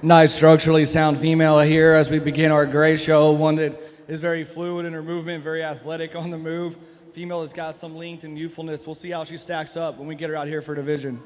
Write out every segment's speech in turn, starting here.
nice structurally sound female here as we begin our great show. One that is very fluid in her movement, very athletic on the move. Female that's got some length and youthfulness. We'll see how she stacks up when we get her out here for division.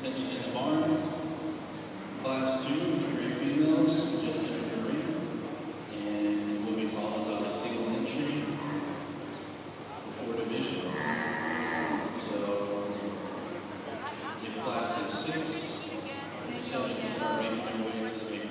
Attention in the barn, class 2, grade females, just entered the ring, and it will be followed by a single entry before division. So, if class is 6, you're subject to start making your way to the ring.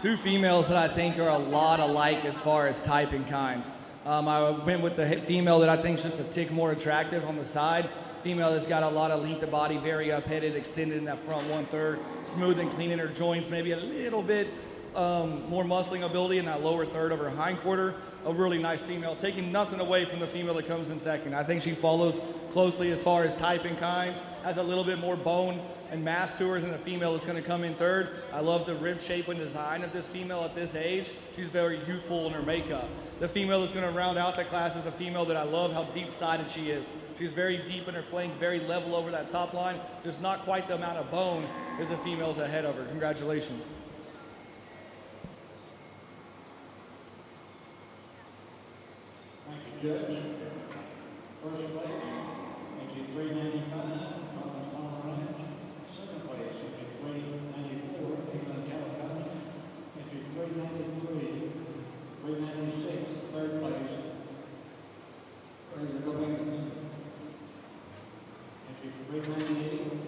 two females that I think are a lot alike as far as type and kind. I went with the female that I think is just a tick more attractive on the side. Female that's got a lot of length of body, very up-headed, extended in that front 1/3, smooth and clean in her joints, maybe a little bit more muscling ability in that lower third of her hindquarter. A really nice female, taking nothing away from the female that comes in second. I think she follows closely as far as type and kind, has a little bit more bone and mass to her than the female that's going to come in third. I love the rib shape and design of this female at this age. She's very youthful in her makeup. The female that's going to round out the class is a female that I love how deep-sided she is. She's very deep in her flank, very level over that top line, just not quite the amount of bone as the females ahead of her. Congratulations. Thank you, Judge. First place, entry 395, Northern Palm Ranch. Second place, entry 394, England, California. Entry 393, 396, third place, Fraser Gomez. Entry 398,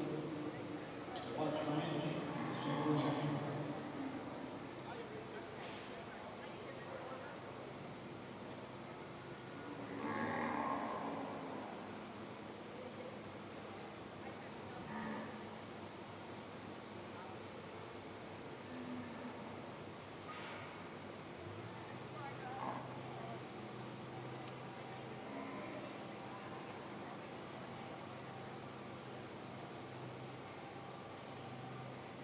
Watch Ranch, single entry.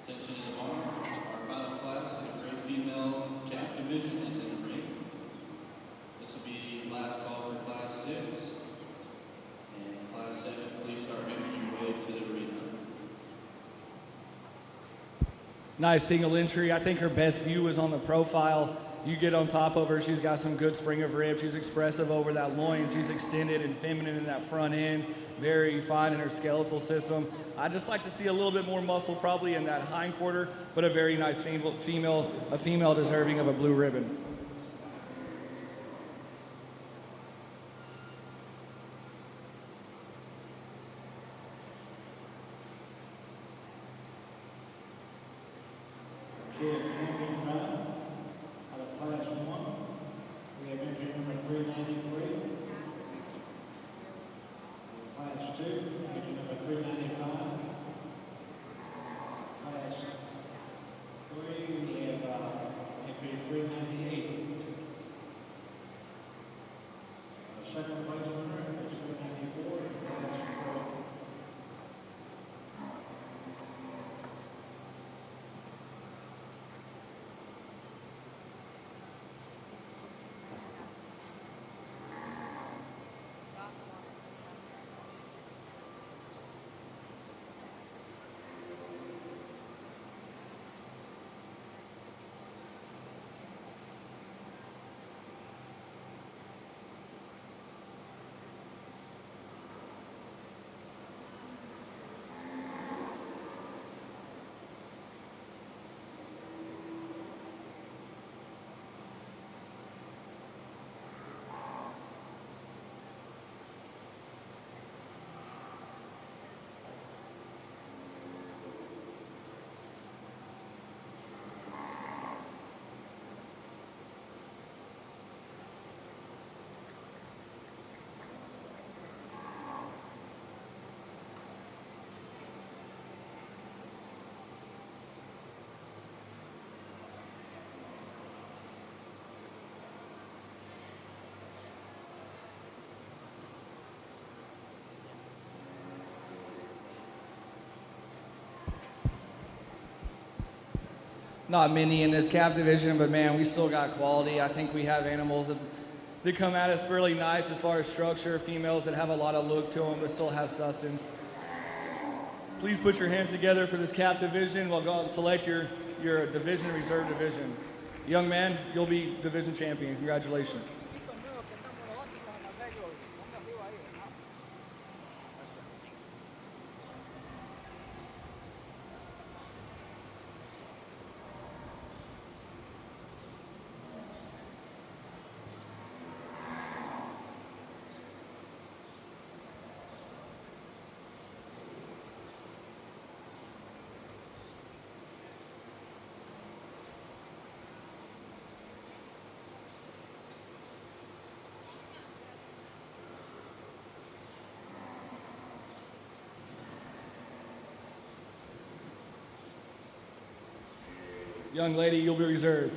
Attention to the bar. Our final class in the grade female calf division is in the ring. This will be last call for class 6. And class 7, please start making your way to the arena. Nice single entry. I think her best view is on the profile. You get on top of her, she's got some good spring of rib. She's expressive over that loin. She's extended and feminine in that front end. Very fine in her skeletal system. I just like to see a little bit more muscle probably in that hindquarter, but a very nice female deserving of a blue ribbon. Kid champion round out of class 1. We have entry number 393. Class 2, entry number 395. Class 3, we have entry 398. The second place winner is 394 in class 4. Not many in this calf division, but man, we still got quality. I think we have animals that come at us really nice as far as structure, females that have a lot of look to them but still have sustenance. Please put your hands together for this calf division. We'll go out and select your division, reserve division. Young man, you'll be division champion. Congratulations. Young lady, you'll be reserved.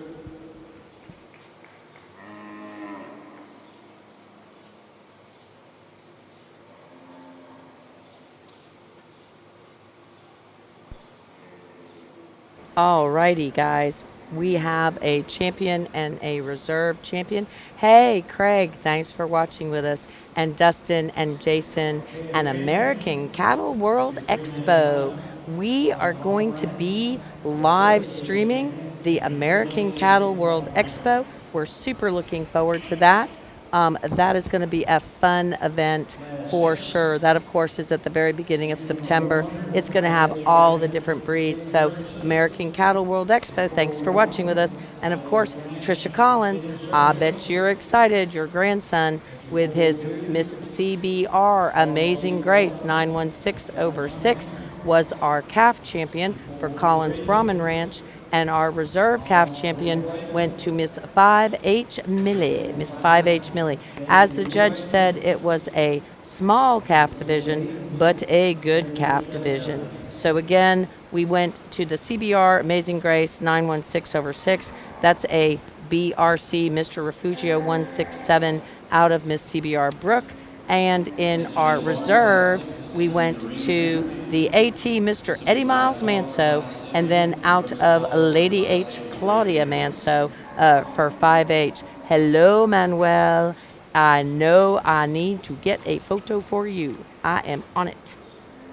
Alrighty, guys. We have a champion and a reserve champion. Hey, Craig, thanks for watching with us. And Dustin and Jason, and American Cattle World Expo. We are going to be live streaming the American Cattle World Expo. We're super looking forward to that. That is going to be a fun event for sure. That, of course, is at the very beginning of September. It's going to have all the different breeds. So, American Cattle World Expo, thanks for watching with us. And, of course, Trisha Collins, I bet you're excited. Your grandson with his Miss CBR Amazing Grace 916/6 was our calf champion for Collins Brahman Ranch. And our reserve calf champion went to Miss 5H Millie. Miss 5H Millie. As the judge said, it was a small calf division, but a good calf division. So again, we went to the CBR Amazing Grace 916/6. That's a BRC Mr. Refugio 167 out of Miss CBR Brook. And in our reserve, we went to the AT Mr. Eddie Miles Manso, and then out of Lady H Claudia Manso for 5H. Hello, Manuel. I know I need to get a photo for you. I am on it.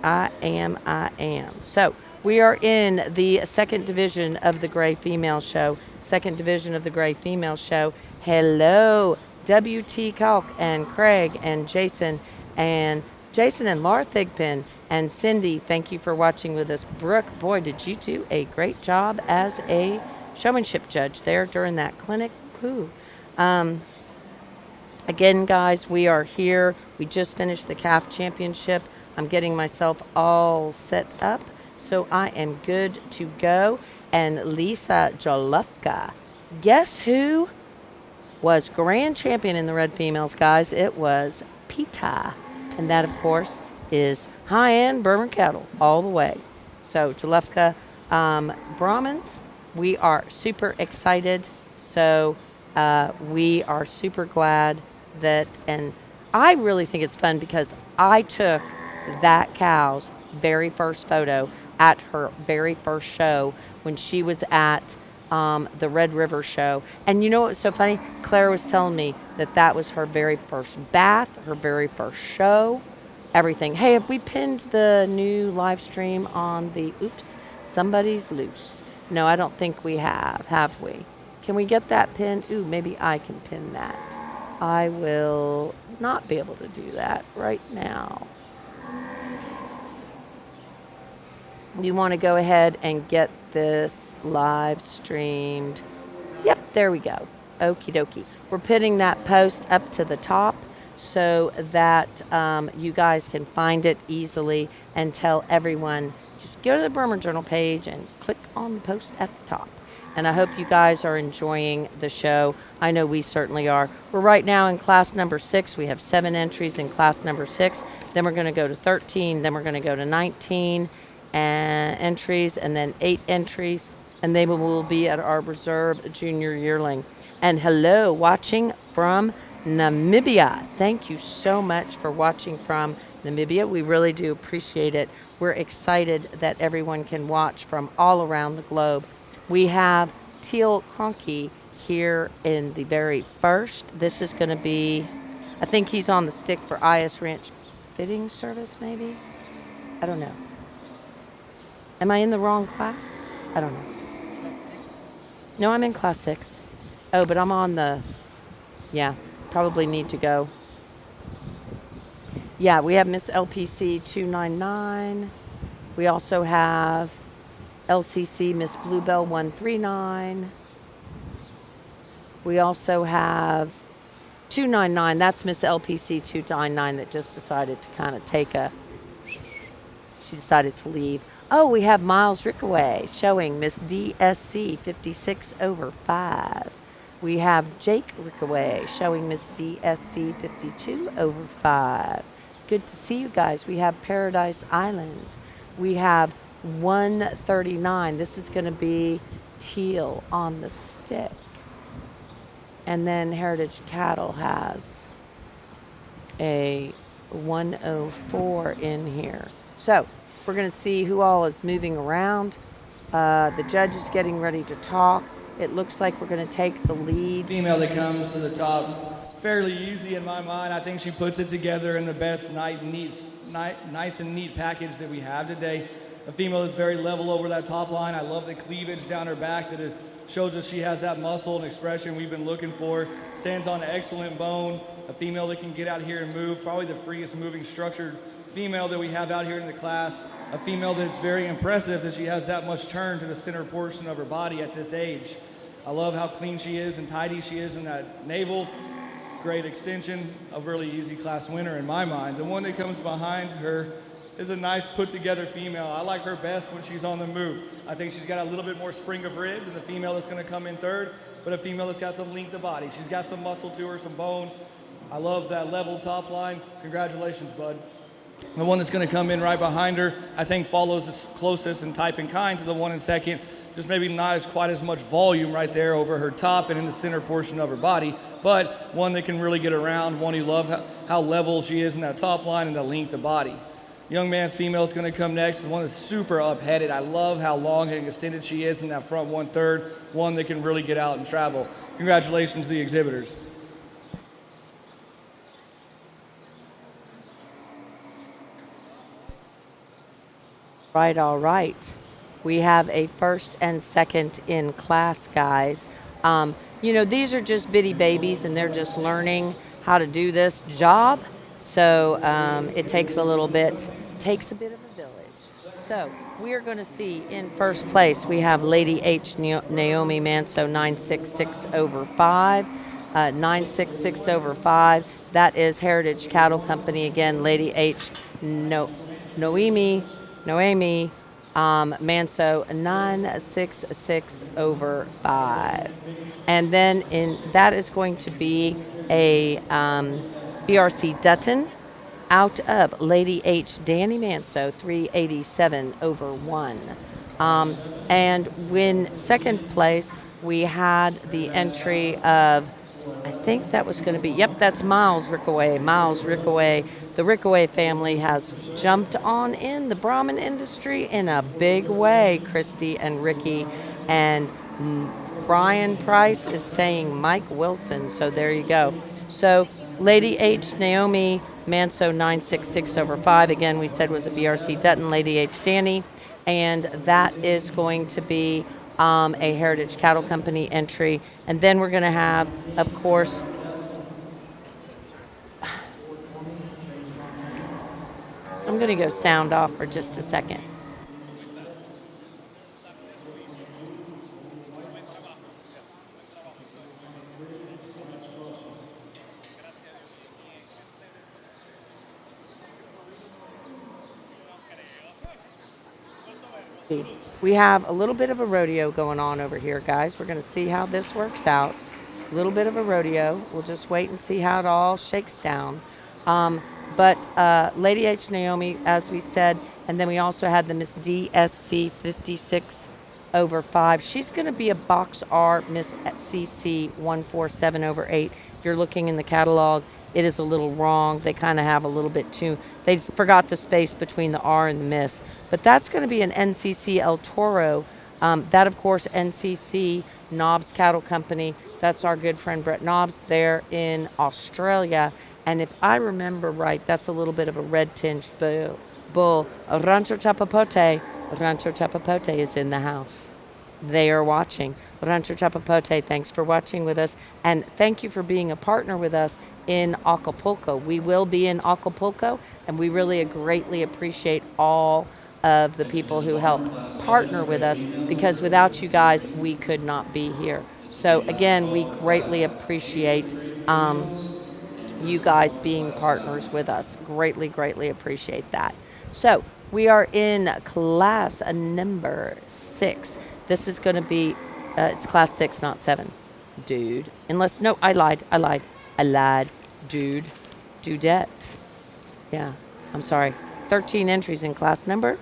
I am. So we are in the second division of the Gray Female Show. Second division of the Gray Female Show. Hello, WT Kalk and Craig and Jason and Laura Thigpen and Cindy. Thank you for watching with us. Brooke, boy, did you do a great job as a showmanship judge there during that clinic. Whew. Again, guys, we are here. We just finished the calf championship. I'm getting myself all set up, so I am good to go. And Lisa Jolufka, guess who was grand champion in the red females, guys? It was Pita. And that, of course, is high-end Burman cattle all the way. So, Jolufka Brahmins, we are super excited. So, we are super glad that, and I really think it's fun because I took that cow's very first photo at her very first show when she was at the Red River show. And you know what's so funny? Claire was telling me that that was her very first bath, her very first show, everything. Hey, have we pinned the new live stream on the, oops, somebody's loose? No, I don't think we have we? Can we get that pin? Ooh, maybe I can pin that. I will not be able to do that right now. You want to go ahead and get this live streamed. Yep, there we go. Okie dokie. We're putting that post up to the top so that you guys can find it easily and tell everyone. Just go to the Burma Journal page and click on the post at the top. And I hope you guys are enjoying the show. I know we certainly are. We're right now in class number 6. We have 7 entries in class number 6. Then we're going to go to 13. Then we're going to go to 19 entries, and then 8 entries. And they will be at our reserve junior yearling. And hello, watching from Namibia. Thank you so much for watching from Namibia. We really do appreciate it. We're excited that everyone can watch from all around the globe. We have Teal Cronky here in the very first. This is going to be, I think he's on the stick for IS Ranch Fitting Service, maybe? I don't know. Am I in the wrong class? I don't know. Class 6? No, I'm in class 6. Oh, but I'm on the, yeah, probably need to go. Yeah, we have Miss LPC 299. We also have LCC Miss Bluebell 139. We also have 299. That's Miss LPC 299 that just decided to kind of take a, she decided to leave. Oh, we have Miles Rickaway showing Miss DSC 56/5. We have Jake Rickaway showing Miss DSC 52/5. Good to see you guys. We have Paradise Island. We have 139. This is going to be teal on the stick. And then Heritage Cattle has a 104 in here. So we're going to see who all is moving around. The judge is getting ready to talk. It looks like we're going to take the lead. Female that comes to the top, fairly easy in my mind. I think she puts it together in the best nice and neat package that we have today. A female is very level over that top line. I love the cleavage down her back that it shows us she has that muscle and expression we've been looking for. Stands on excellent bone. A female that can get out here and move, probably the freest moving structured female that we have out here in the class. A female that's very impressive that she has that much turn to the center portion of her body at this age. I love how clean she is and tidy she is in that navel. Great extension, a really easy class winner in my mind. The one that comes behind her is a nice put together female. I like her best when she's on the move. I think she's got a little bit more spring of rib than the female that's gonna come in third, but a female that's got some length of body. She's got some muscle to her, some bone. I love that level top line. Congratulations, bud. The one that's gonna come in right behind her, I think follows the closest in type and kind to the one in second. Just maybe not as quite as much volume right there over her top and in the center portion of her body, but one that can really get around, one you love how level she is in that top line and the length of body. Young man's female is going to come next. Is one that's super up-headed. I love how long and extended she is in that front 1/3, one that can really get out and travel. Congratulations to the exhibitors. Right, all right. We have a first and second in class, guys. These are just bitty babies, and they're just learning how to do this job. So it takes a little bit, takes a bit of a village. So we are going to see in first place, we have Lady H. Naomi Manso, 966 over 5. 966 over 5. That is Heritage Cattle Company. Again, Lady H. Noemi Manso, 966 over 5. And then that is going to be a BRC Dutton out of Lady H. Danny Manso, 387 over 1. And when second place, we had the entry of, I think that was going to be, that's Miles Rickaway. Miles Rickaway. The Rickaway family has jumped on in the Brahmin industry in a big way, Christy and Ricky. And Brian Price is saying Mike Wilson. So there you go. So Lady H. Naomi Manso, 966 over 5. Again, we said was a BRC Dutton. Lady H. Danny. And that is going to be a Heritage Cattle Company entry. And then we're going to have, of course, I'm going to go sound off for just a second. We have a little bit of a rodeo going on over here, guys. We're going to see how this works out. A little bit of a rodeo. We'll just wait and see how it all shakes down. But Lady H. Naomi, as we said, and then we also had the Miss DSC 56 over 5. She's going to be a Box R Miss CC 147 over 8. If you're looking in the catalog, it is a little wrong. They kind of have a little bit too, they forgot the space between the R and the Miss. But that's going to be an NCC El Toro. That, of course, NCC, Knobs Cattle Company. That's our good friend Brett Knobs there in Australia. And if I remember right, that's a little bit of a red-tinged bull. Rancho Chapapote is in the house. They are watching. Rancho Chapapote, thanks for watching with us. And thank you for being a partner with us in Acapulco. We will be in Acapulco, and we really greatly appreciate all of the people who help partner with us, because without you guys, we could not be here. So again, we greatly appreciate you guys being partners with us. Greatly, greatly appreciate that. So we are in class number 6. This is going to be, it's class 6, not 7. Dude. Unless, no, I lied. Dude. Dudette. Yeah, I'm sorry. 13 entries in class number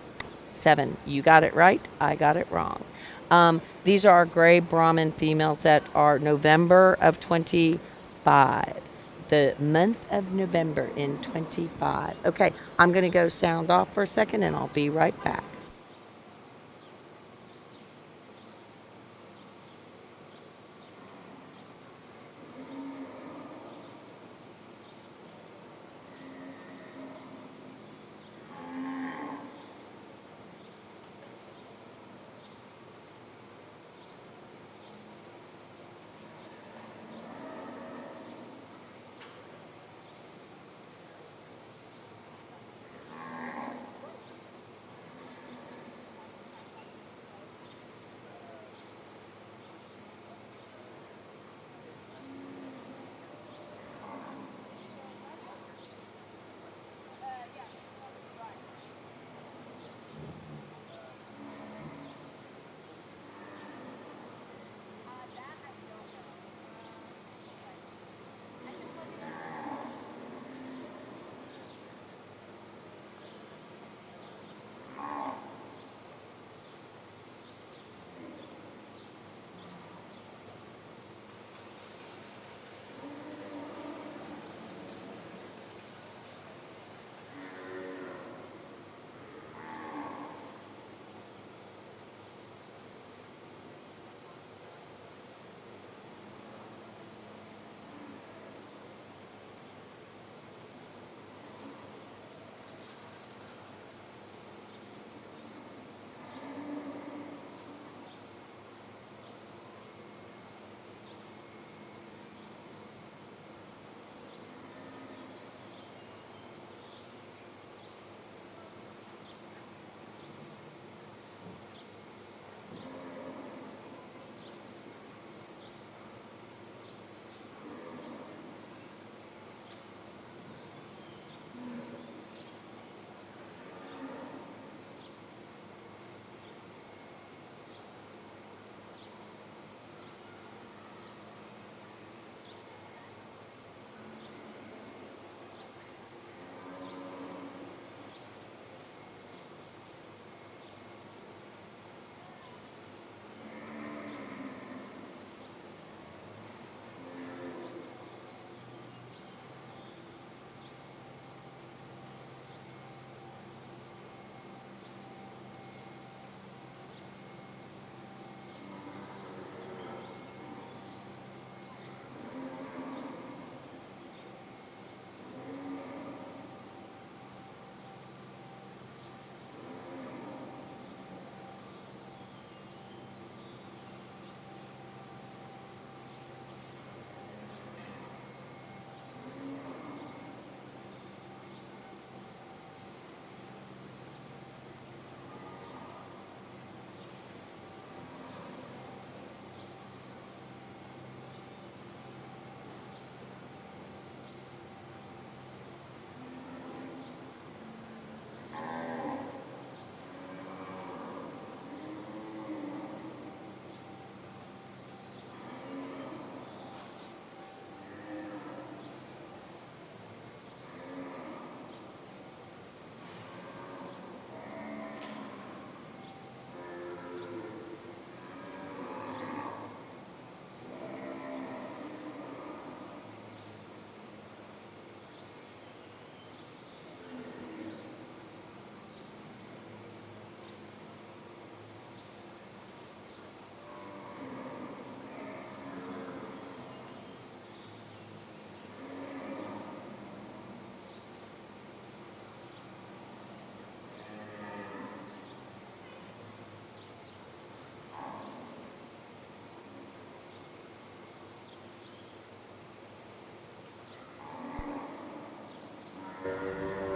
7. You got it right. I got it wrong. These are our gray Brahmin females that are November of 25. The month of November in 25. Okay, I'm going to go sound off for a second and I'll be right back.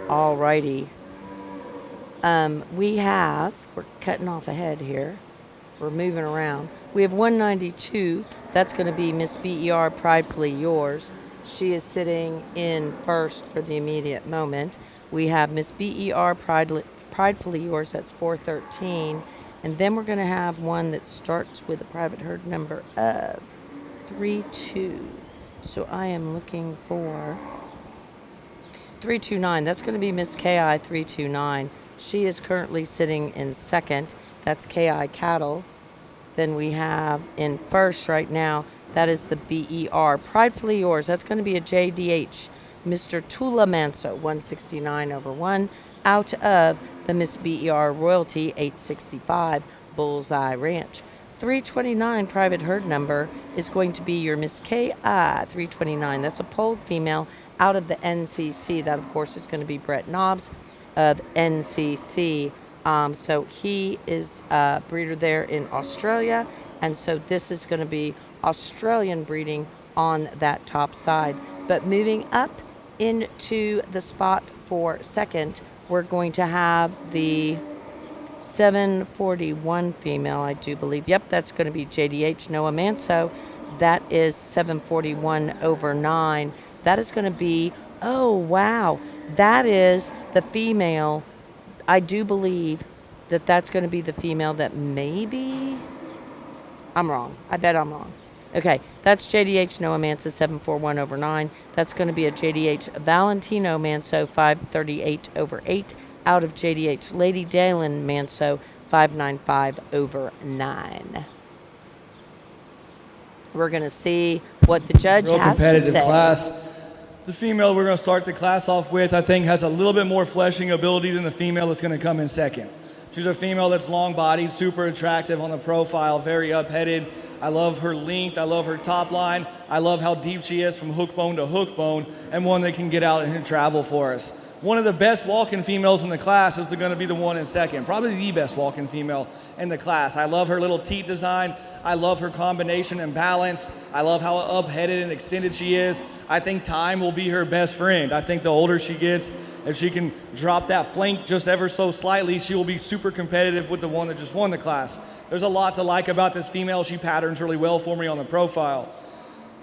Alrighty. We're cutting off ahead here. We're moving around. We have 192. That's going to be Miss BER Pridefully Yours. She is sitting in first for the immediate moment. We have Miss BER Pridefully Yours. That's 413. And then we're going to have one that starts with a private herd number of 32. So I am looking for 329. That's going to be Miss KI 329. She is currently sitting in second. That's KI Cattle. Then we have in first right now, that is the BER. Pridefully Yours, that's going to be a JDH. Mr. Tula Manso, 169 over 1, out of the Miss BER Royalty, 865 Bullseye Ranch. 329 private herd number is going to be your Miss KI 329. That's a polled female out of the NCC. That, of course, is going to be Brett Nobbs of NCC. So he is a breeder there in Australia. And so this is going to be Australian breeding on that top side. But moving up into the spot for second, we're going to have the 741 female, I do believe. Yep, that's going to be JDH Noah Manso. That is 741 over 9. That is going to be, oh, wow. That is the female. I do believe that that's going to be the female that maybe, I'm wrong. I bet I'm wrong. Okay, that's JDH Noah Manso, 741 over 9. That's going to be a JDH Valentino Manso, 538 over 8, out of JDH Lady Dalen Manso, 595 over 9. We're going to see what the judge Real has to competitive say. class. The female we're going to start the class off with, I think, has a little bit more fleshing ability than the female that's going to come in second. She's a female that's long-bodied, super attractive on the profile, very up-headed. I love her length. I love her top line. I love how deep she is from hook bone to hook bone, and one that can get out and travel for us. One of the best walking females in the class is going to be the one in second, probably the best walking female in the class. I love her little teat design. I love her combination and balance. I love how up-headed and extended she is. I think time will be her best friend. I think the older she gets, if she can drop that flank just ever so slightly, she will be super competitive with the one that just won the class. There's a lot to like about this female. She patterns really well for me on the profile.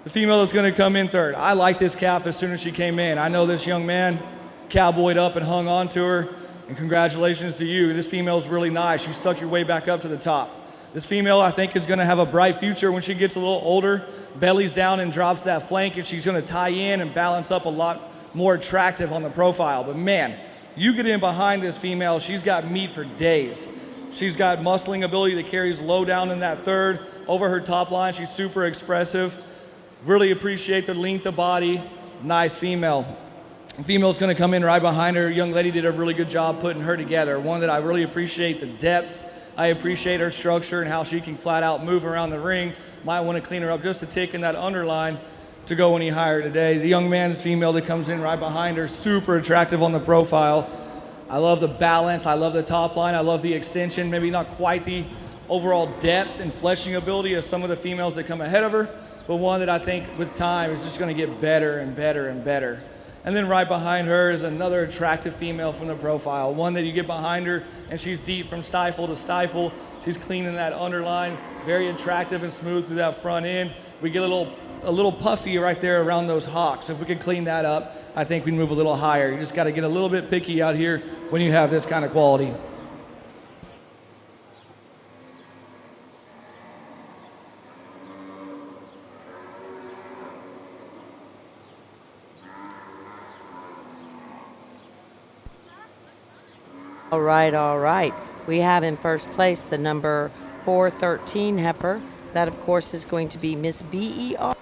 The female that's going to come in third. I like this calf as soon as she came in. I know this young man cowboyed up and hung on to her, and congratulations to you. This female's really nice. You stuck your way back up to the top. This female, I think, is going to have a bright future when she gets a little older, bellies down and drops that flank, and she's going to tie in and balance up a lot more attractive on the profile. But man, you get in behind this female, she's got meat for days. She's got muscling ability that carries low down in that third. Over her top line, she's super expressive. Really appreciate the length of body. Nice female. The female's going to come in right behind her. Young lady did a really good job putting her together. One that I really appreciate the depth. I appreciate her structure and how she can flat out move around the ring. Might want to clean her up just a tick in that underline to go any higher today. The young man's female that comes in right behind her, super attractive on the profile. I love the balance. I love the top line. I love the extension. Maybe not quite the overall depth and fleshing ability as some of the females that come ahead of her, but one that I think with time is just going to get better and better and better. And then right behind her is another attractive female from the profile. One that you get behind her and she's deep from stifle to stifle. She's cleaning that underline, very attractive and smooth through that front end. We get a little puffy right there around those hocks. If we could clean that up, I think we'd move a little higher. You just got to get a little bit picky out here when you have this kind of quality. All right. We have in first place the number 413 heifer. That, of course, is going to be Miss BER.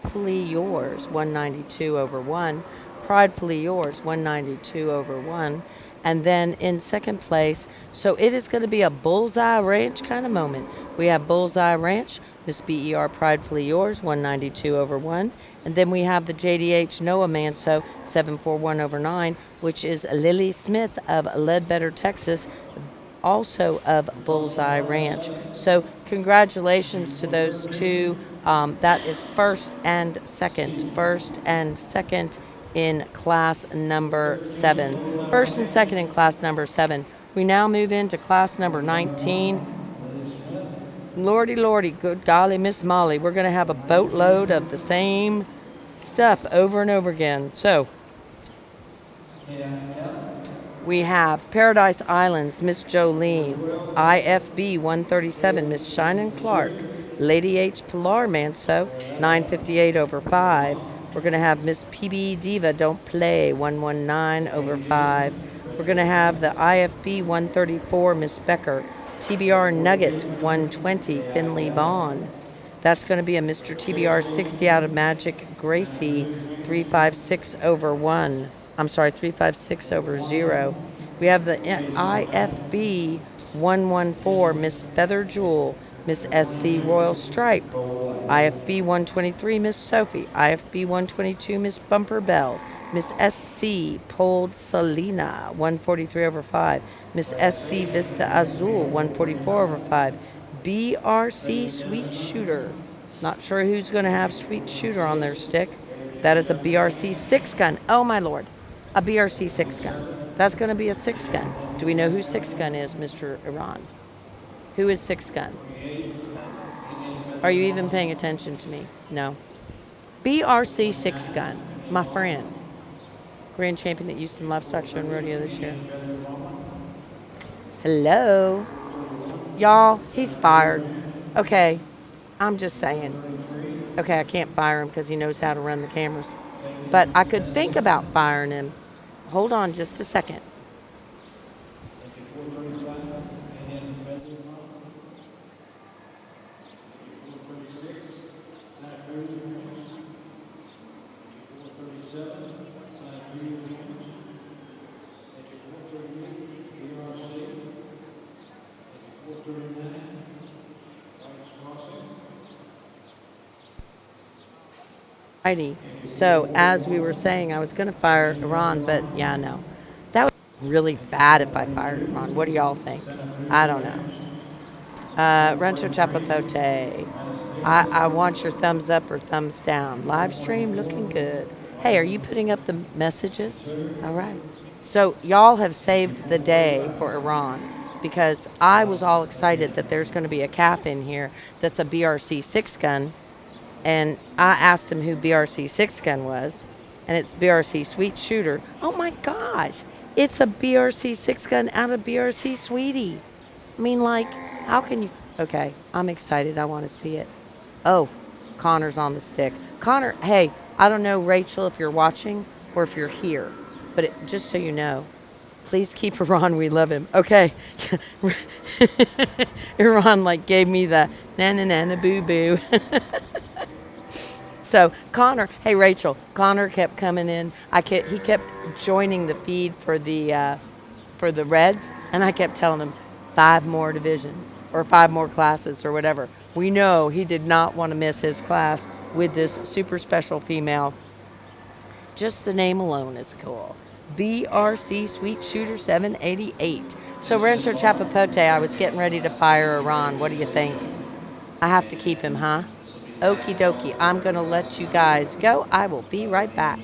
Pridefully Yours, 192 over 1. Pridefully Yours, 192 over 1. And then in second place, so it is going to be a Bullseye Ranch kind of moment. We have Bullseye Ranch, Miss BER Pridefully Yours, 192 over 1. And then we have the JDH Noah Manso, 741 over 9, which is Lily Smith of Ledbetter, Texas, also of Bullseye Ranch. So congratulations to those two. That is first and second in class number 7. First and second in class number 7. We now move into class number 19. Lordy, good golly, Miss Molly, we're going to have a boatload of the same stuff over and over again. So we have Paradise Islands, Miss Jolene, IFB 137, Miss Shannon Clark, Lady H Pilar Manso, 958 over 5. We're going to have Miss PB Diva Don't Play, 119 over 5. We're going to have the IFB 134, Miss Becker, TBR Nugget 120, Finley Bond. That's going to be a Mr. TBR 60 out of Magic Gracie 356 over 1. I'm sorry, 356 over 0. We have the IFB 114, Miss Feather Jewel, Miss SC Royal Stripe. IFB 123, Miss Sophie. IFB 122, Miss Bumper Bell. Miss SC Polled Selena, 143 over 5. Miss SC Vista Azul, 144 over 5. BRC Sweet Shooter. Not sure who's going to have Sweet Shooter on their stick. That is a BRC 6 gun. Oh, my Lord. A BRC 6 gun. That's going to be a 6 gun. Do we know who 6 gun is, Mr. Iran? Who is 6 gun? Are you even paying attention to me? No. BRC 6 gun. My friend. Grand champion at Houston Livestock Show and Rodeo this year. Hello. Y'all, he's fired. Okay. I'm just saying. Okay, I can't fire him because he knows how to run the cameras. But I could think about firing him. Hold on just a second. Righty. So as we were saying, I was going to fire Iran, but yeah, no. That was really bad if I fired Iran. What do y'all think? I don't know. Rancho Chapapote. I want your thumbs up or thumbs down. Live stream looking good. Hey, are you putting up the messages? All right. So y'all have saved the day for Iran because I was all excited that there's going to be a calf in here that's a BRC 6 gun. And I asked him who BRC 6 gun was, and it's BRC Sweet Shooter. Oh my gosh, it's a BRC 6 gun out of BRC Sweetie. I mean, like, how can you? Okay, I'm excited. I want to see it. Oh, Connor's on the stick. Connor, hey, I don't know, Rachel, if you're watching or if you're here, but just so you know, please keep Iran. We love him. Okay. Iran, like, gave me the na-na-na-na boo-boo. So Connor, hey Rachel, Connor kept coming in. He kept joining the feed for the Reds, and I kept telling him 5 more divisions or 5 more classes or whatever. We know he did not want to miss his class with this super special female. Just the name alone is cool. BRC Sweet Shooter 788. So Rancho Chapapote, I was getting ready to fire Iran. What do you think? I have to keep him, huh? Okie dokie. I'm going to let you guys go. I will be right back.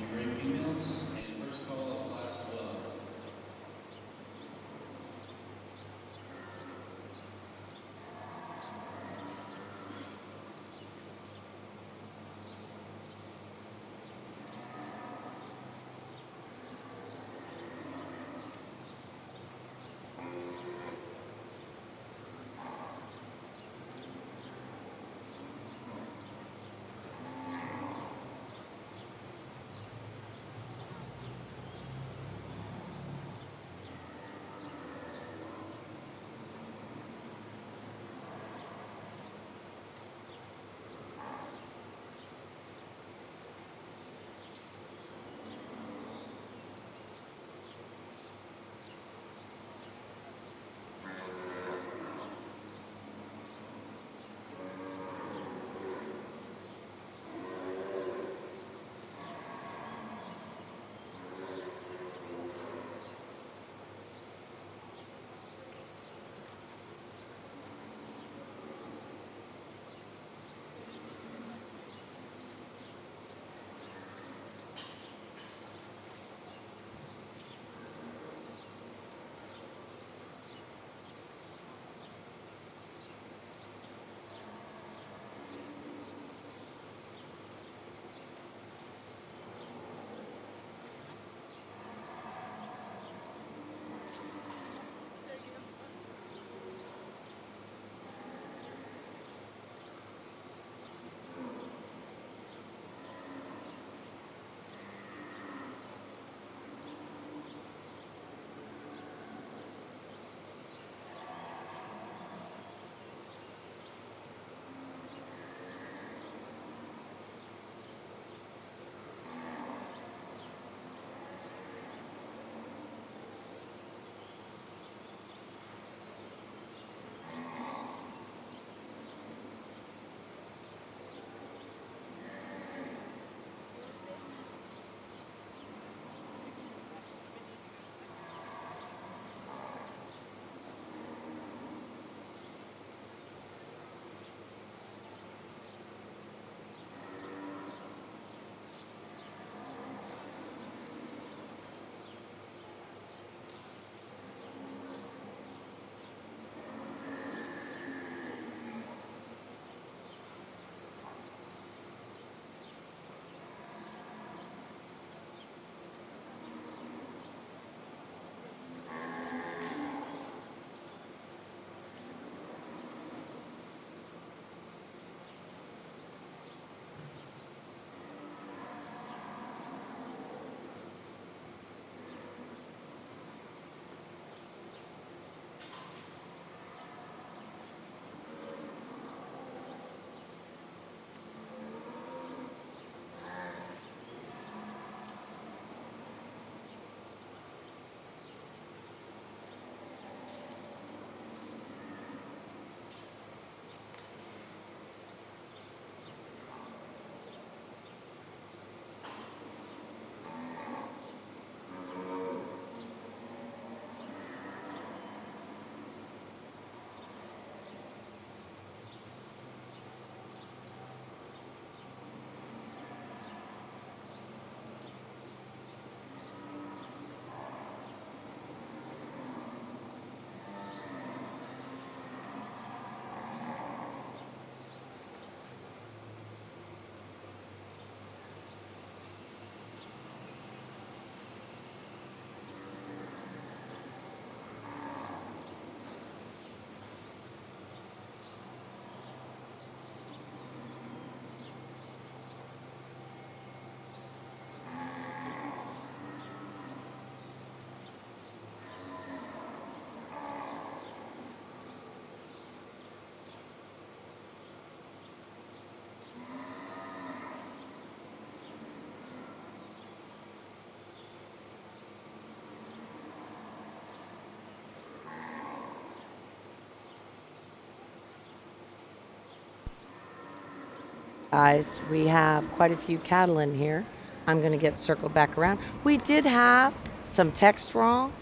Guys, we have quite a few cattle in here. I'm going to get circled back around. We did have some text wrong,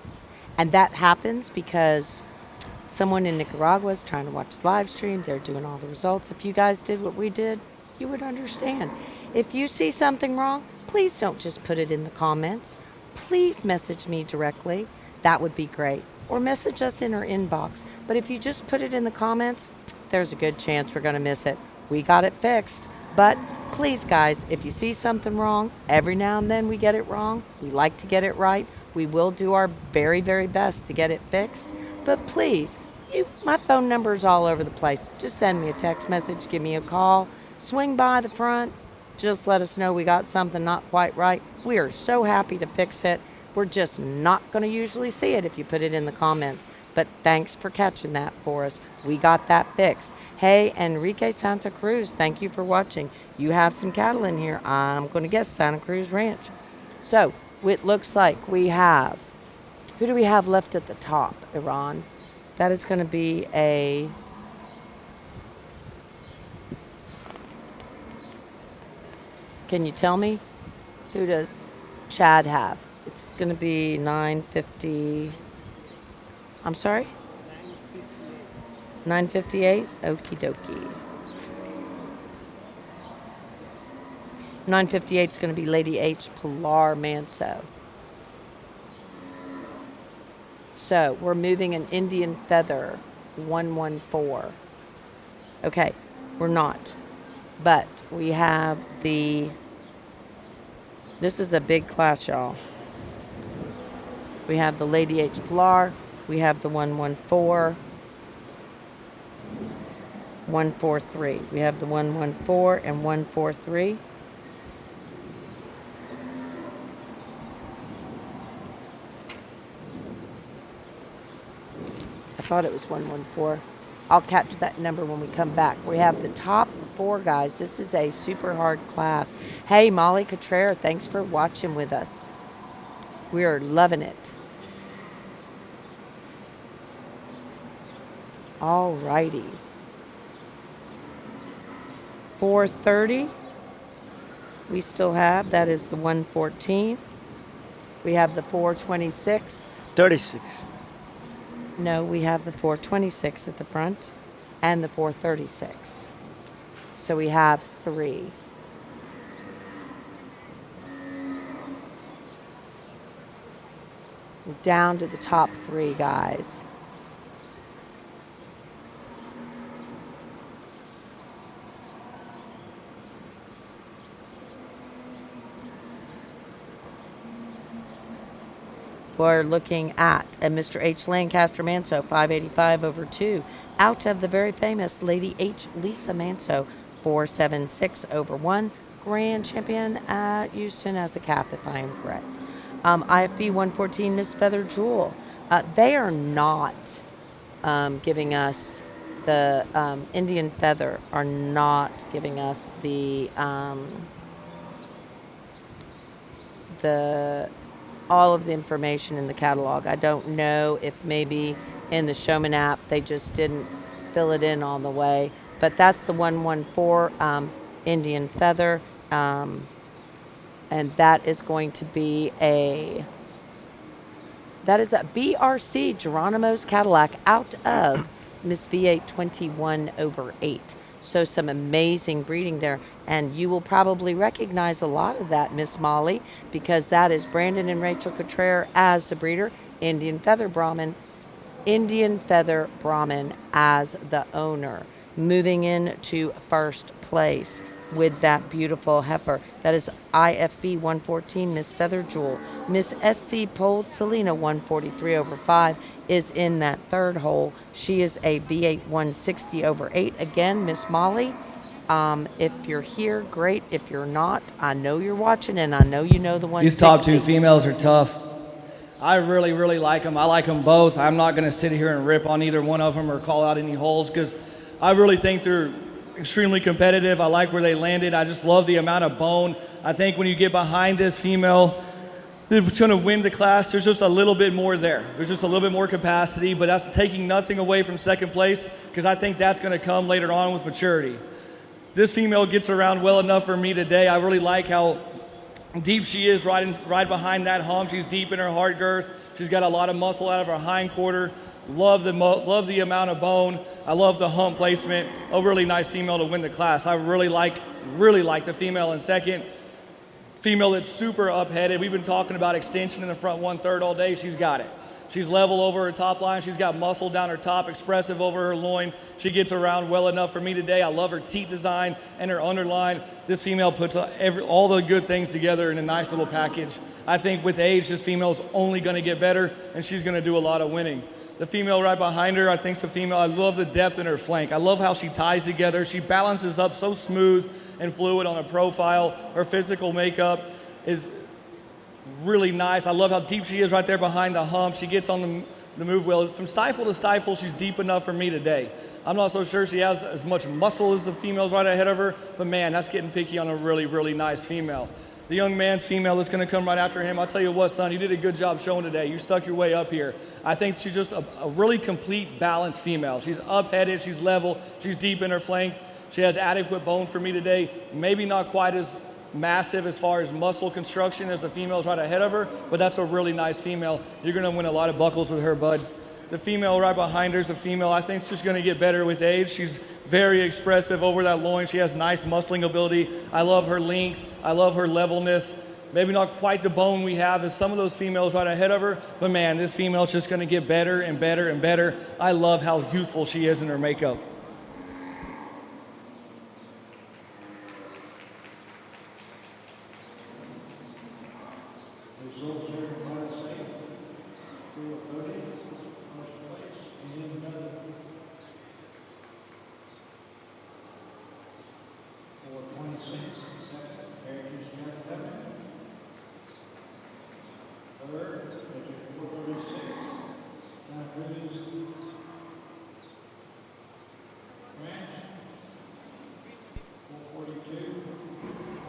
and that happens because someone in Nicaragua is trying to watch the live stream. They're doing all the results. If you guys did what we did, you would understand. If you see something wrong, please don't just put it in the comments. Please message me directly. That would be great. Or message us in our inbox. But if you just put it in the comments, there's a good chance we're going to miss it. We got it fixed. But please, guys, if you see something wrong, every now and then we get it wrong. We like to get it right. We will do our very, very best to get it fixed. But please, my phone number is all over the place. Just send me a text message, give me a call, swing by the front. Just let us know we got something not quite right. We are so happy to fix it. We're just not going to usually see it if you put it in the comments. But thanks for catching that for us. We got that fixed. Hey, Enrique Santa Cruz, thank you for watching. You have some cattle in here. I'm going to guess Santa Cruz Ranch. So it looks like we have, who do we have left at the top, Iran? That is going to be a, can you tell me? Who does Chad have? It's going to be 950. I'm sorry? 958? Okie dokie. 958 is going to be Lady H. Pilar Manso. So we're moving an Indian Feather 114. Okay, we're not. But we have the, this is a big class, y'all. We have the Lady H. Pilar. We have the 114. 143. We have the 114 and 143. I thought it was 114. I'll catch that number when we come back. We have the top 4 guys. This is a super hard class. Hey, Molly Cotrera, thanks for watching with us. We are loving it. All righty. 430. We still have, that is the 114. We have the 426. 36. No, we have the 426 at the front and the 436. So we have 3. Down to the top 3 guys. We're looking at Mr. H. Lancaster Manso, 585 over 2. Out of the very famous Lady H. Lisa Manso, 476 over 1. Grand champion at Houston as a calf, if I am correct. IFB 114, Miss Feather Jewel. They are not giving us the Indian Feather, are not giving us the all of the information in the catalog. I don't know if maybe in the Showman app they just didn't fill it in all the way, but that's the 114 Indian Feather, and that is going to be that is a BRC Geronimo's Cadillac out of Miss V8 21 over 8. So some amazing breeding there. And you will probably recognize a lot of that, Miss Molly, because that is Brandon and Rachel Cotrera as the breeder, Indian Feather Brahmin as the owner. Moving into first place with that beautiful heifer. That is IFB 114, Miss Feather Jewel. Miss SC Polled Selena 143 over 5 is in that third hole. She is a V8 160 over 8. Again, Miss Molly, if you're here, great. If you're not, I know you're watching and I know you know the 160. These top 2 females are tough. I really, really like them. I like them both. I'm not going to sit here and rip on either one of them or call out any holes because I really think they're extremely competitive. I like where they landed. I just love the amount of bone. I think when you get behind this female that's going to win the class, there's just a little bit more there. There's just a little bit more capacity, but that's taking nothing away from second place because I think that's going to come later on with maturity. This female gets around well enough for me today. I really like how deep she is right behind that hump. She's deep in her hard girth. She's got a lot of muscle out of her hind quarter. Love the amount of bone. I love the hump placement. A really nice female to win the class. I really like the female in second. Female that's super up-headed. We've been talking about extension in the front 1/3 all day. She's got it. She's level over her top line. She's got muscle down her top, expressive over her loin. She gets around well enough for me today. I love her teat design and her underline. This female puts all the good things together in a nice little package. I think with age, this female's only going to get better, and she's going to do a lot of winning. The female right behind her, I think is the female. I love the depth in her flank. I love how she ties together. She balances up so smooth and fluid on a profile. Her physical makeup is really nice. I love how deep she is right there behind the hump. She gets on the move well. From stifle to stifle, she's deep enough for me today. I'm not so sure she has as much muscle as the females right ahead of her, but man, that's getting picky on a really, really nice female. The young man's female that's going to come right after him, I'll tell you what, son, you did a good job showing today. You stuck your way up here. I think she's just a really complete, balanced female. She's up-headed, she's level, she's deep in her flank. She has adequate bone for me today. Maybe not quite as massive as far as muscle construction as the females right ahead of her, but that's a really nice female. You're going to win a lot of buckles with her, bud. The female right behind her is a female I think she's going to get better with age. She's very expressive over that loin. She has nice muscling ability. I love her length. I love her levelness. Maybe not quite the bone we have as some of those females right ahead of her, but man, this female's just going to get better and better and better. I love how youthful she is in her makeup. Results here in Class A, 430, first place, Indian Feather. 426, second, Heritage Smith Feather. Third, District 436, Santa Cruz Ranch. 442,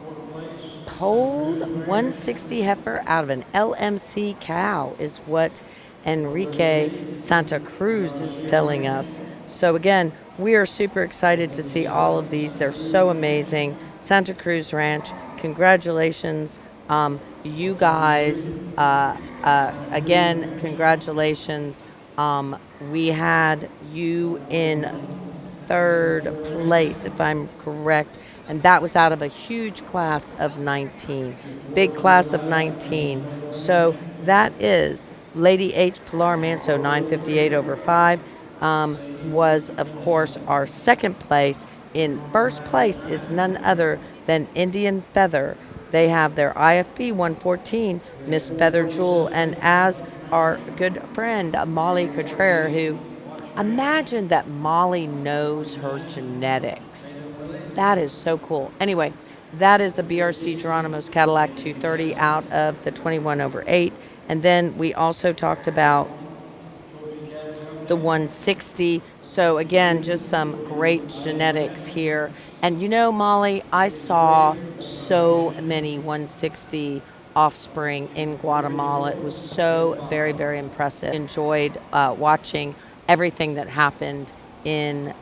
fourth place. Cold 160 heifer out of an LMC cow is what Enrique Santa Cruz is telling us. So again, we are super excited to see all of these. They're so amazing. Santa Cruz Ranch, congratulations, you guys. Again, congratulations. We had you in third place, if I'm correct, and that was out of a huge class of 19, big class of 19. So that is Lady H. Pilar Manso, 958 over 5, was of course our second place. In first place is none other than Indian Feather. They have their IFP 114, Miss Feather Jewel, and as our good friend Molly Cotrere, who imagine that Molly knows her genetics. That is so cool. Anyway, that is a BRC Geronimo's Cadillac 230 out of the 21 over 8. And then we also talked about the 160. So again, just some great genetics here. And you know, Molly, I saw so many 160 offspring in Guatemala. It was so very, very impressive. Enjoyed watching everything that happened in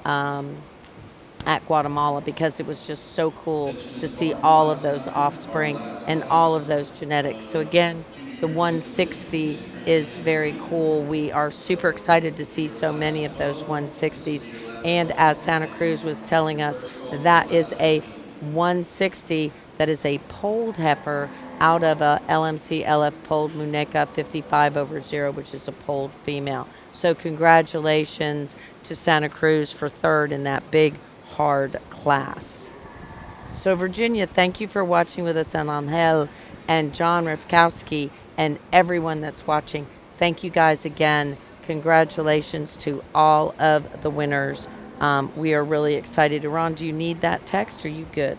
at Guatemala because it was just so cool to see all of those offspring and all of those genetics. So again, the 160 is very cool. We are super excited to see so many of those 160s. And as Santa Cruz was telling us, that is a 160 that is a polled heifer out of a LMC LF polled Muneca 55 over 0, which is a polled female. So congratulations to Santa Cruz for third in that big, hard class. So Virginia, thank you for watching with us, and Angel and John Ripkowski and everyone that's watching. Thank you guys again. Congratulations to all of the winners. We are really excited. Ron, do you need that text? Are you good?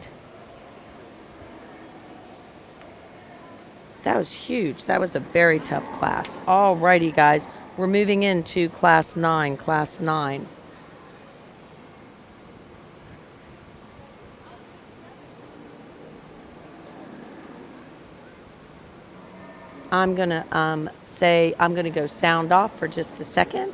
That was huge. That was a very tough class. All righty, guys. We're moving into Class 9. Class 9. I'm going to go sound off for just a second.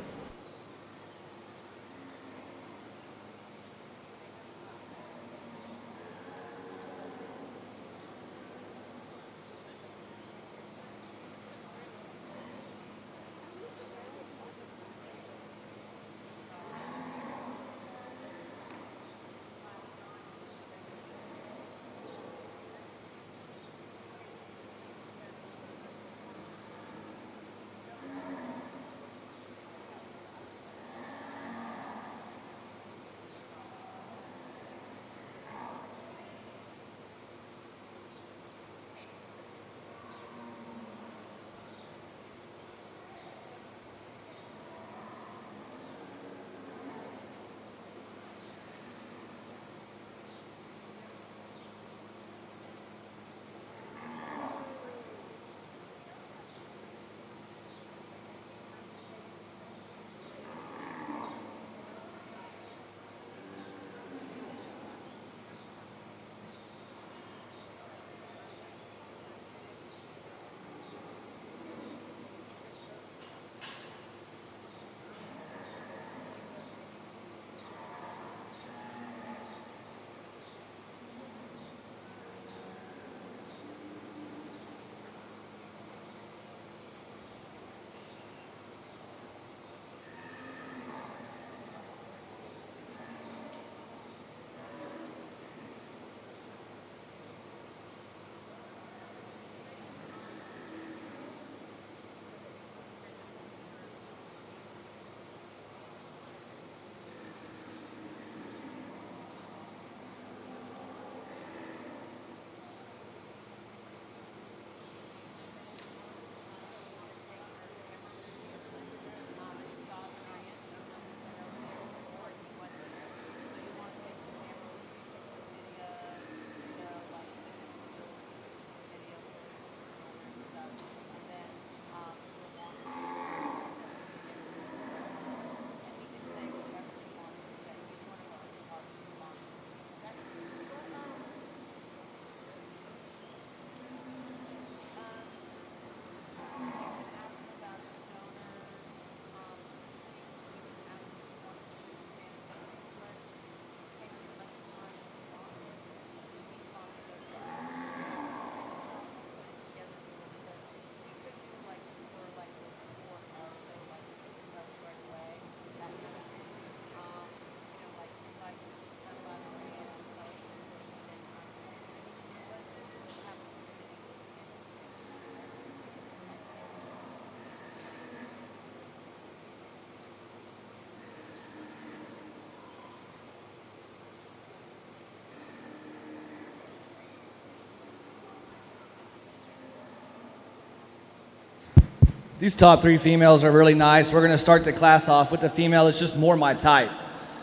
These top 3 females are really nice. We're going to start the class off with the female that's just more my type.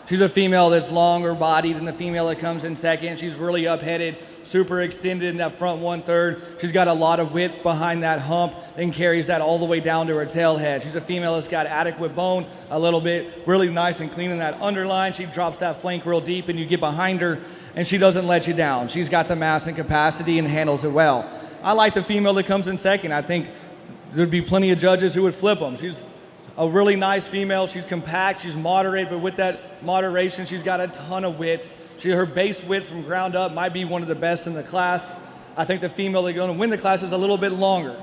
She's a female that's longer bodied than the female that comes in second. She's really up-headed, super extended in that front 1/3. She's got a lot of width behind that hump and carries that all the way down to her tail head. She's a female that's got adequate bone, a little bit, really nice and clean in that underline. She drops that flank real deep and you get behind her and she doesn't let you down. She's got the mass and capacity and handles it well. I like the female that comes in second. I think there'd be plenty of judges who would flip them. She's a really nice female. She's compact, she's moderate, but with that moderation, she's got a ton of width. Her base width from ground up might be one of the best in the class. I think the female that's going to win the class is a little bit longer.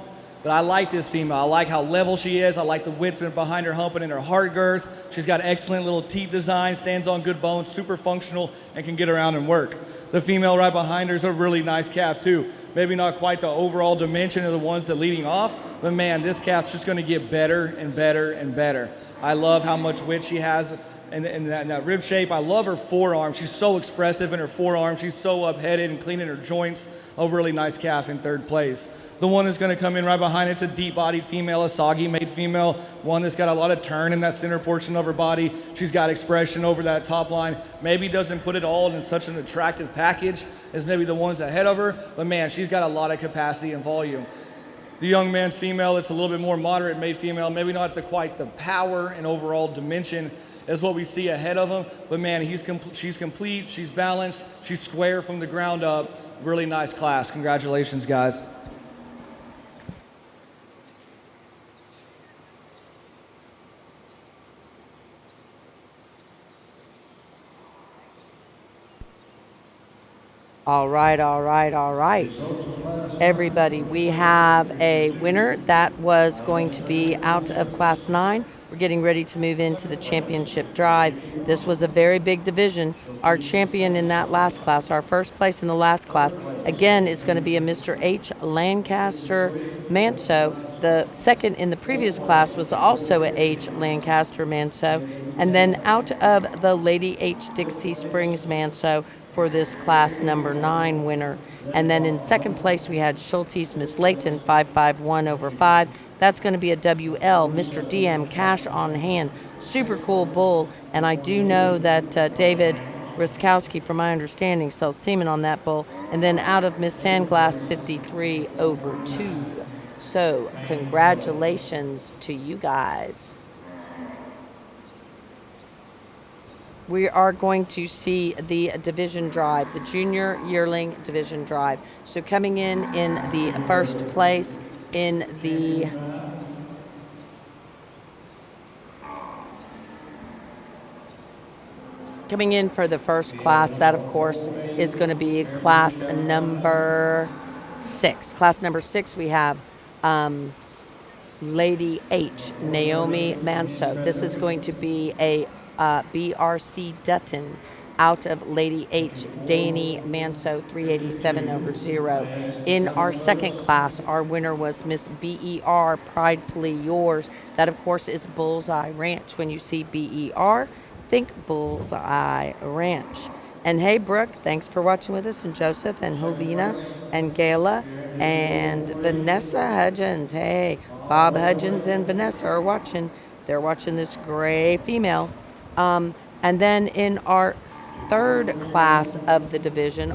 But I like this female. I like how level she is. I like the width behind her hump and in her hard girth. She's got excellent little teeth design, stands on good bones, super functional, and can get around and work. The female right behind her is a really nice calf too. Maybe not quite the overall dimension of the ones that leading off, but man, this calf's just gonna get better and better and better. I love how much width she has in that rib shape. I love her forearm. She's so expressive in her forearm. She's so up-headed and clean in her joints. A really nice calf in 3rd place. The one that's going to come in right behind it's a deep-bodied female, a soggy-made female, one that's got a lot of turn in that center portion of her body. She's got expression over that top line. Maybe doesn't put it all in such an attractive package as maybe the ones ahead of her, but man, she's got a lot of capacity and volume. The young man's female, it's a little bit more moderate-made female, maybe not quite the power and overall dimension as what we see ahead of him, but man, she's complete, she's balanced, she's square from the ground up. Really nice class. Congratulations, guys. All right. Everybody, we have a winner. That was going to be out of Class 9. We're getting ready to move into the championship drive. This was a very big division. Our champion in that last class, our first place in the last class, again, is going to be a Mr. H. Lancaster Manso. The second in the previous class was also a H. Lancaster Manso. And then out of the Lady H. Dixie Springs Manso for this class number 9 winner. And then in second place, we had Schulte's Miss Layton, 551/5. That's going to be a WL, Mr. DM, cash on hand. Super cool bull. And I do know that David Ruskowski, from my understanding, sells semen on that bull. And then out of Miss Sandglass, 53/2. So congratulations to you guys. We are going to see the division drive, the junior yearling division drive. So coming in the first place in the coming in for the first class, that of course is going to be class number 6. Class number 6, we have Lady H, Naomi Manso. This is going to be a BRC Dutton out of Lady H, Danny Manso, 387/0. In our second class, our winner was Miss BER, Pridefully Yours. That, of course, is Bullseye Ranch. When you see BER, think Bullseye Ranch. And hey, Brooke, thanks for watching with us, and Joseph, and Helvina, and Gayla, and Vanessa Hudgens. Hey, Bob Hudgens and Vanessa are watching. They're watching this gray female. And then in our third class of the division,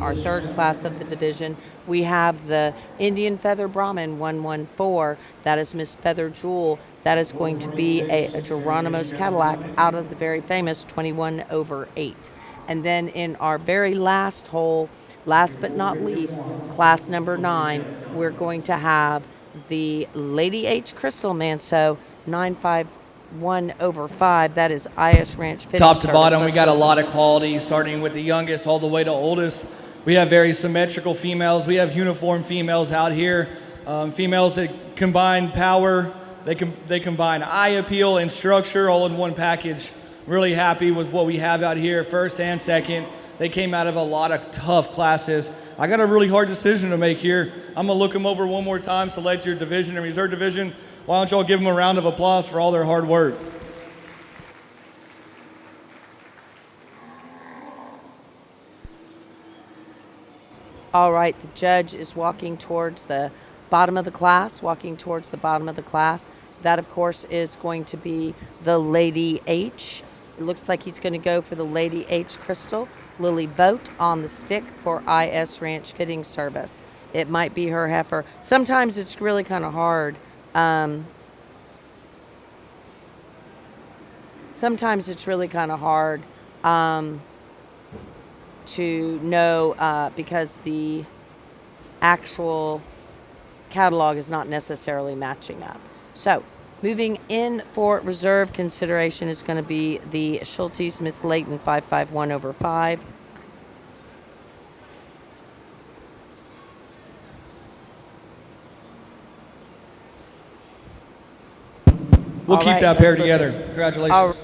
we have the Indian Feather Brahmin 114. That is Miss Feather Jewel. That is going to be a Geronimo's Cadillac out of the very famous 21/8. And then in our very last hole, last but not least, class number 9, we're going to have the Lady H Crystal Manso 951/5. That is IS Ranch Fitness Top to Service. bottom, we got a lot of quality, starting with the youngest all the way to oldest. We have very symmetrical females. We have uniform females out here. Females that combine power, they combine eye appeal and structure all in one package. Really happy with what we have out here, first and second. They came out of a lot of tough classes. I got a really hard decision to make here. I'm gonna look them over one more time, select your division and reserve division. Why don't y'all give them a round of applause for all their hard work. All right, the judge is walking towards the bottom of the class, That, of course, is going to be the Lady H. It looks like he's going to go for the Lady H Crystal. Lily Vote on the stick for IS Ranch Fitting Service. It might be her heifer. Sometimes it's really kind of hard. Sometimes it's really kind of hard to know because the actual catalog is not necessarily matching up. So, moving in for reserve consideration is going to be the Schultes Miss Layton 551/5. We'll All keep right, that pair let's together. listen. Congratulations.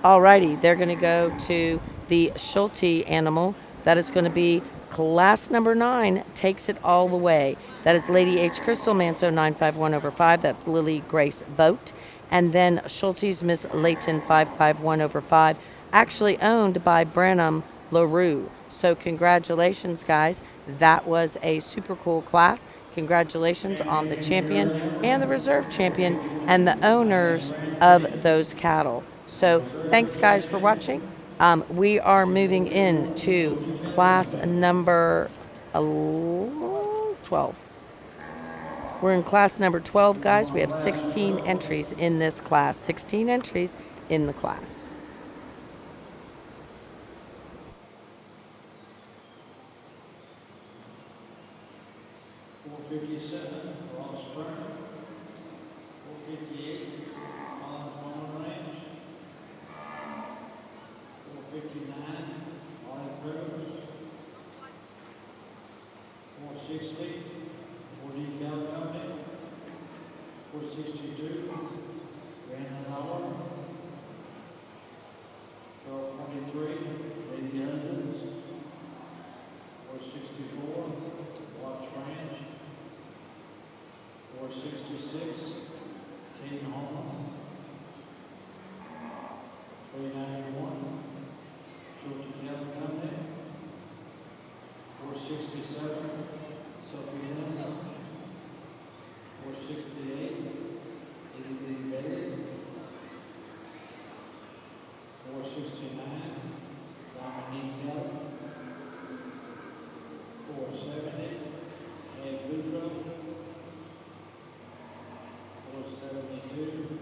Alrighty, they're going to go to the Schulte animal. That is going to be class number 9, takes it all the way. That is Lady H Crystal Manso 951/5. That's Lily Grace Vote. And then Schulte's Miss Layton 551/5, actually owned by Branham LaRue. So congratulations, guys. That was a super cool class. Congratulations on the champion and the reserve champion and the owners of those cattle. So thanks, guys, for watching. We are moving into class number 12. We're in class number 12, guys. We have 16 entries in this class. 16 entries in the class. 457, Ross Turner. 458, Collins Range. 459, Molly Cruz. 460, 4D Cal Company. 462, Brandon Howard. 1223, Lady Husbands. 464, Watts Ranch. 466, Caden Home. 391, Georgia Cattle Company. 467, Sophie Nelson. 468, Eddie B. Bailey. 469, Dominique Kelly. 470, Ed Lugo. 472,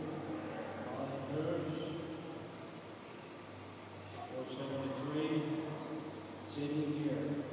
Molly Kurz. 473, Sidney Garrett.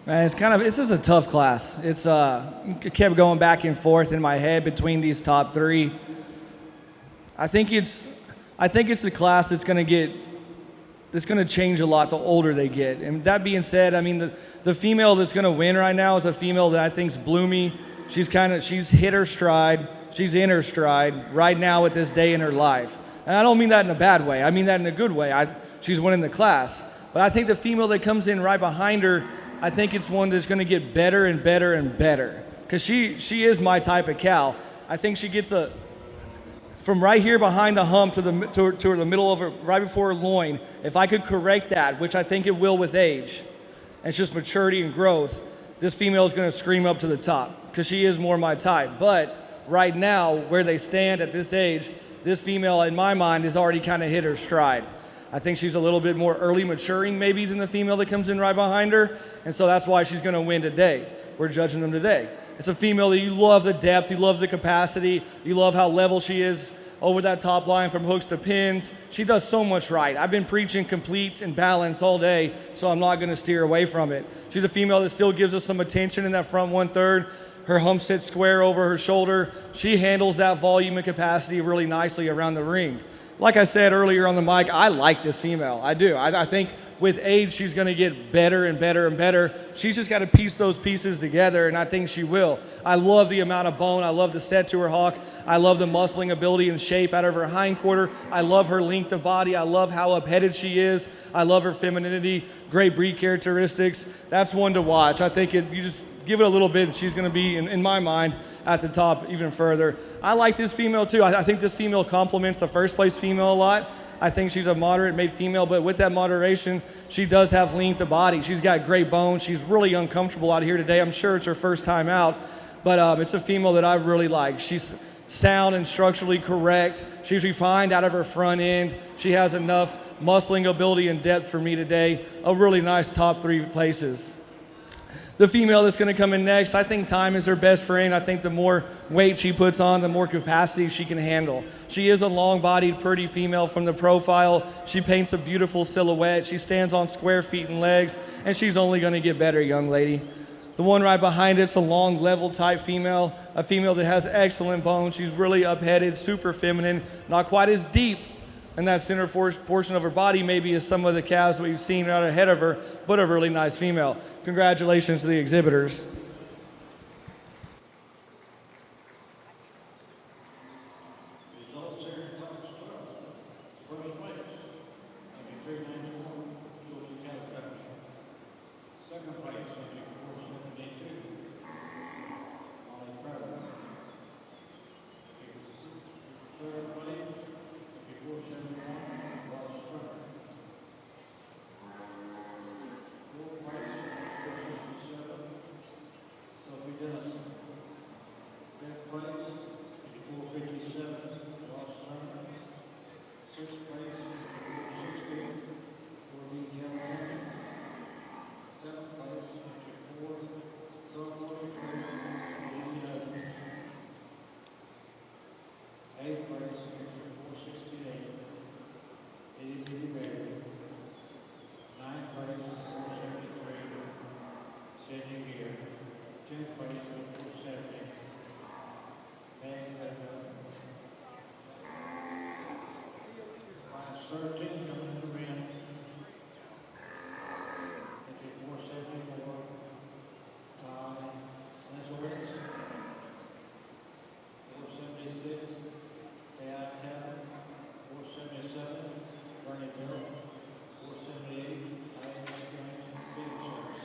Man, this is a tough class. It kept going back and forth in my head between these top three. I think it's a class that's going to change a lot the older they get. And that being said, I mean the female that's going to win right now is a female that I think's bloomy. She's hit her stride. She's in her stride right now at this day in her life. And I don't mean that in a bad way. I mean that in a good way. She's winning the class. But I think the female that comes in right behind her, I think it's one that's going to get better and better and better. Because she is my type of cow. I think she gets from right here behind the hump to the middle of her, right before her loin. If I could correct that, which I think it will with age, and it's just maturity and growth, this female is going to scream up to the top because she is more my type. But right now, where they stand at this age, this female, in my mind, has already kind of hit her stride. I think she's a little bit more early maturing maybe than the female that comes in right behind her, and so that's why she's going to win today. We're judging them today. It's a female that you love the depth, you love the capacity, you love how level she is over that top line from hooks to pins. She does so much right. I've been preaching complete and balance all day, so I'm not going to steer away from it. She's a female that still gives us some attention in that front 1/3. Her hump sits square over her shoulder. She handles that volume and capacity really nicely around the ring. Like I said earlier on the mic, I like this female. I do. I think with age, she's going to get better and better and better. She's just got to piece those pieces together, and I think she will. I love the amount of bone. I love the set to her hawk. I love the muscling ability and shape out of her hind quarter. I love her length of body. I love how up-headed she is. I love her femininity, great breed characteristics. That's one to watch. I think you just give it a little bit, and she's going to be, in my mind, at the top even further. I like this female, too. I think this female complements the first-place female a lot. I think she's a moderate-made female, but with that moderation, she does have length of body. She's got great bones. She's really uncomfortable out here today. I'm sure it's her first time out, but it's a female that I really like. She's sound and structurally correct. She's refined out of her front end. She has enough muscling ability and depth for me today. A really nice top 3 places. The female that's going to come in next, I think time is her best friend. I think the more weight she puts on, the more capacity she can handle. She is a long-bodied, pretty female from the profile. She paints a beautiful silhouette. She stands on square feet and legs, and she's only going to get better, young lady. The one right behind it's a long, level type female, a female that has excellent bones. She's really up-headed, super feminine, not quite as deep in that center portion of her body maybe as some of the calves we've seen right ahead of her, but a really nice female. Congratulations to the exhibitors. Results here in class 12. First place, 391, Julie Calcutta. Second place, 472, Molly Crowder. Third place, 471, Ross Turner. Fourth place, 467, Sophie Dennison. Fifth place, 457, Ross Turner. Sixth place, 460, Courtney Callahan. Seventh place, 54, Carl Williams, Amy Hudson. Eighth place, 468, Eddie B. Berry. Ninth place, 473, Sidney Gear. 10th place, 470, Meg Redmond. Class 13 coming to the ring. 474, Ty Lenzowitz. 476, K.I. Cabot. 477, Bernie Bill. 478, Alex Strange, Felix.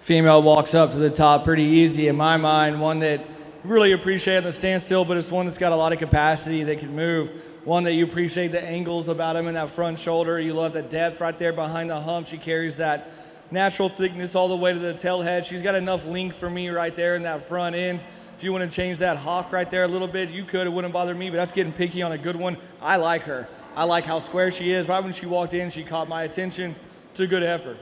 Female walks up to the top pretty easy in my mind. One that really appreciate the standstill, but it's one that's got a lot of capacity that can move. One that you appreciate the angles about him in that front shoulder. You love the depth right there behind the hump. She carries that natural thickness all the way to the tail head. She's got enough length for me right there in that front end. If you want to change that hock right there a little bit, you could. It wouldn't bother me, but that's getting picky on a good one. I like her. I like how square she is. Right when she walked in, she caught my attention. It's a good effort.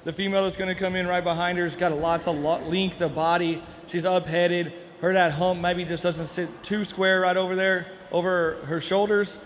The female that's going to come in right behind her has got lots of length of body. She's up-headed. Her that hump maybe just doesn't sit too square right over there, over her shoulders.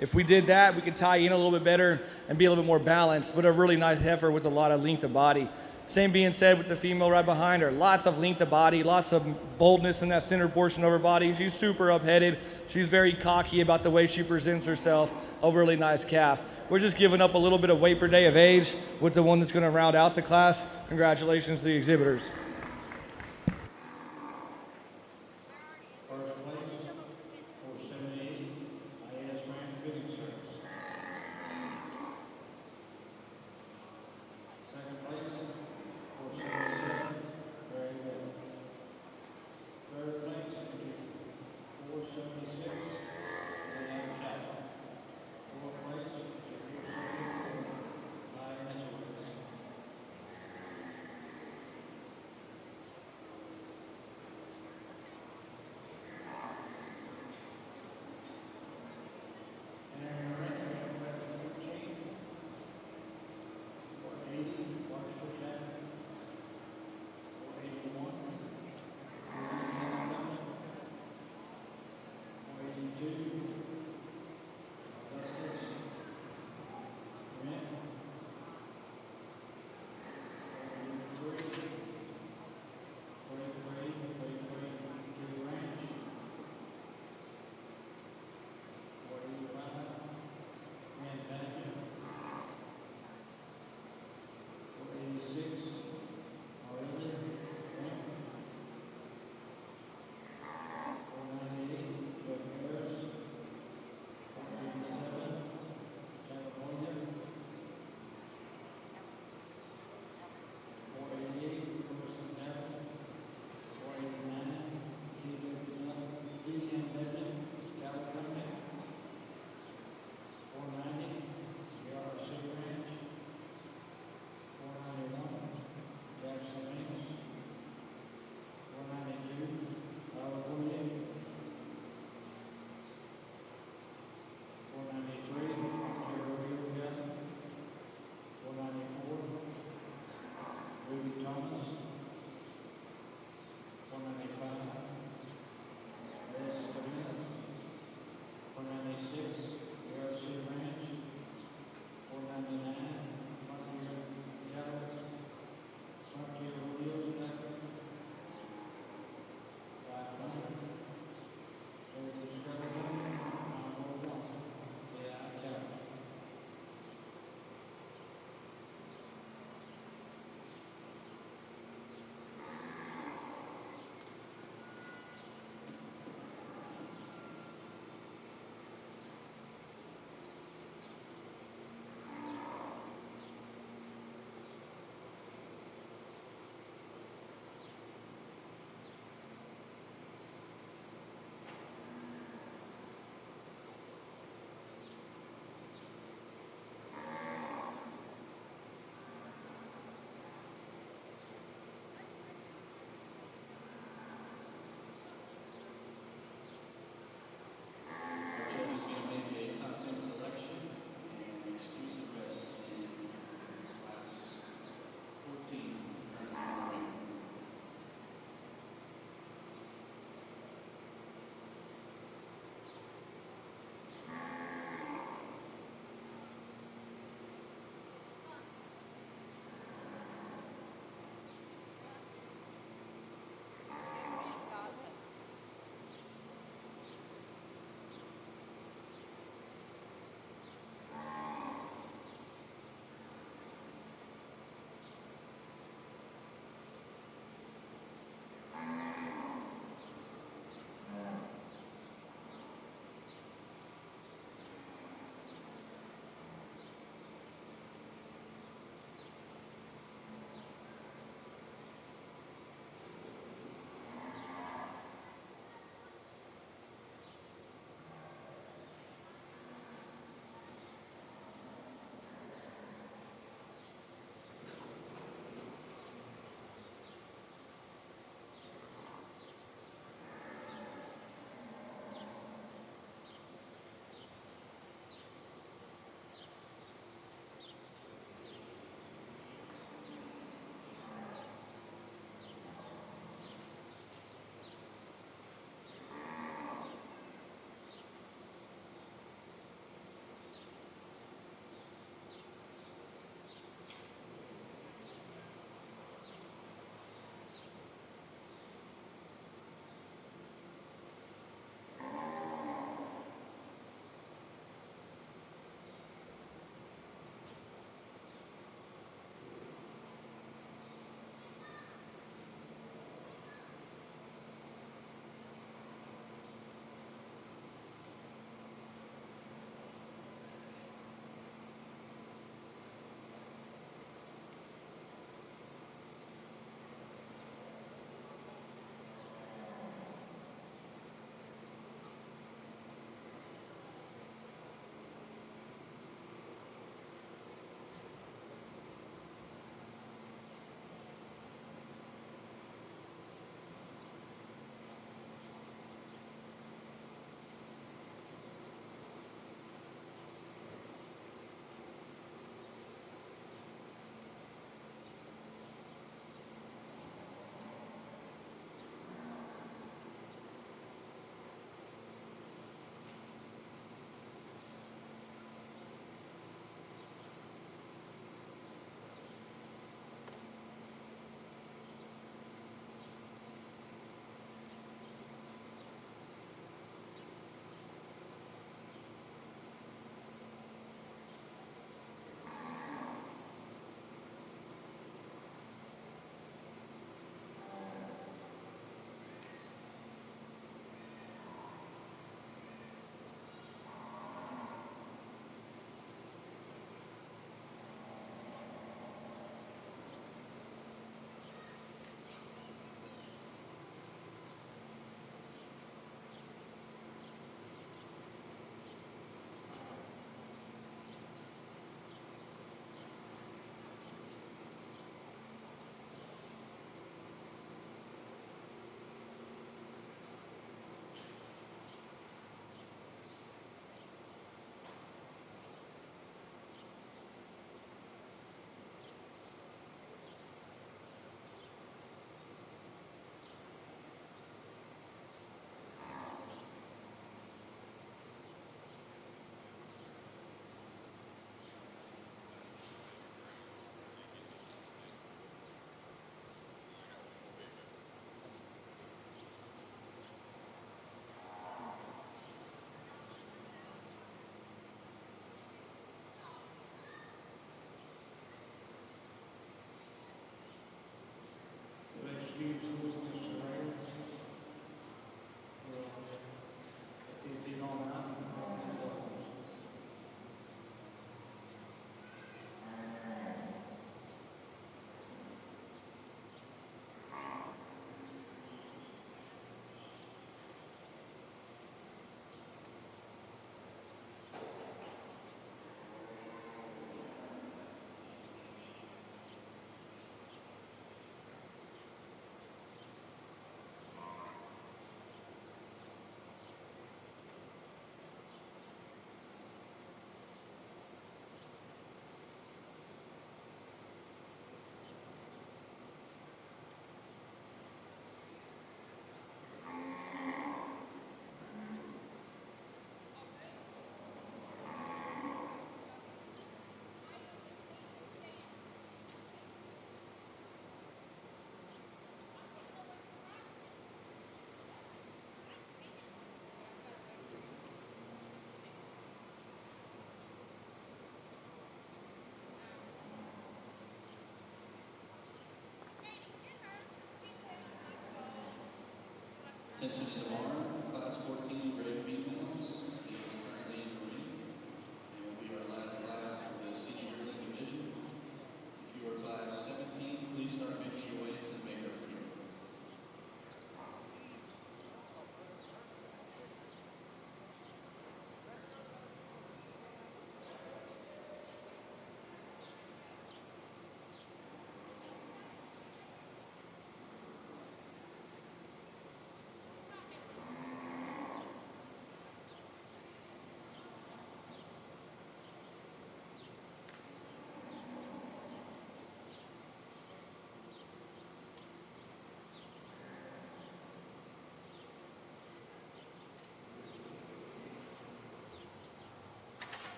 If we did that, we could tie in a little bit better and be a little bit more balanced, but a really nice heifer with a lot of length of body. Same being said with the female right behind her. Lots of length of body, lots of boldness in that center portion of her body. She's super up-headed. She's very cocky about the way she presents herself. A really nice calf. We're just giving up a little bit of weight per day of age with the one that's going to round out the class. Congratulations to the exhibitors. First place, 478, IS Ranch Fitting Service. Second place, 477, very well. Third place, 476, Leon Chapel. Fourth place, 474, IS Wilson. Attention to the barn, class 14 grade females is currently in the ring. It will be our last class of the senior yearling division. If you are class 17, please start making your way to the makeup room.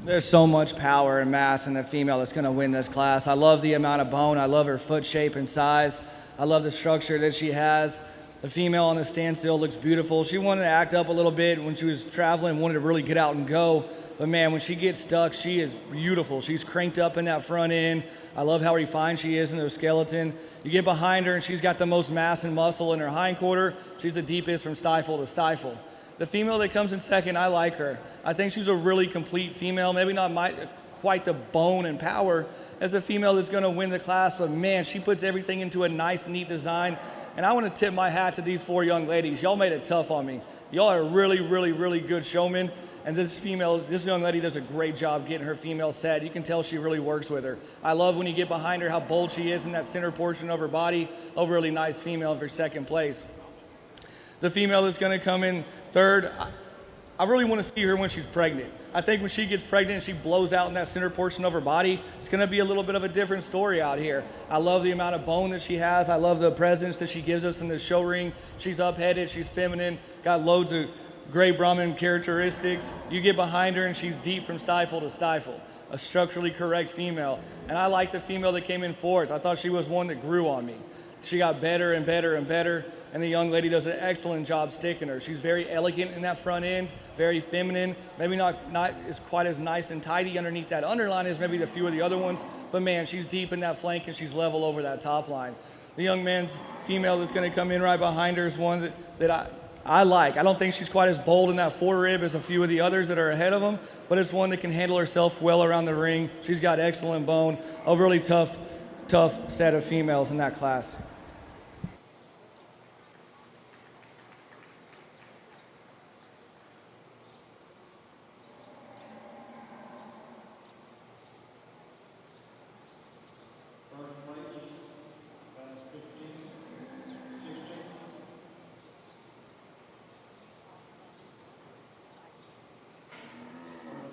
There's so much power and mass in the female that's going to win this class. I love the amount of bone. I love her foot shape and size. I love the structure that she has. The female on the standstill looks beautiful. She wanted to act up a little bit when she was traveling, wanted to really get out and go. But man, when she gets stuck, she is beautiful. She's cranked up in that front end. I love how refined she is in her skeleton. You get behind her and she's got the most mass and muscle in her hindquarter. She's the deepest from stifle to stifle. The female that comes in second, I like her. I think she's a really complete female, maybe not quite the bone and power as the female that's going to win the class, but man, she puts everything into a nice, neat design. And I want to tip my hat to these four young ladies. Y'all made it tough on me. Y'all are really, really, really good showmen. And this young lady does a great job getting her female set. You can tell she really works with her. I love when you get behind her how bold she is in that center portion of her body. A really nice female for second place. The female that's going to come in third, I really want to see her when she's pregnant. I think when she gets pregnant and she blows out in that center portion of her body, it's going to be a little bit of a different story out here. I love the amount of bone that she has. I love the presence that she gives us in the show ring. She's up-headed, she's feminine, got loads of great Brahmin characteristics. You get behind her and she's deep from stifle to stifle, a structurally correct female. And I like the female that came in fourth. I thought she was one that grew on me. She got better and better and better, and the young lady does an excellent job sticking her. She's very elegant in that front end, very feminine, maybe not as quite as nice and tidy underneath that underline as maybe a few of the other ones, but man, she's deep in that flank and she's level over that top line. The young man's female that's going to come in right behind her is one that I like. I don't think she's quite as bold in that four-rib as a few of the others that are ahead of them, but it's one that can handle herself well around the ring. She's got excellent bone, a really tough tough set of females in that class. First place, class 15, 16. First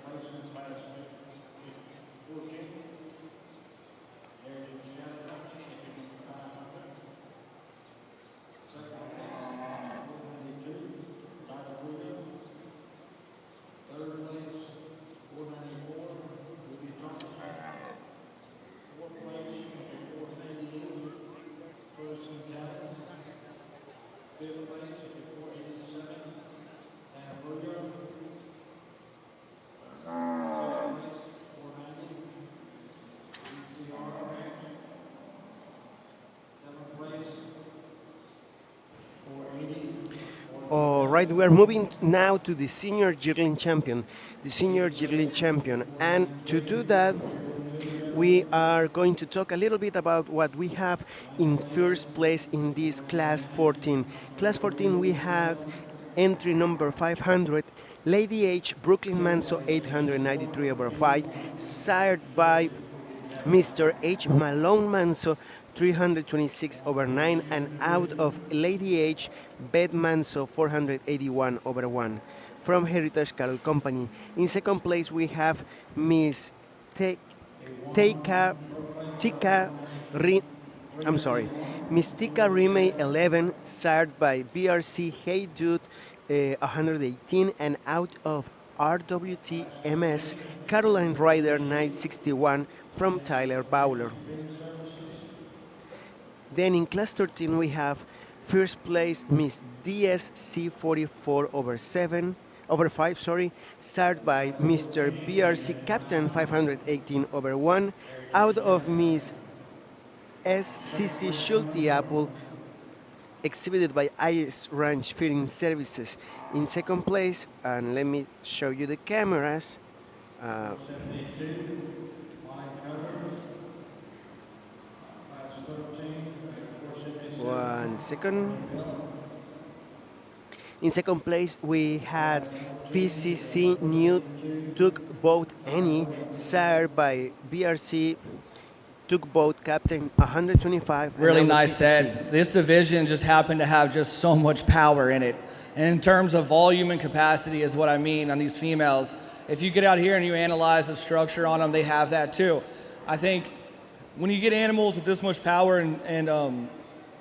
place in class 14, Heritage County Company, entering 500. Second place, 492, Tyler Williams. Third place, 494, Ruby Thomas. Fourth place, 488, Wilson Galvin. Fifth place, 487, Hannah Williams. Sixth place, 490, DCR Ranch. Seventh place, 480. All right, we are moving now to the senior yearling champion, the senior yearling champion, and to do that, we are going to talk a little bit about what we have in first place in this class 14. Class 14, we had entry number 500, Lady H, Brooklyn Manso 893 over 5, sired by Mr. H. Malone Manso 326 over 9, and out of Lady H, Bed Manso 481 over 1 from Heritage Cattle Company. In second place, we have Miss Teika Tika Ri, I'm sorry, Mystica Rime 11, sired by BRC Hey Dude 118, and out of RWT MS Caroline Ryder 961 from Tyler Bowler. Then in class 13 we have first place Miss DSC 44 over 5, sorry, sired by Mr. BRC Captain 518 over 1, out of Miss SCC Schulte Apple, exhibited by IS Ranch Feeding Services. In second place, and let me show you the cameras. 72, Mike Covers. Class 13, 477. 1 second. In second place, we had PCC New Tugboat Any, sired by BRC Tugboat Captain 125. Really another nice PCC. set. This division just happened to have just so much power in it. And in terms of volume and capacity is what I mean on these females. If you get out here and you analyze the structure on them, they have that too. I think when you get animals with this much power and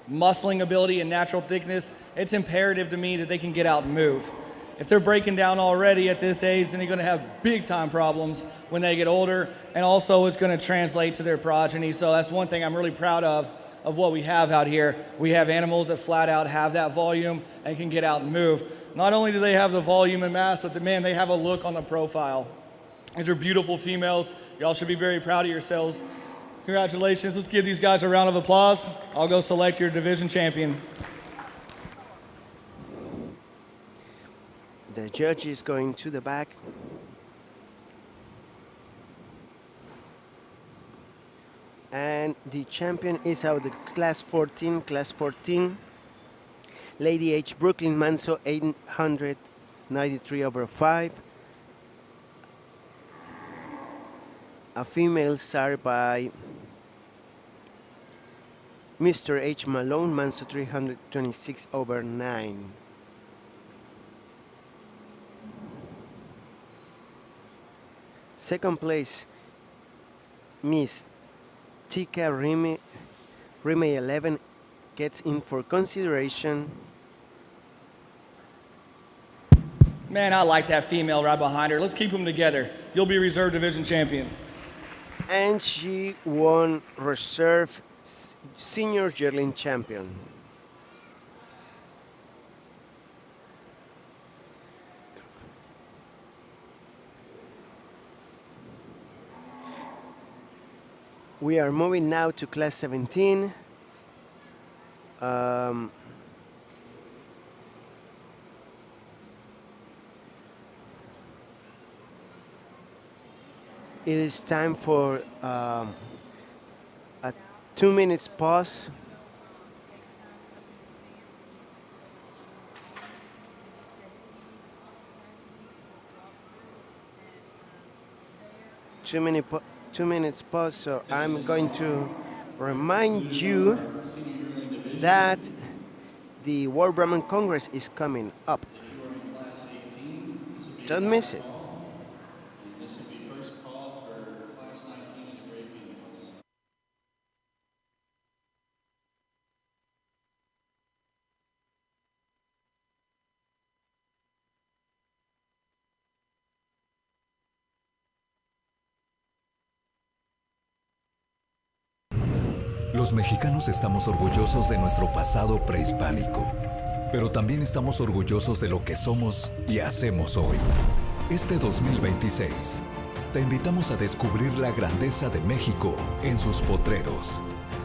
muscling ability and natural thickness, it's imperative to me that they can get out and move. If they're breaking down already at this age, then they're going to have big time problems when they get older, and also it's going to translate to their progeny. So that's one thing I'm really proud of what we have out here. We have animals that flat out have that volume and can get out and move. Not only do they have the volume and mass, but man, they have a look on the profile. These are beautiful females. Y'all should be very proud of yourselves. Congratulations. Let's give these guys a round of applause. I'll go select your division champion. The judge is going to the back. And the champion is out of the class 14. Class 14, Lady H. Brooklyn Manso 893 over 5. A female sired by Mr. H. Malone Manso 326 over 9. Second place, Miss Tika Rime 11 gets in for consideration. Man, I like that female right behind her. Let's keep them together. You'll be reserve division champion. And she won reserve senior yearling champion. We are moving now to class 17. It is time for a 2 minutes pause. Two minute 2 minutes pause. So I'm going to remind you Senior yearling division. that the World Brahman Congress is coming up. If you are in class 18, this will be your Don't miss last it. call. And this will be first call for class 19 in the gray females. Los mexicanos estamos orgullosos de nuestro pasado prehispánico, pero también estamos orgullosos de lo que somos y hacemos hoy. Este 2026, te invitamos a descubrir la grandeza de México en sus potreros.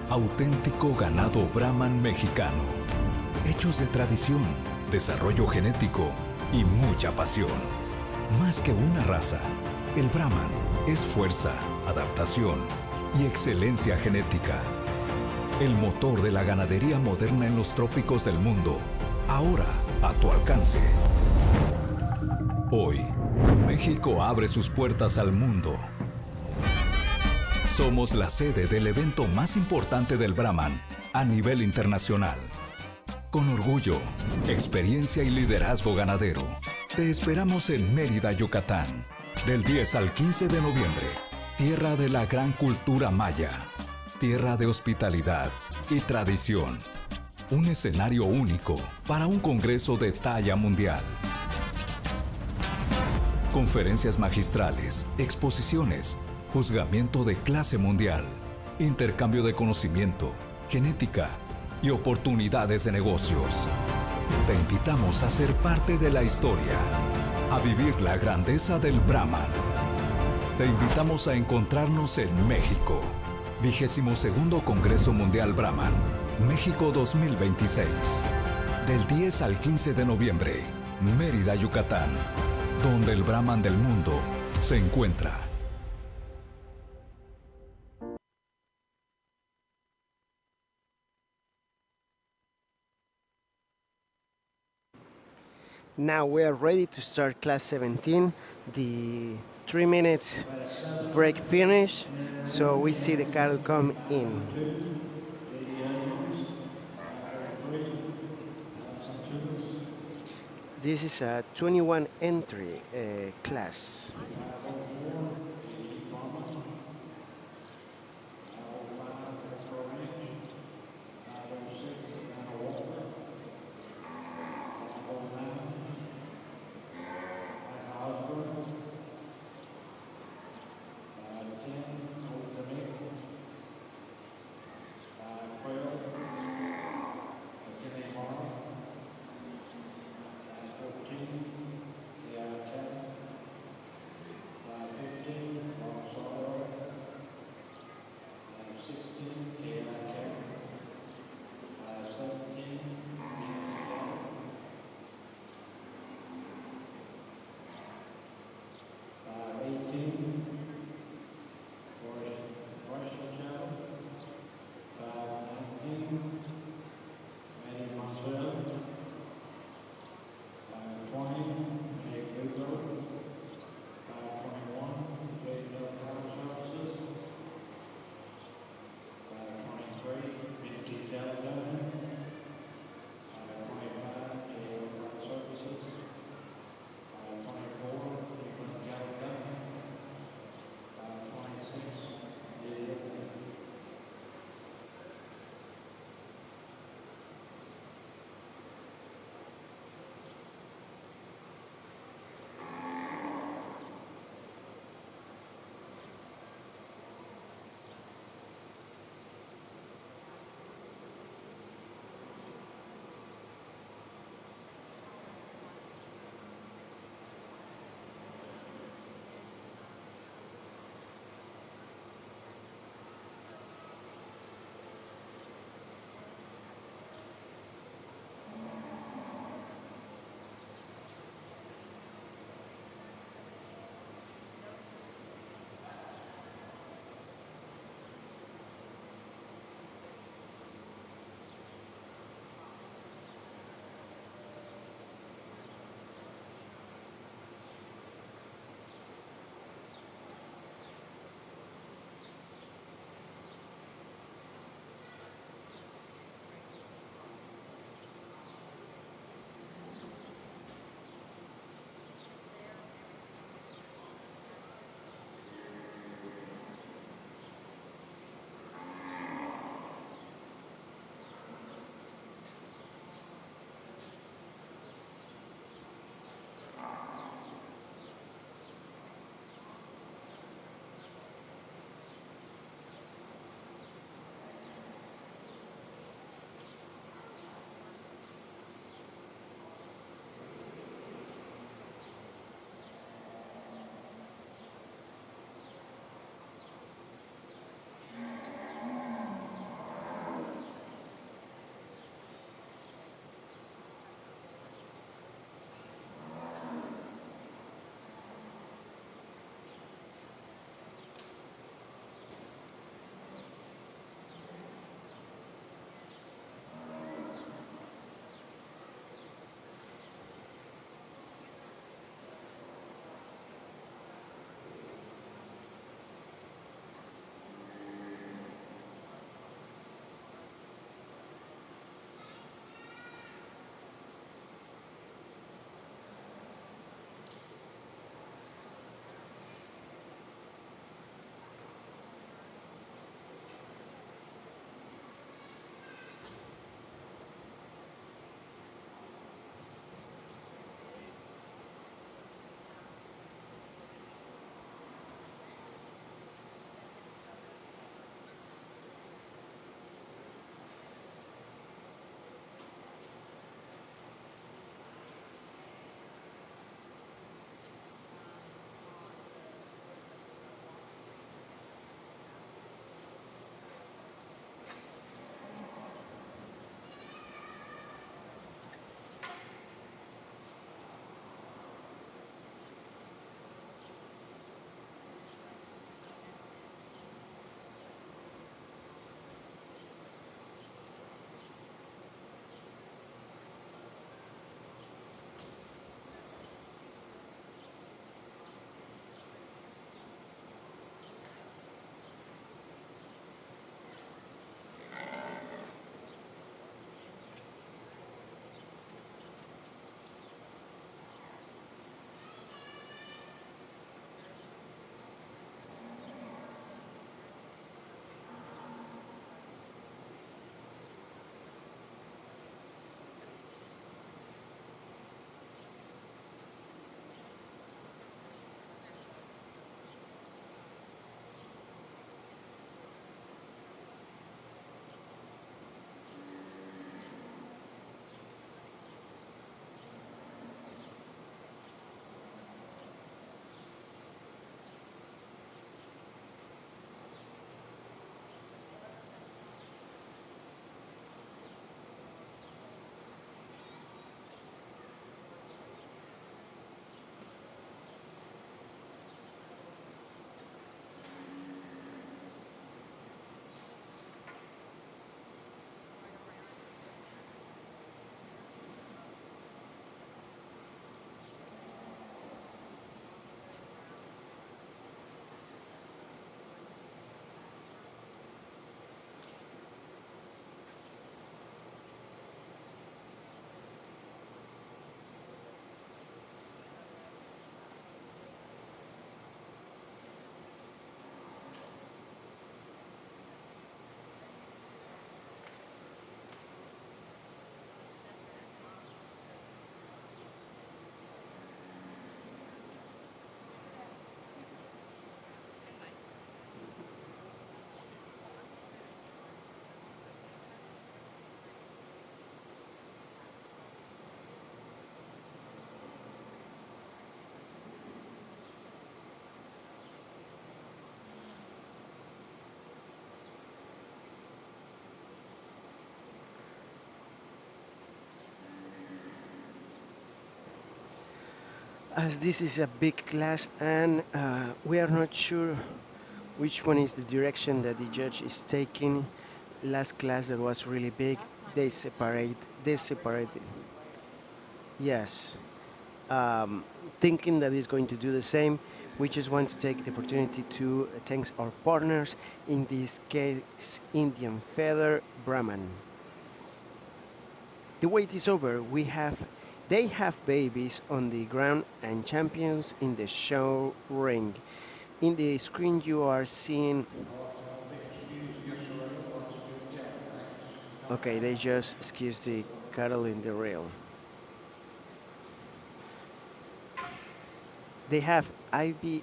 Auténtico ganado Brahman mexicano. Hechos de tradición, desarrollo genético y mucha pasión. Más que una raza, el Brahman es fuerza, adaptación y excelencia genética. El motor de la ganadería moderna en los trópicos del mundo, ahora a tu alcance. Hoy, México abre sus puertas al mundo. Somos la sede del evento más importante del Brahman a nivel internacional. Con orgullo, experiencia y liderazgo ganadero, te esperamos en Mérida, Yucatán, del 10 al 15 de noviembre, tierra de la gran cultura maya, tierra de hospitalidad y tradición. Un escenario único para un congreso de talla mundial. Conferencias magistrales, exposiciones, juzgamiento de clase mundial, intercambio de conocimiento, genética y oportunidades de negocios. Te invitamos a ser parte de la historia, a vivir la grandeza del Brahman. Te invitamos a encontrarnos en México. 22º Congreso Mundial Brahman, México 2026. Del 10 al 15 de noviembre, Mérida, Yucatán, donde el Brahman del mundo se encuentra. Now we are ready to start class 17. The 3 minutes break finish. So we see the cattle come in. This is a 21 entry class. as this is a big class and we are not sure which one is the direction that the judge is taking. Last class that was really big, they separated. Yes, um, thinking that is going to do the same. We just want to take the opportunity to thank our partners, in this case, Indian Feather Brahman. The wait is over. They have babies on the ground and champions in the show ring. In the screen, you are seeing. Okay, they just excuse the cattle in the rail. They have IFB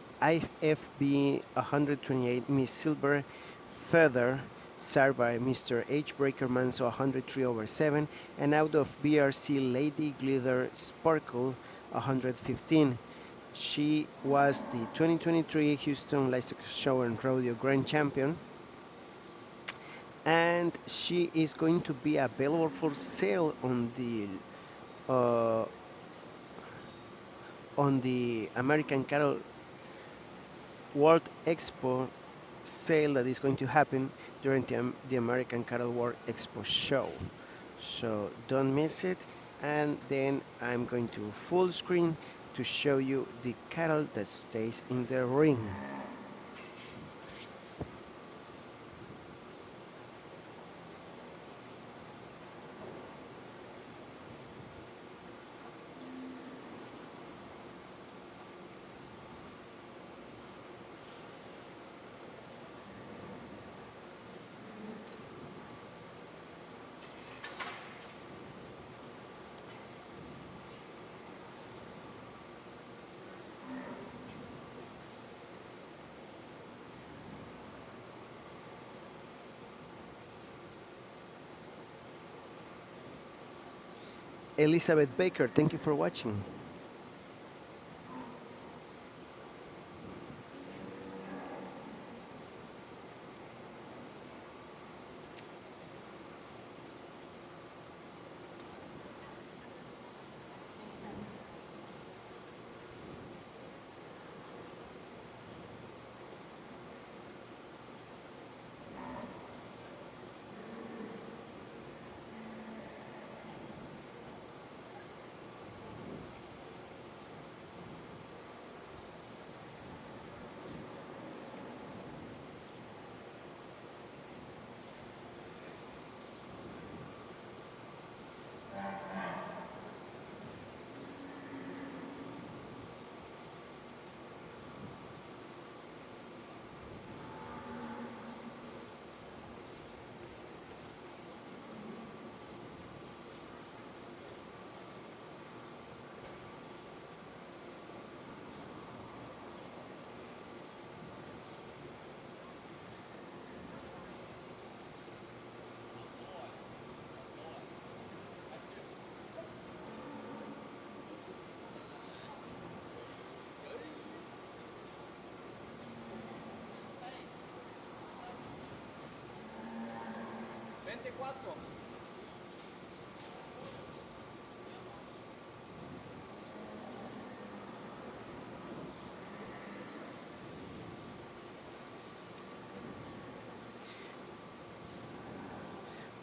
128 Miss Silver Feather, served by Mr. H. Breaker Manso 103 over 7, and out of BRC Lady Glitter Sparkle 115. She was the 2023 Houston Livestock Show and Rodeo Grand Champion, and she is going to be available for sale uh, on the American Cattle World Expo sale that is going to happen during the American Cattle World Expo show. So don't miss it. And then I'm going to full screen to show you the cattle that stays in the ring. Elizabeth Baker, thank you for watching.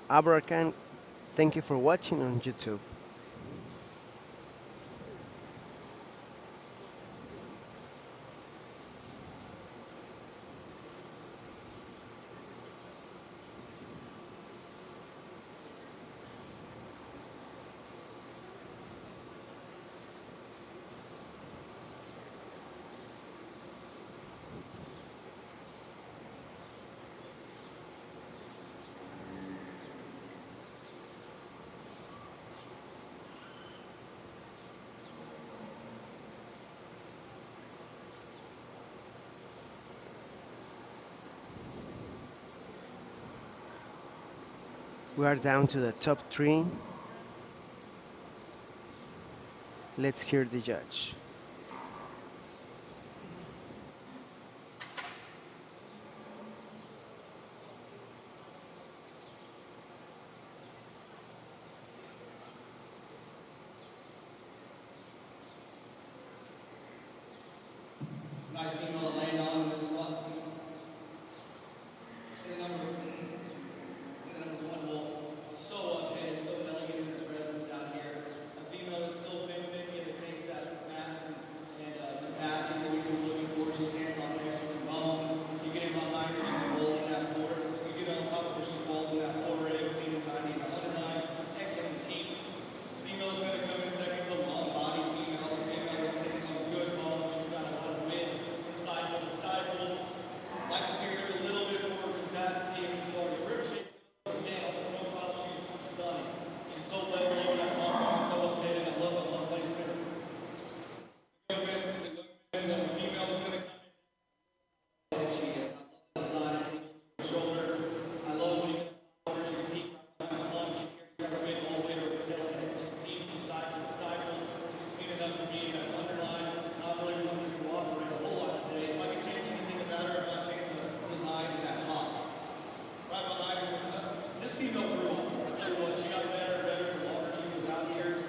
Abrakan, thank you for watching on YouTube. We are down to the top three. Let's hear the judge. nice female to lay down in this spot. And number one will so upheaded, so elegant in her presence out here. A female that's still feminine and it takes that mass and capacity that we've been looking for. She stands on an excellent bone. You get in behind her, she's rolling that forward. You get on top of her, she's rolling that forehead, clean and tidy, the underline, excellent teats. Female is going to come in second to long body female. The female is taking some good bone. She's got a lot of width from stifle to stifle. Like to see her do a little bit more capacity as far as rib shape. Again, on the profile, she's stunning. She's so level over that top line, so updated. I love placing her. There's a female that's going to come in. And she is. I love the design. I shoulder. I love when you get on her. She's deep. She carries her weight all the way over his head. She's deep from stifle to stifle. She's clean enough for me. That underline. Not really wanting to cooperate a whole lot today. If I can change anything about her, I'm not changing the design and that hop. Right behind her, this female grew on. I tell you what, she got better and better the longer she was out here.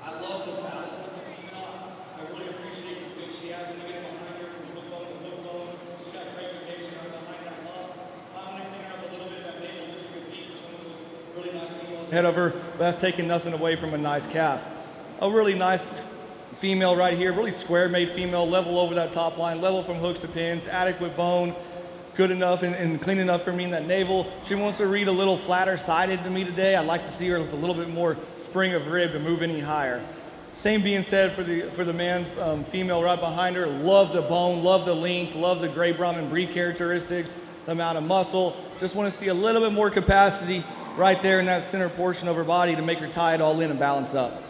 I love the balance of this female. I really appreciate the fit she has when you get behind her from hook bone to hook bone. She's got great conviction right behind that hump. I'm going to clean her up a little bit. That navel just a good beat for some of those really nice females ahead of her, but that's taking nothing away from a nice calf. A really nice female right here, really square-made female, level over that top line, level from hooks to pins, adequate bone, good enough and clean enough for me in that navel. She wants to read a little flatter sided to me today. I'd like to see her with a little bit more spring of rib to move any higher. Same being said for the man's female right behind her. Love the bone, love the length, love the gray Brahman breed characteristics, the amount of muscle. Just want to see a little bit more capacity right there in that center portion of her body to make her tie it all in and balance up.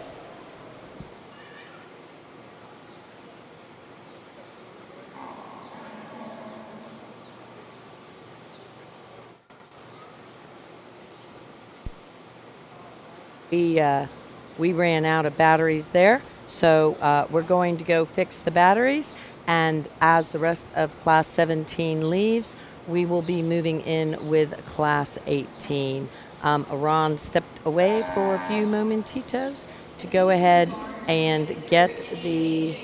We ran out of batteries there, so we're going to go fix the batteries, and as the rest of Class 17 leaves, we will be moving in with Class 18. Ron stepped away for a few momentitos to go ahead and get the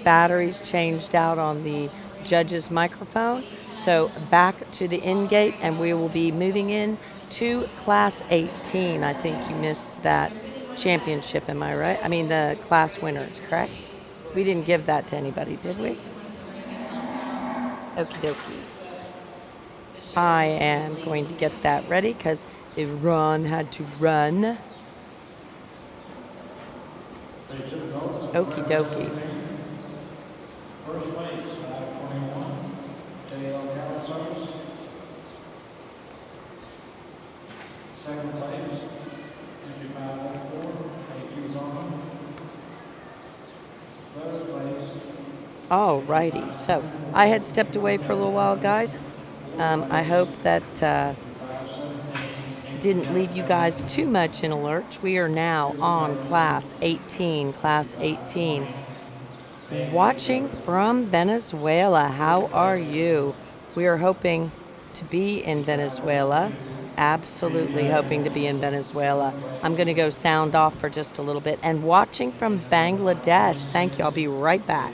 batteries changed out on the judge's microphone. So back to the in gate, and we will be moving in to Class 18. I think you missed that championship, am I right? I mean the class winners, correct? We didn't give that to anybody, did we? Okie dokie. I am going to get that ready because Ron had to run. Okie dokie. First place, 521, J.L. Galasos. Second place, 5504, A.Q. Roman. Third place. All righty. So I had stepped away for a little while, guys. I hope that didn't leave you guys too much in a lurch. We are now on Class 18. Class 18. Watching from Venezuela. How are you? We are hoping to be in Venezuela. Absolutely hoping to be in Venezuela. I'm going to go sound off for just a little bit. And watching from Bangladesh. Thank you. I'll be right back.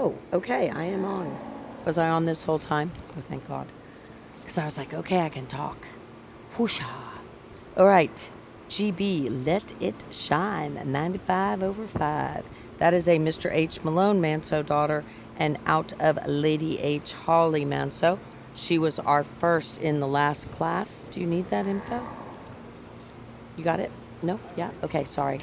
Oh, okay, I am on. Was I on this whole time? Oh, thank God. Because I was like, okay, I can talk. Whoosha. All right, GB, Let It Shine, 95 over 5. That is a Mr. H. Malone Manso daughter and out of Lady H. Hawley Manso. She was our first in the last class. Do you need that info? You got it? No? Yeah? Okay, sorry.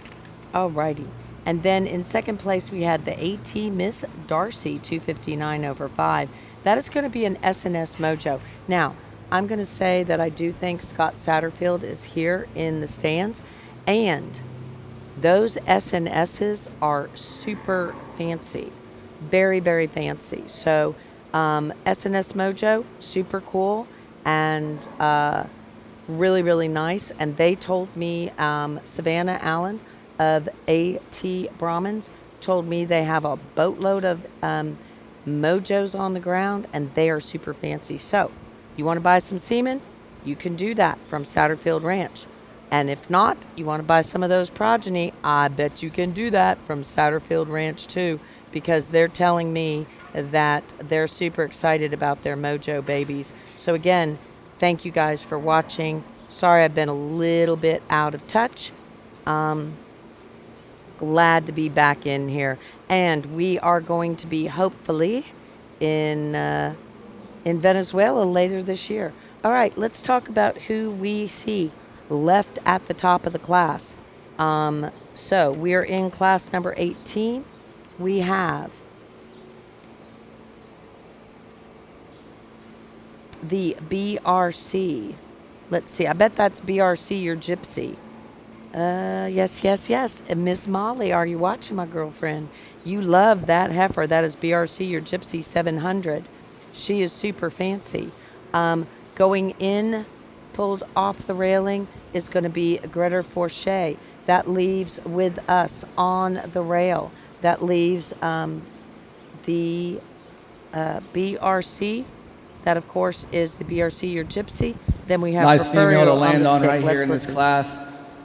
Alrighty. And then in second place, we had the AT Miss Darcy, 259 over 5. That is going to be an SNS Mojo. Now, I'm going to say that I do think Scott Satterfield is here in the stands. And those SNSs are super fancy. Very, very fancy. So, SNS Mojo, super cool. And, really, really nice. And they told me, Savannah Allen of AT Brahmins told me they have a boatload of mojos on the ground and they are super fancy. So, you want to buy some semen? You can do that from Satterfield Ranch. And if not, you want to buy some of those progeny, I bet you can do that from Satterfield Ranch too, because they're telling me that they're super excited about their mojo babies. So again, thank you guys for watching. Sorry I've been a little bit out of touch. Glad to be back in here. And we are going to be hopefully in Venezuela later this year. All right, let's talk about who we see left at the top of the class. So we're in class number 18. We have the BRC. Let's see. I bet that's BRC, your gypsy. Yes, yes, yes. And Miss Molly, are you watching, my girlfriend? You love that heifer. That is BRC, your gypsy 700. She is super fancy. Going in, pulled off the railing, is going to be Greta Forche. That leaves with us on the rail. That leaves the BRC. That, of course, is the BRC, your gypsy. Then we have Nice female to Referio land the on stick. right here Let's in this listen. class.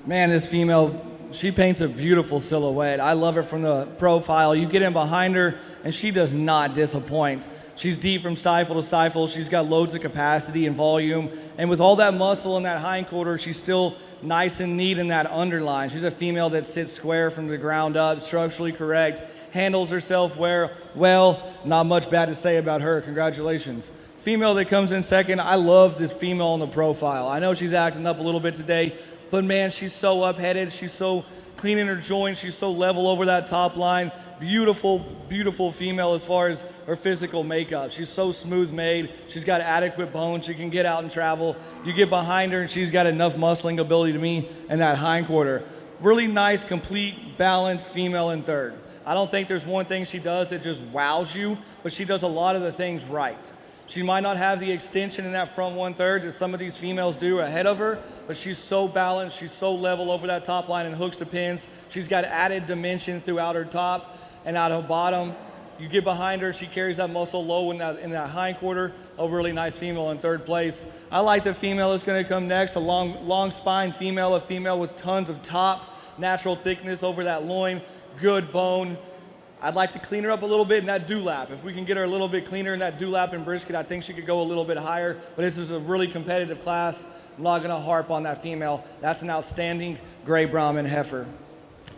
Man, this female, she paints a beautiful silhouette. I love her from the profile. You get in behind her, and she does not disappoint. She's deep from stifle to stifle. She's got loads of capacity and volume. And with all that muscle in that hindquarter, she's still nice and neat in that underline. She's a female that sits square from the ground up, structurally correct, handles herself well. Not much bad to say about her. Congratulations. Female that comes in second, I love this female on the profile. I know she's acting up a little bit today, but man, she's so up-headed. She's so clean in her joints. She's so level over that top line. Beautiful, beautiful female as far as her physical makeup. She's so smooth made. She's got adequate bone. She can get out and travel. You get behind her and she's got enough muscling ability to me in that hindquarter. Really nice, complete, balanced female in third. I don't think there's one thing she does that just wows you, but she does a lot of the things right. She might not have the extension in that front 1/3 that some of these females do ahead of her, but she's so balanced, she's so level over that top line and hooks to pins. She's got added dimension throughout her top and out her bottom. You get behind her, she carries that muscle low in that hindquarter. A really nice female in third place. I like the female that's gonna come next, a long spine female, a female with tons of top, natural thickness over that loin, good bone. I'd like to clean her up a little bit in that dewlap. If we can get her a little bit cleaner in that dewlap and brisket, I think she could go a little bit higher. But this is a really competitive class. I'm not gonna harp on that female. That's an outstanding gray Brahmin heifer.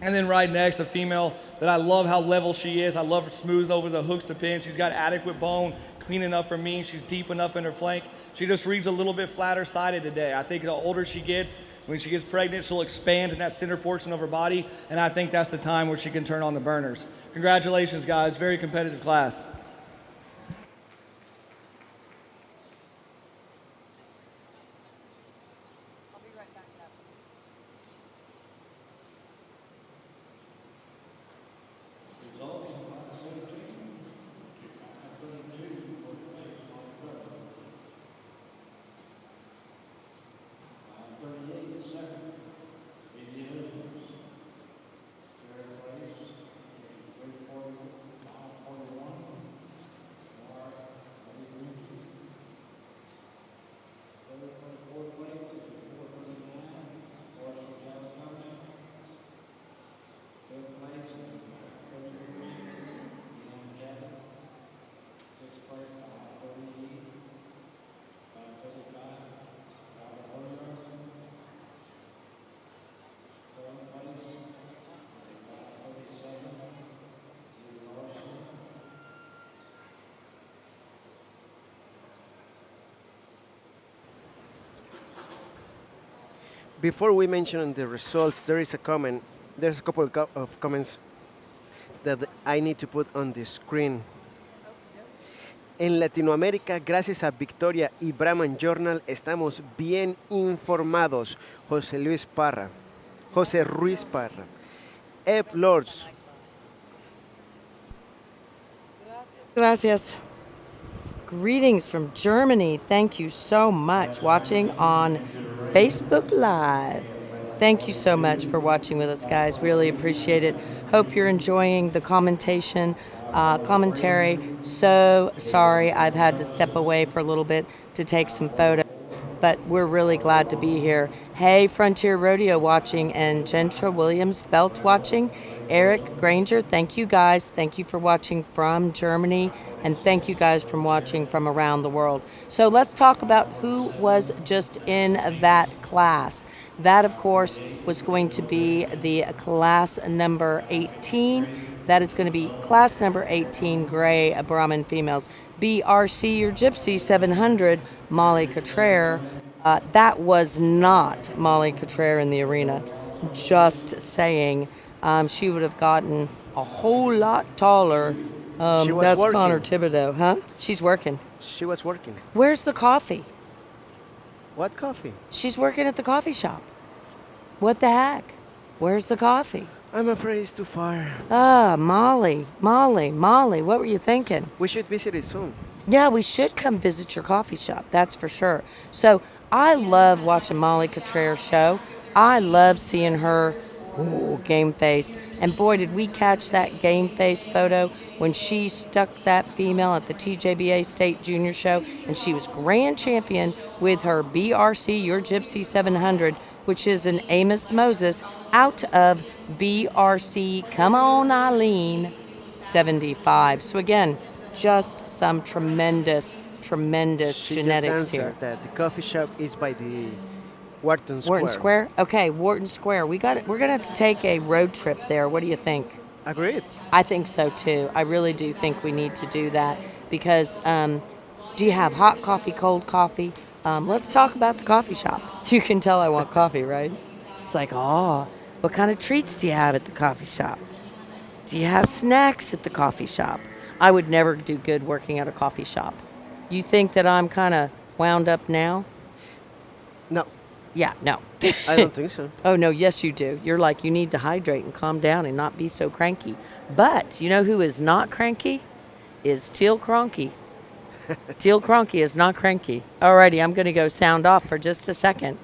And then right next, a female that I love how level she is. I love her smooth over the hooks to pin. She's got adequate bone, clean enough for me. She's deep enough in her flank. She just reads a little bit flatter sided today. I think the older she gets, when she gets pregnant, she'll expand in that center portion of her body. And I think that's the time where she can turn on the burners. Congratulations, guys. Very competitive class. Results in class 17. 532, fourth place, Mark Brother. 538, second, India Williams. Third place, 340, 41, Before we mention the results, there is a comment. There's a couple of comments that I need to put on the screen. En Latinoamérica, gracias a Victoria y Brahman Journal, estamos bien informados. José Ruiz Parra. Eb Lords. Gracias. Greetings from Germany. Thank you so much. Watching on Facebook Live. Thank you so much for watching with us, guys. Really appreciate it. Hope you're enjoying the commentary. So sorry I've had to step away for a little bit to take some photos, but we're really glad to be here. Hey, Frontier Rodeo watching, and Gentra Williams Belt watching. Eric Granger, thank you guys. Thank you for watching from Germany, and thank you guys for watching from around the world. So let's talk about who was just in that class. That, of course, was going to be the class number 18. That is going to be class number 18, Gray Brahmin females. BRC, your Gypsy 700, Molly Cottrell. That was not Molly Cottrell in the arena. Just saying. She would have gotten a whole lot taller. She was That's working. Connor Thibodeau, huh? She's working. She was working. Where's the coffee? What coffee? She's working at the coffee shop. What the heck? Where's the coffee? I'm afraid it's too far. Molly, what were you thinking? We should visit it soon. Yeah, we should come visit your coffee shop, that's for sure. So I love watching Molly Cottrell's show. I love seeing her game face. And boy, did we catch that game face photo when she stuck that female at the TJBA State Junior Show, and she was grand champion with her BRC, your Gypsy 700, which is an Amos Moses out of BRC, come on Eileen, 75. So again, just some tremendous She genetics just here. answered that the coffee shop is by the Wharton Square. Wharton Square? Okay, Wharton Square. We're gonna have to take a road trip there. What do you think? Agreed. I think so too. I really do think we need to do that because do you have hot coffee, cold coffee? Let's talk about the coffee shop. You can tell I want coffee, right? It's like, oh, what kind of treats do you have at the coffee shop? Do you have snacks at the coffee shop? I would never do good working at a coffee shop. You think that I'm kind of wound up now? No, Yeah, no. I don't think so. Oh, no, yes, you do. You're like, you need to hydrate and calm down and not be so cranky. But you know who is not cranky? Is Teal Cronky. Teal Cronky is not cranky. Alrighty, I'm going to go sound off for just a second.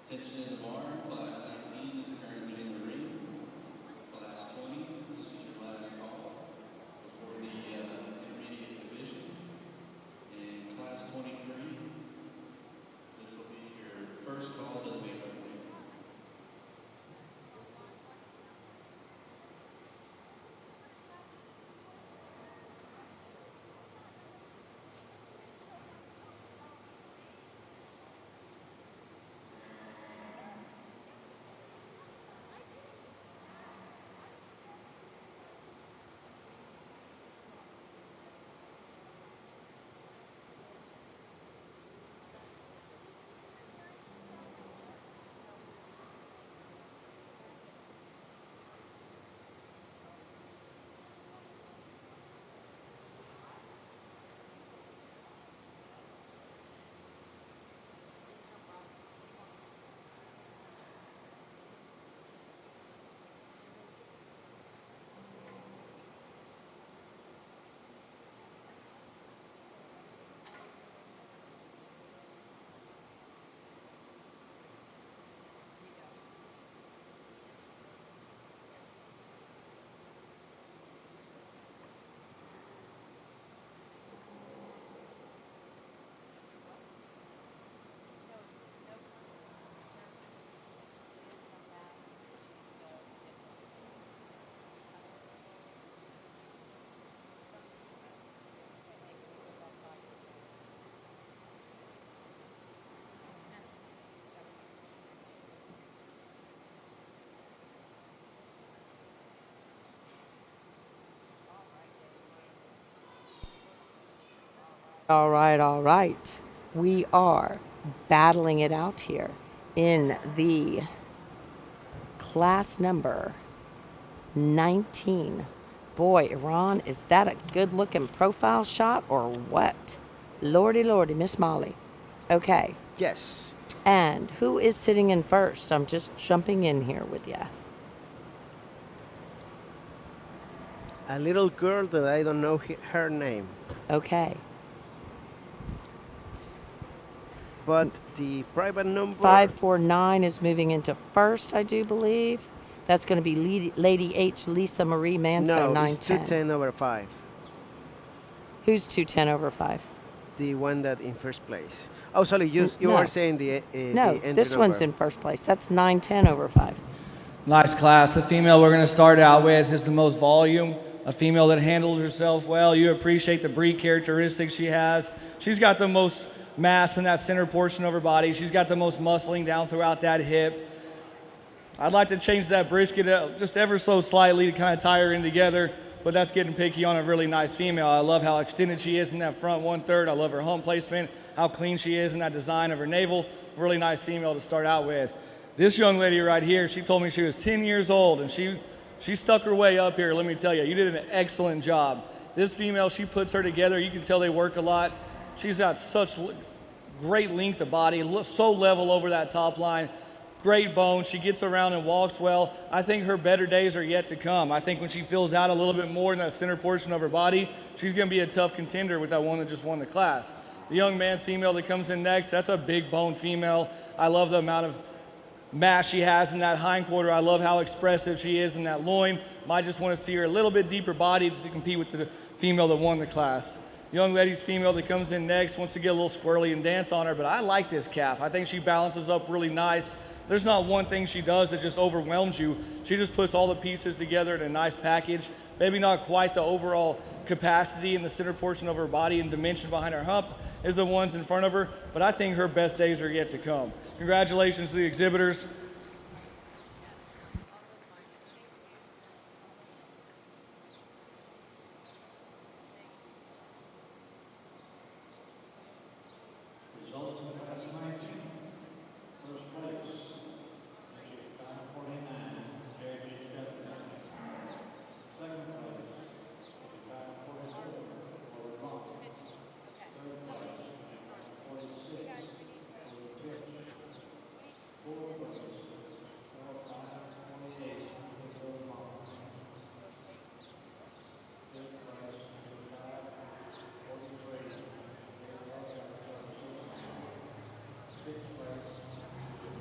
Attention in the bar, class 19 is currently in the ring. Class 20, this is your last call before the intermediate division. And class 23, this will be your first call to the makeup ring. All right. We are battling it out here in the class number 19. Boy, Ron, is that a good looking profile shot or what? Lordy, lordy, Miss Molly. Okay. Yes, And who is sitting in first? I'm just jumping in here with you. a little girl that I don't know her name, Okay. but the private number. 549 is moving into first, I do believe. That's going to be Lady H. Lisa Marie Manso, No, it's 910. 210 over 5. Who's 210 over 5? The one that in first place. Oh, sorry, you No. are saying the No, entry this number. one's in first place. That's 910 over 5. Nice class. The female we're going to start out with is the most volume, a female that handles herself well. You appreciate the breed characteristics she has. She's got the most mass in that center portion of her body. She's got the most muscling down throughout that hip. I'd like to change that brisket just ever so slightly to kind of tie her in together, but that's getting picky on a really nice female. I love how extended she is in that front 1/3. I love her hump placement, how clean she is in that design of her navel. Really nice female to start out with. This young lady right here, she told me she was 10 years old, and she stuck her way up here. Let me tell you, you did an excellent job. This female, she puts her together. You can tell they work a lot. She's got such great length of body, so level over that top line. Great bone. She gets around and walks well. I think her better days are yet to come. I think when she fills out a little bit more in that center portion of her body, she's going to be a tough contender with that one that just won the class. The young man female that comes in next, that's a big bone female. I love the amount of mass she has in that hindquarter. I love how expressive she is in that loin. Might just want to see her a little bit deeper body to compete with the female that won the class. Young lady's female that comes in next wants to get a little squirrely and dance on her, but I like this calf. I think she balances up really nice. There's not one thing she does that just overwhelms you. She just puts all the pieces together in a nice package. Maybe not quite the overall capacity in the center portion of her body and dimension behind her hump is the ones in front of her, but I think her best days are yet to come. Congratulations to the exhibitors. Results of class 19. First place, entry 549, Eric H. Guthrie. Second place, entry 544, Robert Monk. Third place, entry 546, Robert Pitch. Fourth place, 4528, Robert Monk. Fifth place, entry 543, Sixth place,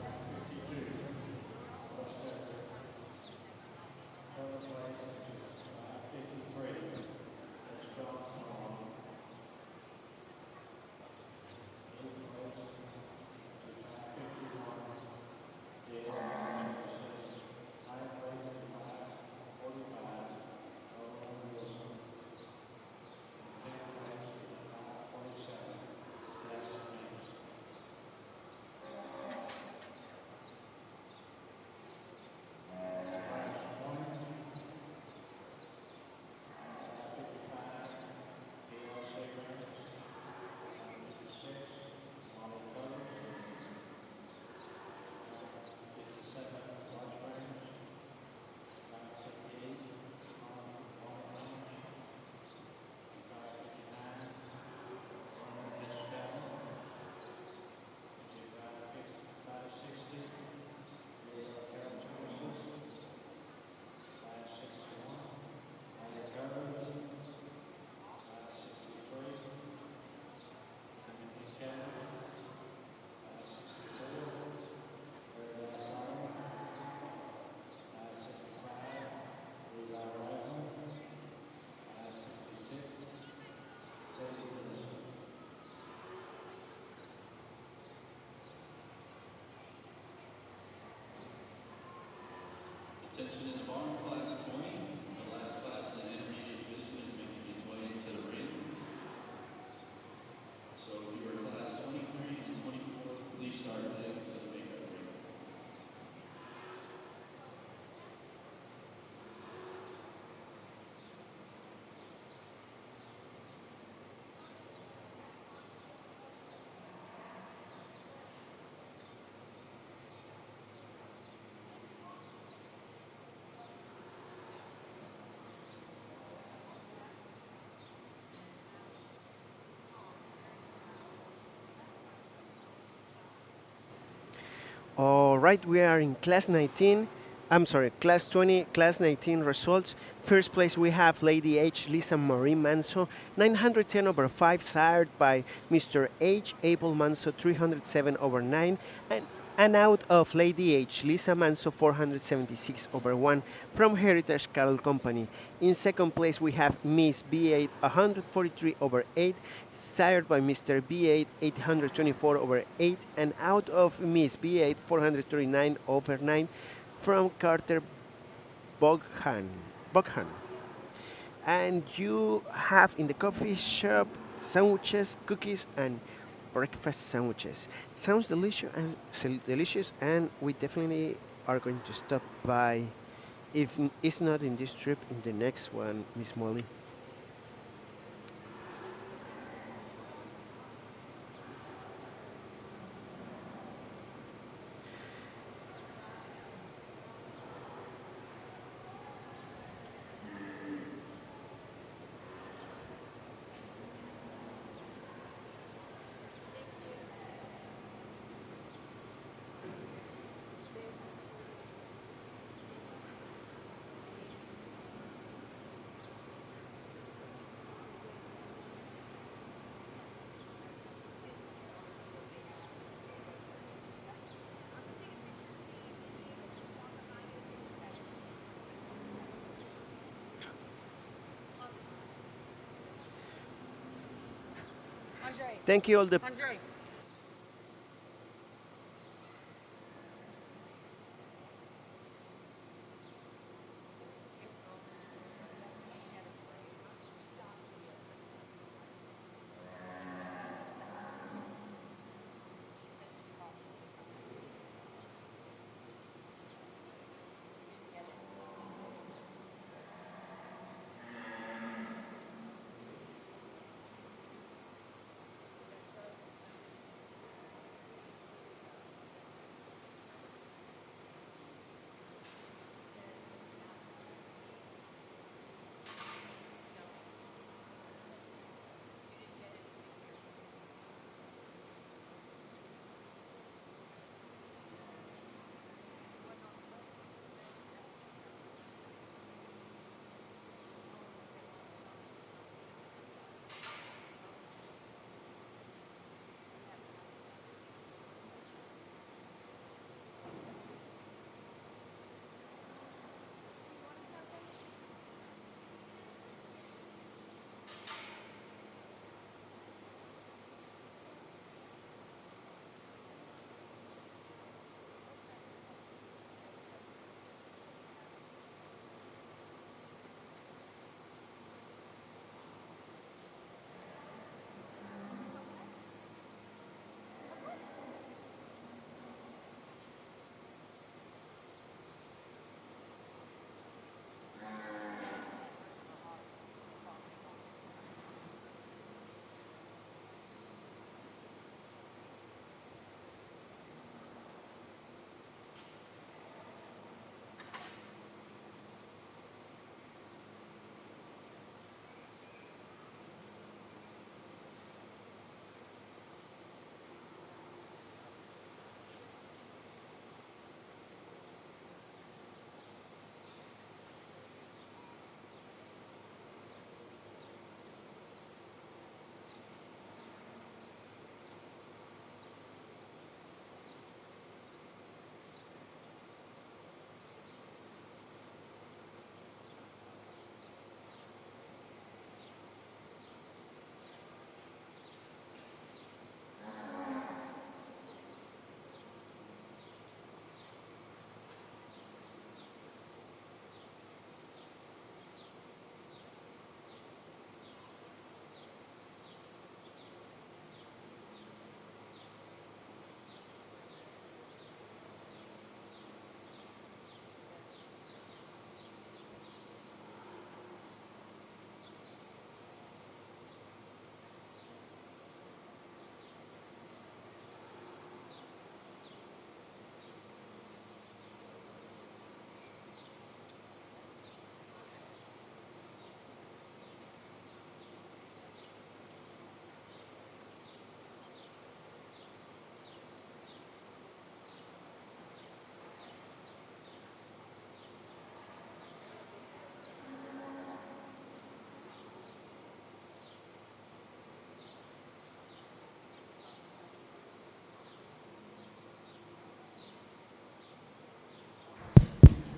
552, Ross Becker. Seventh place, 553, that's John Small. Eighth place, 551, Dale Services. Ninth place, 545, Roland Wilson. Tenth place, 547, Des Smith. Attention in the barn, class 20. The last class in the intermediate division is making its way into the ring. So your class 23 and 24, please start heading to the makeup ring. All right, we are in class 19. I'm sorry, class 20, class 19 results. First place we have Lady H, Lisa Marie Manso, 910 over 5, sired by Mr. H, Abel Manso, 307 over 9, and out of Lady H, Lisa Manso, 476 over 1 from Heritage Cattle Company. In second place we have Miss B8, 143 over 8, sired by Mr. B8, 824 over 8, and out of Miss B8, 439 over 9 from Carter Boghan. Boghan. And you have in the coffee shop sandwiches, cookies, and breakfast sandwiches. Sounds delicious, and we definitely are going to stop by. If it's not in this trip, in the next one, Miss Molly. Thank you all the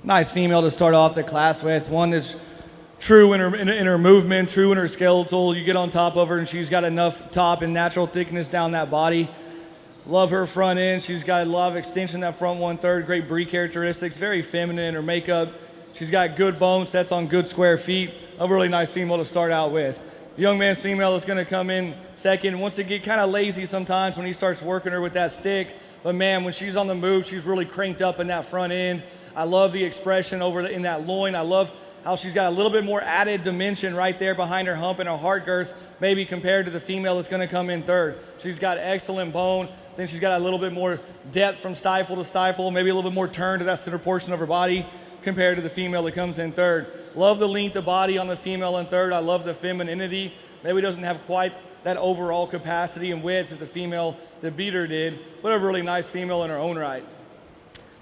Nice female to start off the class with. One that's true in her movement, true in her skeletal. You get on top of her and she's got enough top and natural thickness down that body. Love her front end. She's got a lot of extension that front 1/3. Great brie characteristics. Very feminine in her makeup. She's got good bone sets on good square feet. A really nice female to start out with. The young man's female is going to come in second. Wants to get kind of lazy sometimes when he starts working her with that stick. But man, when she's on the move, she's really cranked up in that front end. I love the expression in that loin. I love how she's got a little bit more added dimension right there behind her hump and her heart girth, maybe compared to the female that's going to come in third. She's got excellent bone. I think she's got a little bit more depth from stifle to stifle, maybe a little bit more turn to that center portion of her body compared to the female that comes in third. Love the length of body on the female in third. I love the femininity. Maybe doesn't have quite that overall capacity and width that the female that beat her did, but a really nice female in her own right.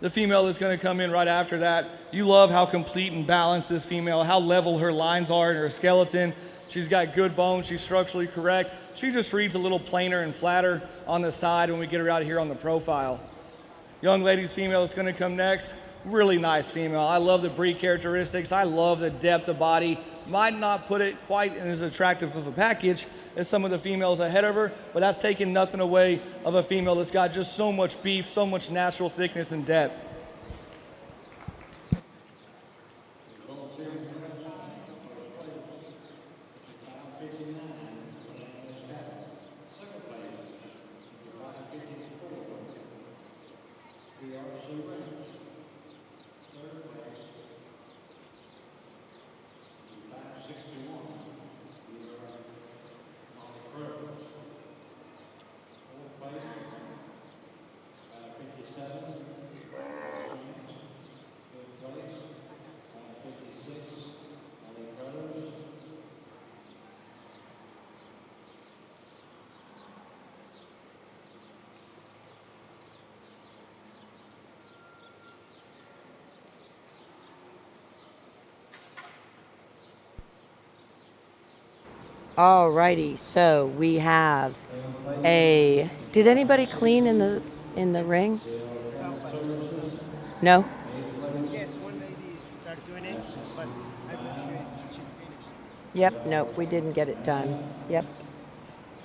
The female that's going to come in right after that, you love how complete and balanced this female, how level her lines are in her skeleton. She's got good bone. She's structurally correct. She just reads a little plainer and flatter on the side when we get her out here on the profile. Young lady's female that's going to come next, really nice female. I love the brie characteristics. I love the depth of body. Might not put it quite in as attractive of a package as some of the females ahead of her, but that's taking nothing away of a female that's got just so much beef, so much natural thickness and depth. Alrighty, so we have a. Did anybody clean in the ring? No. Yes, one lady started doing it, but I'm not sure she finished. Yep. Nope. We didn't get it done. Yep.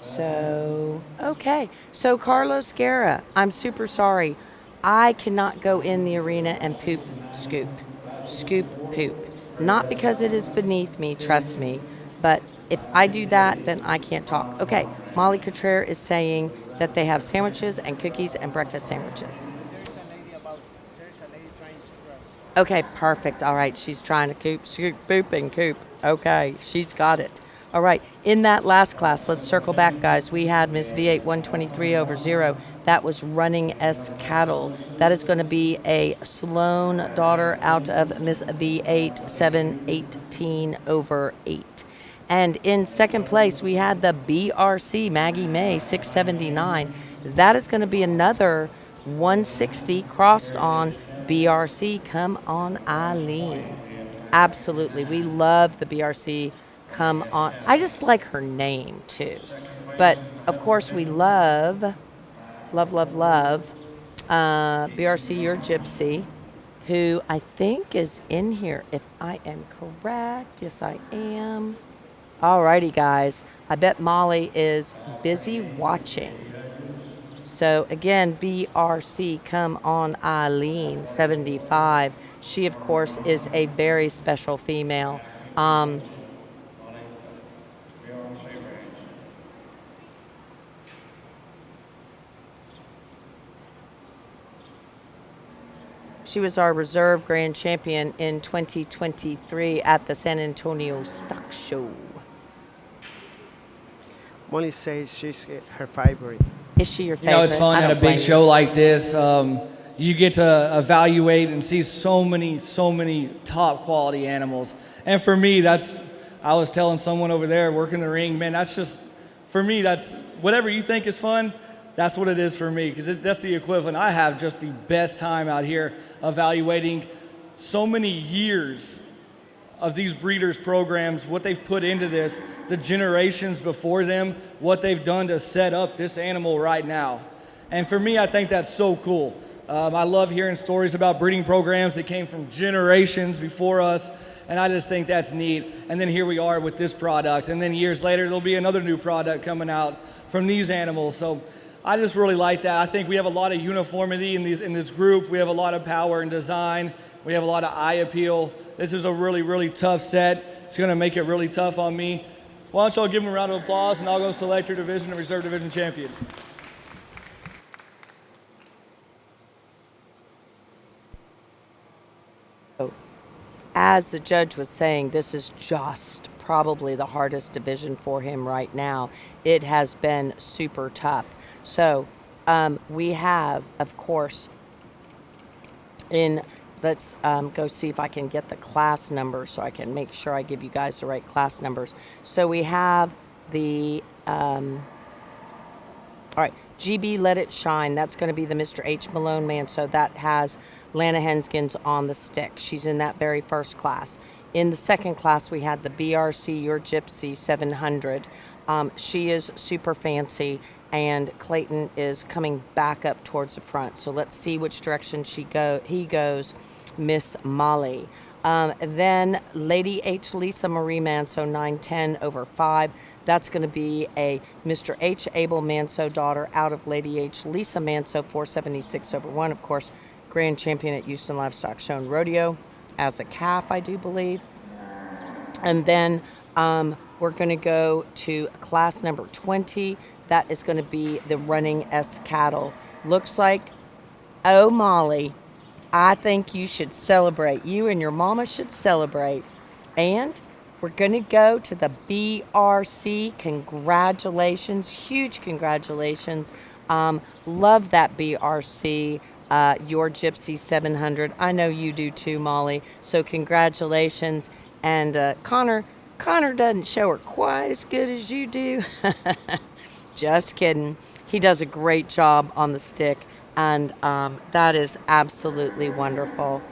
So okay. So Carlos Guerra, I'm super sorry. I cannot go in the arena and scoop, poop. Not because it is beneath me, trust me, but if I do that, then I can't talk. Okay, Molly Cotrere is saying that they have sandwiches and cookies and breakfast sandwiches. There's a lady trying to cross. Okay, perfect. All right, she's trying to scoop, poop, and coop. Okay, she's got it. All right, in that last class, let's circle back, guys. We had Miss V8 123/0. That was Running S Cattle. That is going to be a Sloan daughter out of Miss V8 718/8. And in second place, we had the BRC Maggie May 679. That is going to be another 160 crossed on BRC. Come on, Eileen. Absolutely. We love the BRC. Come on. I just like her name, too. But, of course, we love BRC Your Gypsy, who I think is in here, if I am correct. Yes, I am. Alrighty, guys. I bet Molly is busy watching. So, again, BRC, come on, Eileen, 75. She, of course, is a very special female. She was our reserve grand champion in 2023 at the San Antonio Stock Show. Molly says she's her favorite. Is she your favorite? You know, it's fun I at a don't blame big you. show like this. You get to evaluate and see so many top quality animals. And for me, I was telling someone over there working the ring, man, that's just, for me, that's whatever you think is fun, that's what it is for me, because that's the equivalent. I have just the best time out here evaluating so many years of these breeders' programs, what they've put into this, the generations before them, what they've done to set up this animal right now. And for me, I think that's so cool. I love hearing stories about breeding programs that came from generations before us, and I just think that's neat. And then here we are with this product, and then years later there'll be another new product coming out from these animals. So I just really like that. I think we have a lot of uniformity in this group. We have a lot of power and design. We have a lot of eye appeal. This is a really, really tough set. It's going to make it really tough on me. Why don't y'all give them a round of applause, and I'll go select your division and reserve division champion. As the judge was saying, this is just probably the hardest division for him right now. It has been super tough. So we have, of course, let's go see if I can get the class numbers so I can make sure I give you guys the right class numbers. So we have the, all right, GB Let It Shine. That's going to be the Mr. H. Malone man. So that has Lana Henskins on the stick. She's in that very first class. In the second class, we had the BRC Your Gypsy 700. She is super fancy, and Clayton is coming back up towards the front. So let's see which direction he goes. Miss Molly. Then Lady H. Lisa Marie Manso 910 over 5. That's going to be a Mr. H. Abel Manso daughter out of Lady H. Lisa Manso 476 over 1. Of course, grand champion at Houston Livestock Show and Rodeo as a calf, I do believe. And then we're going to go to class number 20. That is going to be the running S cattle. Looks like, oh, Molly, I think you should celebrate. You and your mama should celebrate. And we're going to go to the BRC. Congratulations. Huge congratulations. Love that BRC. Your Gypsy 700. I know you do too, Molly. So congratulations. And Connor doesn't show her quite as good as you do. Just kidding. He does a great job on the stick. And that is absolutely wonderful.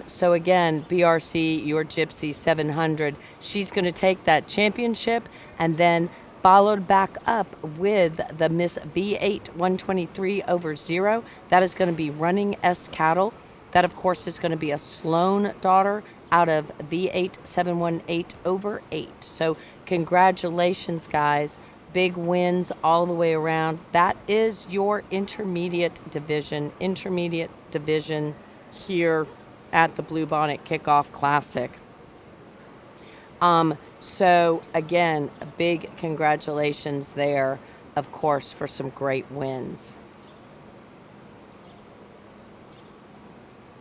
So again, BRC, Your Gypsy 700, she's going to take that championship and then followed back up with the Miss V8 123 over 0. That is going to be running S cattle. That, of course, is going to be a Sloan daughter out of V8 718 over 8. So congratulations, guys. Big wins all the way around. That is your intermediate division here at the Bluebonnet Kickoff Classic. So again, a big congratulations there, of course, for some great wins.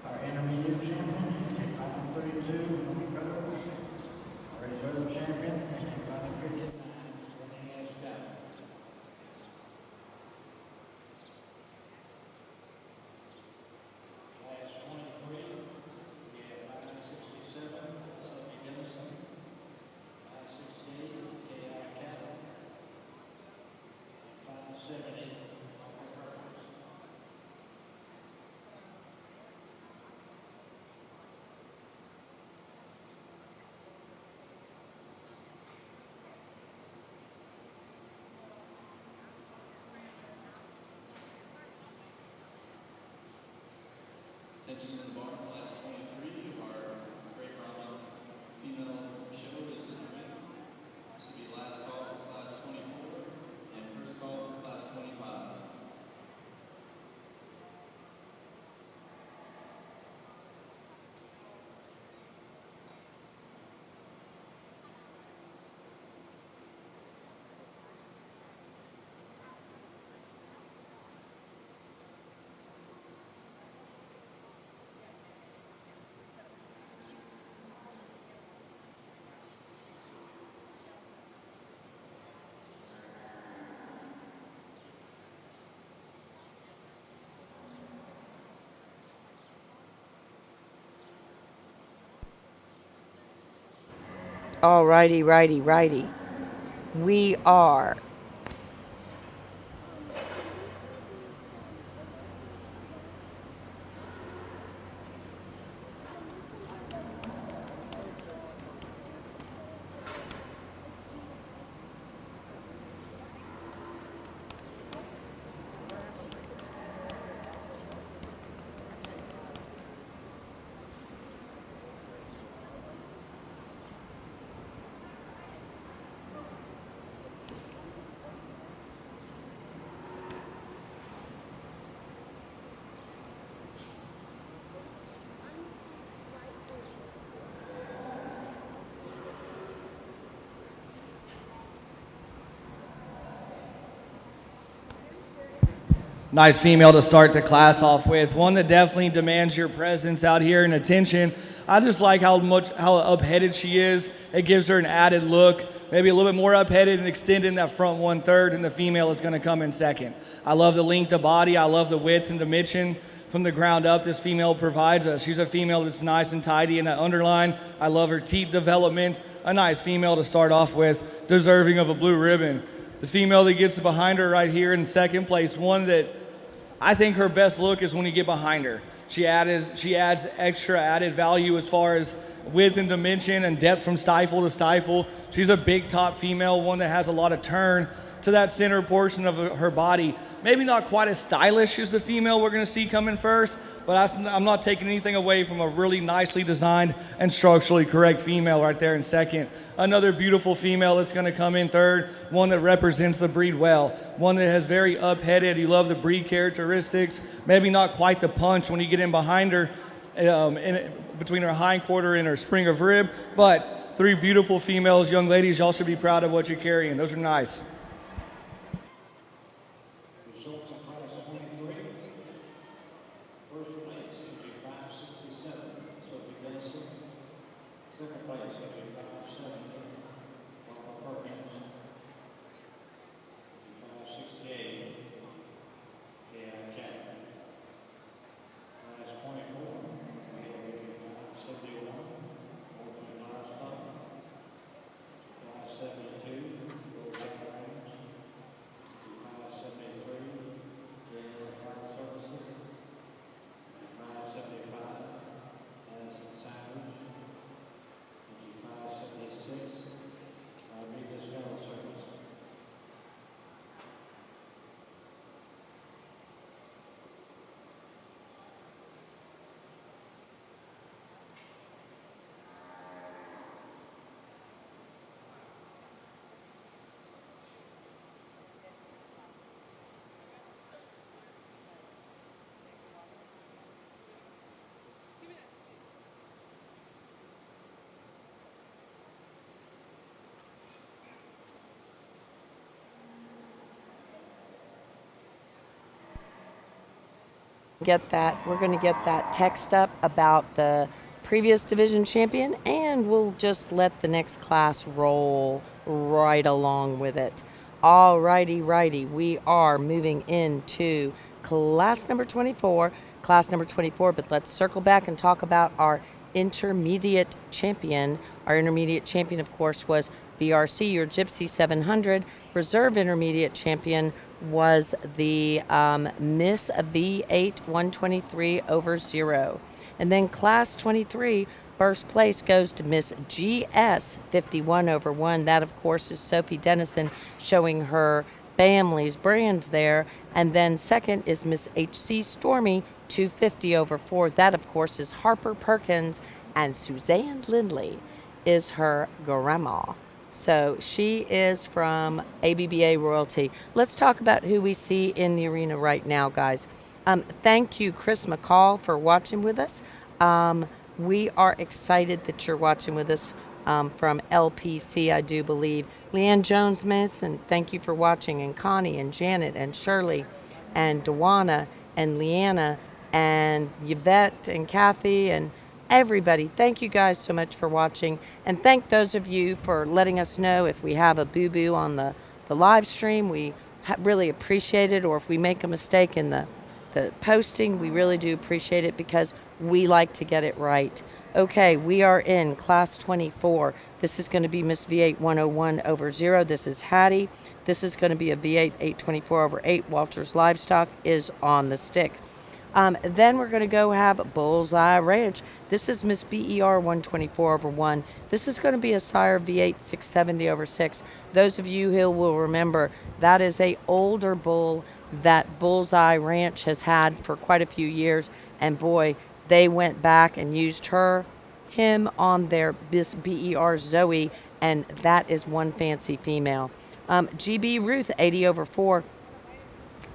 Our intermediate champion is Final 32, our reserve champion is Final 59, winning as cattle. Class 23, we have 567, Sophie Dennison, 568, K.I. Cattle, and 570, Uncle Perkins. Attention to the bar, class 23 of our Great Brahma female show is in the ring. This will be last call for class 24 and first call for class 25. All righty. We are Nice female to start the class off with. One that definitely demands your presence out here and attention. I just like how up-headed she is. It gives her an added look, maybe a little bit more up-headed and extending that front 1/3, and the female is going to come in second. I love the length of body. I love the width and dimension from the ground up this female provides us. She's a female that's nice and tidy in that underline. I love her teeth development. A nice female to start off with, deserving of a blue ribbon. The female that gets behind her right here in second place, one that I think her best look is when you get behind her. She adds extra added value as far as width and dimension and depth from stifle to stifle. She's a big top female, one that has a lot of turn to that center portion of her body. Maybe not quite as stylish as the female we're going to see coming first, but I'm not taking anything away from a really nicely designed and structurally correct female right there in second. Another beautiful female that's going to come in third, one that represents the breed well, one that has very up-headed. You love the breed characteristics, maybe not quite the punch when you get in behind her, between her hind quarter and her spring of rib, but three beautiful females. Young ladies, y'all should be proud of what you're carrying. Those are nice. Results of class 23. First place, 5567, Sophie Benson. Second place, 5570, Barbara Perkins. 5568, Leanne Chapman. Class 24, we have 5571, Morgan Livestock. Class 72, Roseanne Ranch. 5573, General Fire Services. 5575, Madison Sandwich. 5576, Rodriguez Funeral Service. We're going to get that text up about the previous division champion, and we'll just let the next class roll right along with it. All righty, we are moving into class number 24, but let's circle back and talk about our intermediate champion. Our intermediate champion, of course, was BRC, your Gypsy 700. Reserve intermediate champion was the Miss V8 123 over 0. And then class 23, first place goes to Miss GS 51 over 1. That, of course, is Sophie Dennison showing her family's brand there. And then second is Miss HC Stormy 250 over 4. That, of course, is Harper Perkins, and Suzanne Lindley is her grandma. So she is from ABBA royalty. Let's talk about who we see in the arena right now, guys. Thank you, Chris McCall, for watching with us. We are excited that you're watching with us from LPC, I do believe. Leanne Jones-Mason, thank you for watching. And Connie and Janet and Shirley and Dewana and Leanna and Yvette and Kathy and everybody, thank you guys so much for watching, and thank those of you for letting us know if we have a boo-boo on the live stream. We really appreciate it, or if we make a mistake in the posting, we really do appreciate it because we like to get it right. Okay, we are in class 24. This is going to be Miss V8 101 over 0. This is Hattie. This is going to be a V8 824 over 8. Walters Livestock is on the stick. Then we're going to go have Bullseye Ranch. This is Miss BER 124 over 1. This is going to be a sire V8 670 over 6. Those of you who will remember, that is a older bull that Bullseye Ranch has had for quite a few years. And boy, they went back and used him on their BER Zoe, and that is one fancy female. GB Ruth 80 over 4.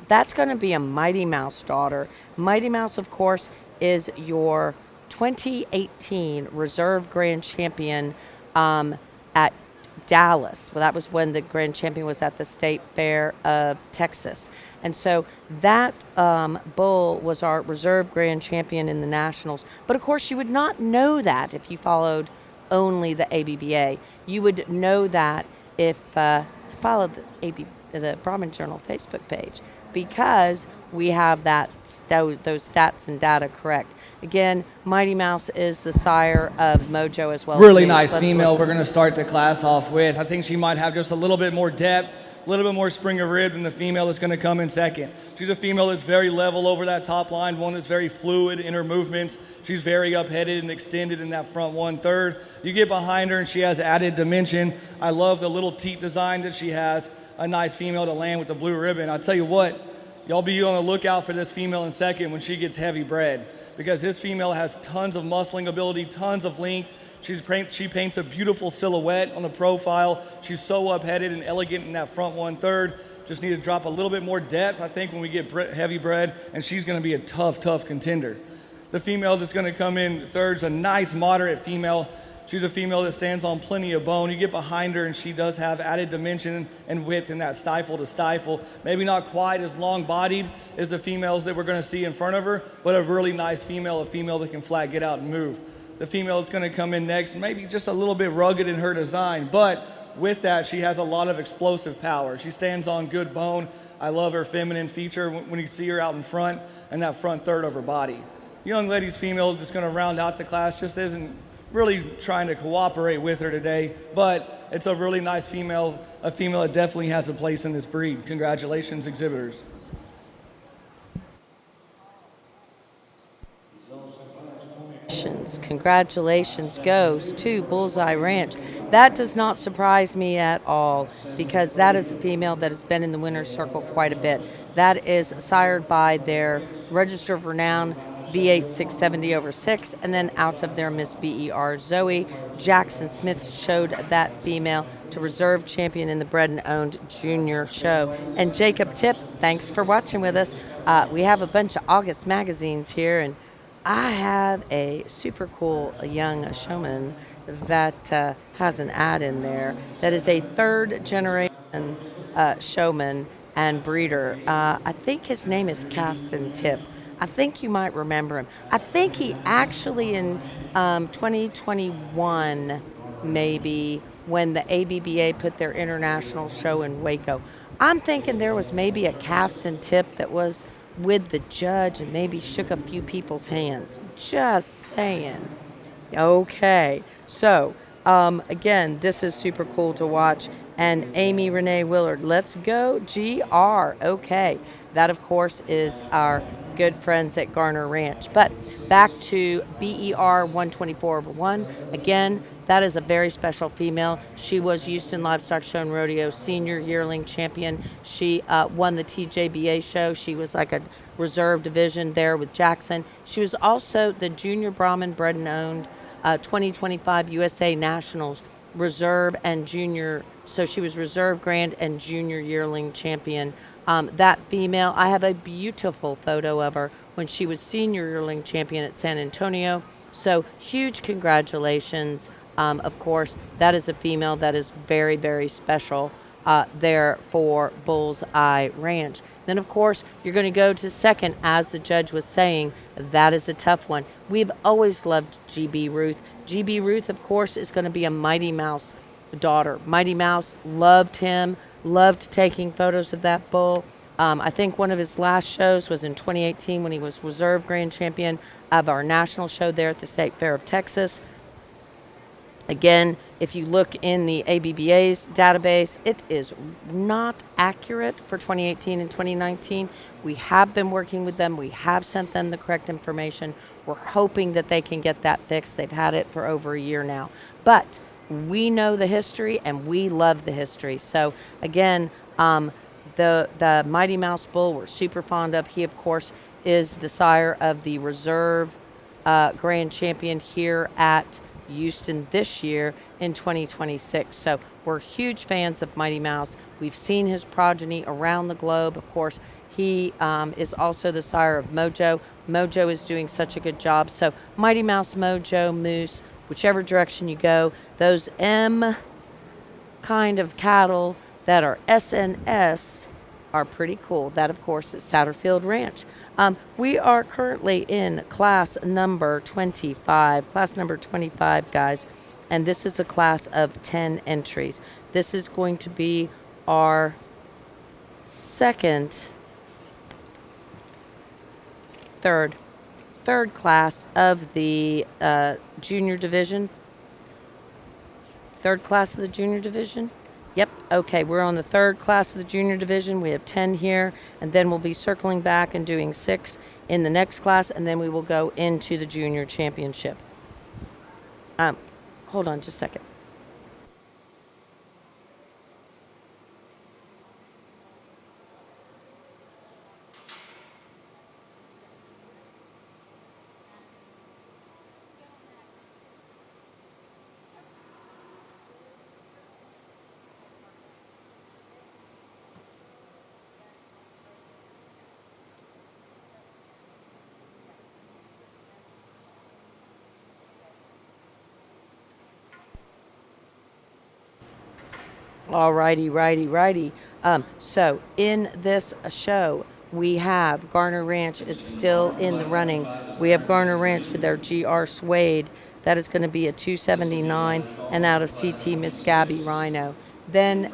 That's going to be a Mighty Mouse daughter. Mighty Mouse, of course, is your 2018 Reserve Grand Champion at Dallas. Well, that was when the Grand Champion was at the State Fair of Texas. And so that bull was our reserve grand champion in the Nationals. But of course, you would not know that if you followed only the ABBA. You would know that if followed the Brahmin Journal Facebook page, because we have those stats and data correct. Again, Mighty Mouse is the sire of Mojo as well. Really as nice Let's female listen. we're going to start the class off with. I think she might have just a little bit more depth, a little bit more spring of rib than the female that's going to come in second. She's a female that's very level over that top line, one that's very fluid in her movements. She's very up-headed and extended in that front 1/3. You get behind her and she has added dimension. I love the little teat design that she has. A nice female to land with the blue ribbon. I'll tell you what, y'all be on the lookout for this female in second when she gets heavy bred, because this female has tons of muscling ability, tons of length. She paints a beautiful silhouette on the profile. She's so up-headed and elegant in that front 1/3. Just need to drop a little bit more depth, I think, when we get heavy bred, and she's going to be a tough contender. The female that's going to come in third is a nice moderate female. She's a female that stands on plenty of bone. You get behind her and she does have added dimension and width in that stifle to stifle. Maybe not quite as long bodied as the females that we're going to see in front of her, but a really nice female, a female that can flat get out and move. The female that's going to come in next, maybe just a little bit rugged in her design, but with that, she has a lot of explosive power. She stands on good bone. I love her feminine feature when you see her out in front and that front third of her body. Young lady's female that's going to round out the class just isn't really trying to cooperate with her today, but it's a really nice female, a female that definitely has a place in this breed. Congratulations, exhibitors. Congratulations goes to Bullseye Ranch. That does not surprise me at all, because that is a female that has been in the winner's circle quite a bit. That is sired by their Register of Renown V8 670/6, and then out of their Miss BER Zoe. Jackson Smith showed that female to reserve champion in the bred and owned junior show. And Jacob Tip, thanks for watching with us. We have a bunch of August magazines here, and I have a super cool young showman that has an ad in there that is a third generation showman and breeder. I think his name is Caston Tip. I think you might remember him. I think he actually in 2021, maybe, when the ABBA put their international show in Waco. I'm thinking there was maybe a Caston Tip that was with the judge and maybe shook a few people's hands. Just saying. Okay, so again, this is super cool to watch. And Amy Renee Willard, let's go GR. Okay, that of course is our good friends at Garner Ranch. But back to BER 124/1. Again, that is a very special female. She was Houston Livestock Show and Rodeo senior yearling champion. She won the TJBA show. She was like a reserve division there with Jackson. She was also the junior Brahmin bred and owned 2025 USA Nationals reserve and junior. So she was reserve grand and junior yearling champion. That female, I have a beautiful photo of her when she was senior yearling champion at San Antonio. So huge congratulations. Of course, that is a female that is very, very special there for Bullseye Ranch. Then, of course, you're going to go to second, as the judge was saying. That is a tough one. We've always loved GB Ruth. GB Ruth, of course, is going to be a Mighty Mouse daughter. Mighty Mouse loved him, loved taking photos of that bull. I think one of his last shows was in 2018 when he was reserve grand champion of our national show there at the State Fair of Texas. Again, if you look in the ABBA's database, it is not accurate for 2018 and 2019. We have been working with them. We have sent them the correct information. We're hoping that they can get that fixed. They've had it for over a year now. But we know the history, and we love the history. So, again, the Mighty Mouse Bull we're super fond of. He, of course, is the sire of the reserve grand champion here at Houston this year in 2026. So we're huge fans of Mighty Mouse. We've seen his progeny around the globe. Of course, he is also the sire of Mojo. Mojo is doing such a good job. So Mighty Mouse, Mojo, Moose, whichever direction you go, those M kind of cattle that are SNS are pretty cool. That, of course, is Satterfield Ranch. We are currently in class number 25. Class number 25, guys. And this is a class of 10 entries. This is going to be our third class of the junior division. Third class of the junior division? Yep, okay, we're on the third class of the junior division. We have 10 here, and then we'll be circling back and doing 6 in the next class, and then we will go into the junior championship. Hold on just a second. All righty, righty. So in this show, we have Garner Ranch is still in the running. We have Garner Ranch with their GR Suede. That is going to be a 279, and out of CT, Miss Gabby Rhino. Then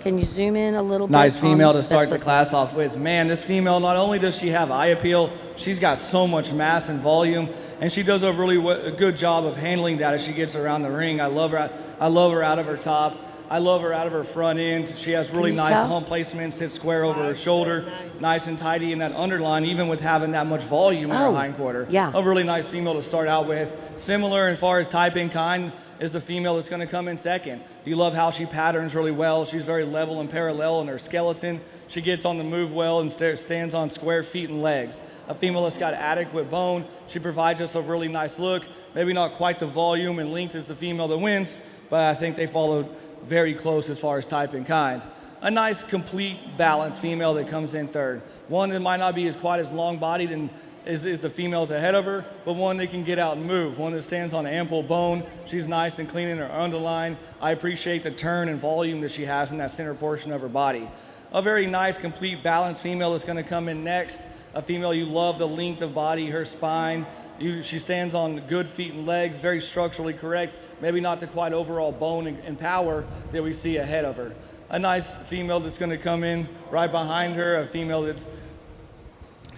can you zoom in a little bit? Nice female to start Let's the listen. class off with. Man, this female, not only does she have eye appeal, she's got so much mass and volume, and she does a really good job of handling that as she gets around the ring. I love her out of her top. I love her out of her front end. She has really you nice tell? hump placement, sits square over her shoulder, nice and tidy in that underline, even with having that much volume in her Oh, hindquarter. yeah. A really nice female to start out with. Similar as far as type in kind is the female that's going to come in second. You love how she patterns really well. She's very level and parallel in her skeleton. She gets on the move well and stands on square feet and legs. A female that's got adequate bone. She provides us a really nice look. Maybe not quite the volume and length as the female that wins, but I think they followed very close as far as type and kind. A nice, complete, balanced female that comes in third. One that might not be quite as long-bodied and is the females ahead of her, but one that can get out and move. One that stands on ample bone. She's nice and clean in her underline. I appreciate the turn and volume that she has in that center portion of her body. A very nice, complete, balanced female that's going to come in next. A female you love the length of body, her spine. She stands on good feet and legs, very structurally correct, maybe not the quite overall bone and power that we see ahead of her. A nice female that's going to come in right behind her, a female that's,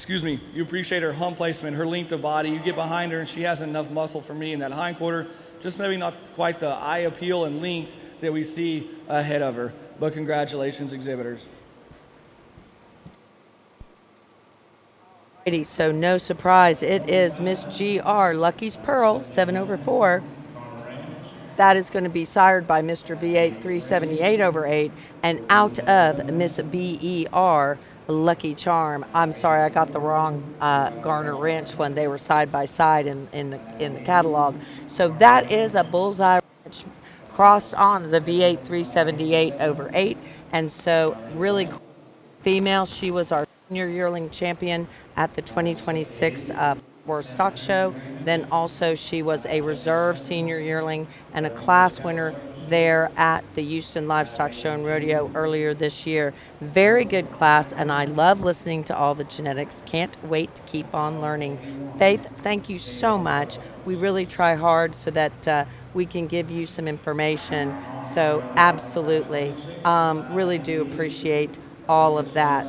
you appreciate her hump placement, her length of body. You get behind her and she has enough muscle for me in that hindquarter, just maybe not quite the eye appeal and length that we see ahead of her. But congratulations, exhibitors. So no surprise, it is Miss GR Lucky's Pearl 7/4. That is going to be sired by Mr. V8 378/8, and out of Miss BER Lucky Charm. I'm sorry, I got the wrong Garner Ranch one. They were side by side in the catalog. So that is a bullseye ranch crossed on the V8 378/8, and so really cool female. She was our senior yearling champion at the 2026 World Stock Show. Then also she was a reserve senior yearling and a class winner there at the Houston Livestock Show and Rodeo earlier this year. Very good class, and I love listening to all the genetics. Can't wait to keep on learning. Faith, thank you so much. We really try hard so that we can give you some information. So absolutely, really do appreciate all of that.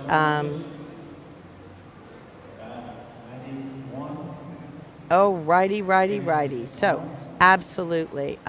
Oh, righty. So, absolutely.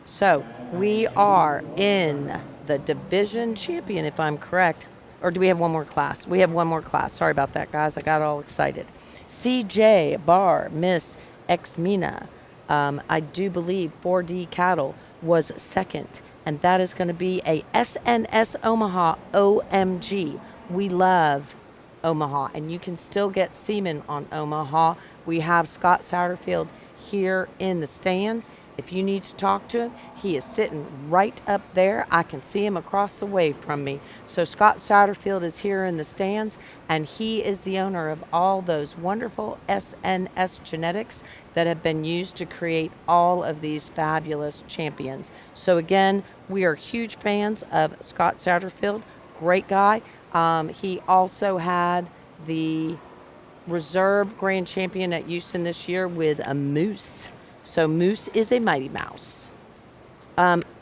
So, we are in the division champion, if I'm correct. Or do we have one more class? We have one more class. Sorry about that, guys. I got all excited. CJ Bar, Miss Exmina. I do believe 4D Cattle was second. And that is going to be a SNS Omaha OMG. We love Omaha, and you can still get semen on Omaha. We have Scott Satterfield here in the stands. If you need to talk to him, he is sitting right up there. I can see him across the way from me. So Scott Satterfield is here in the stands, and he is the owner of all those wonderful SNS genetics that have been used to create all of these fabulous champions. So again, we are huge fans of Scott Satterfield. great guy. He also had the reserve grand champion at Houston this year with a moose. So Moose is a mighty mouse.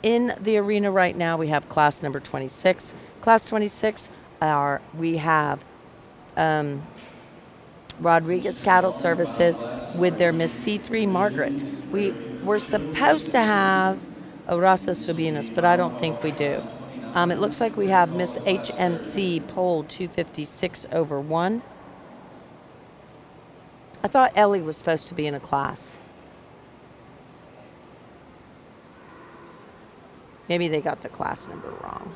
In the arena right now, we have class number 26. Class 26, we have Rodriguez Cattle Services with their Miss C3 Margaret. We were supposed to have Orasa Subinos, but I don't think we do. It looks like we have Miss HMC pole 256 over 1. I thought Ellie was supposed to be in a class. Maybe they got the class number wrong.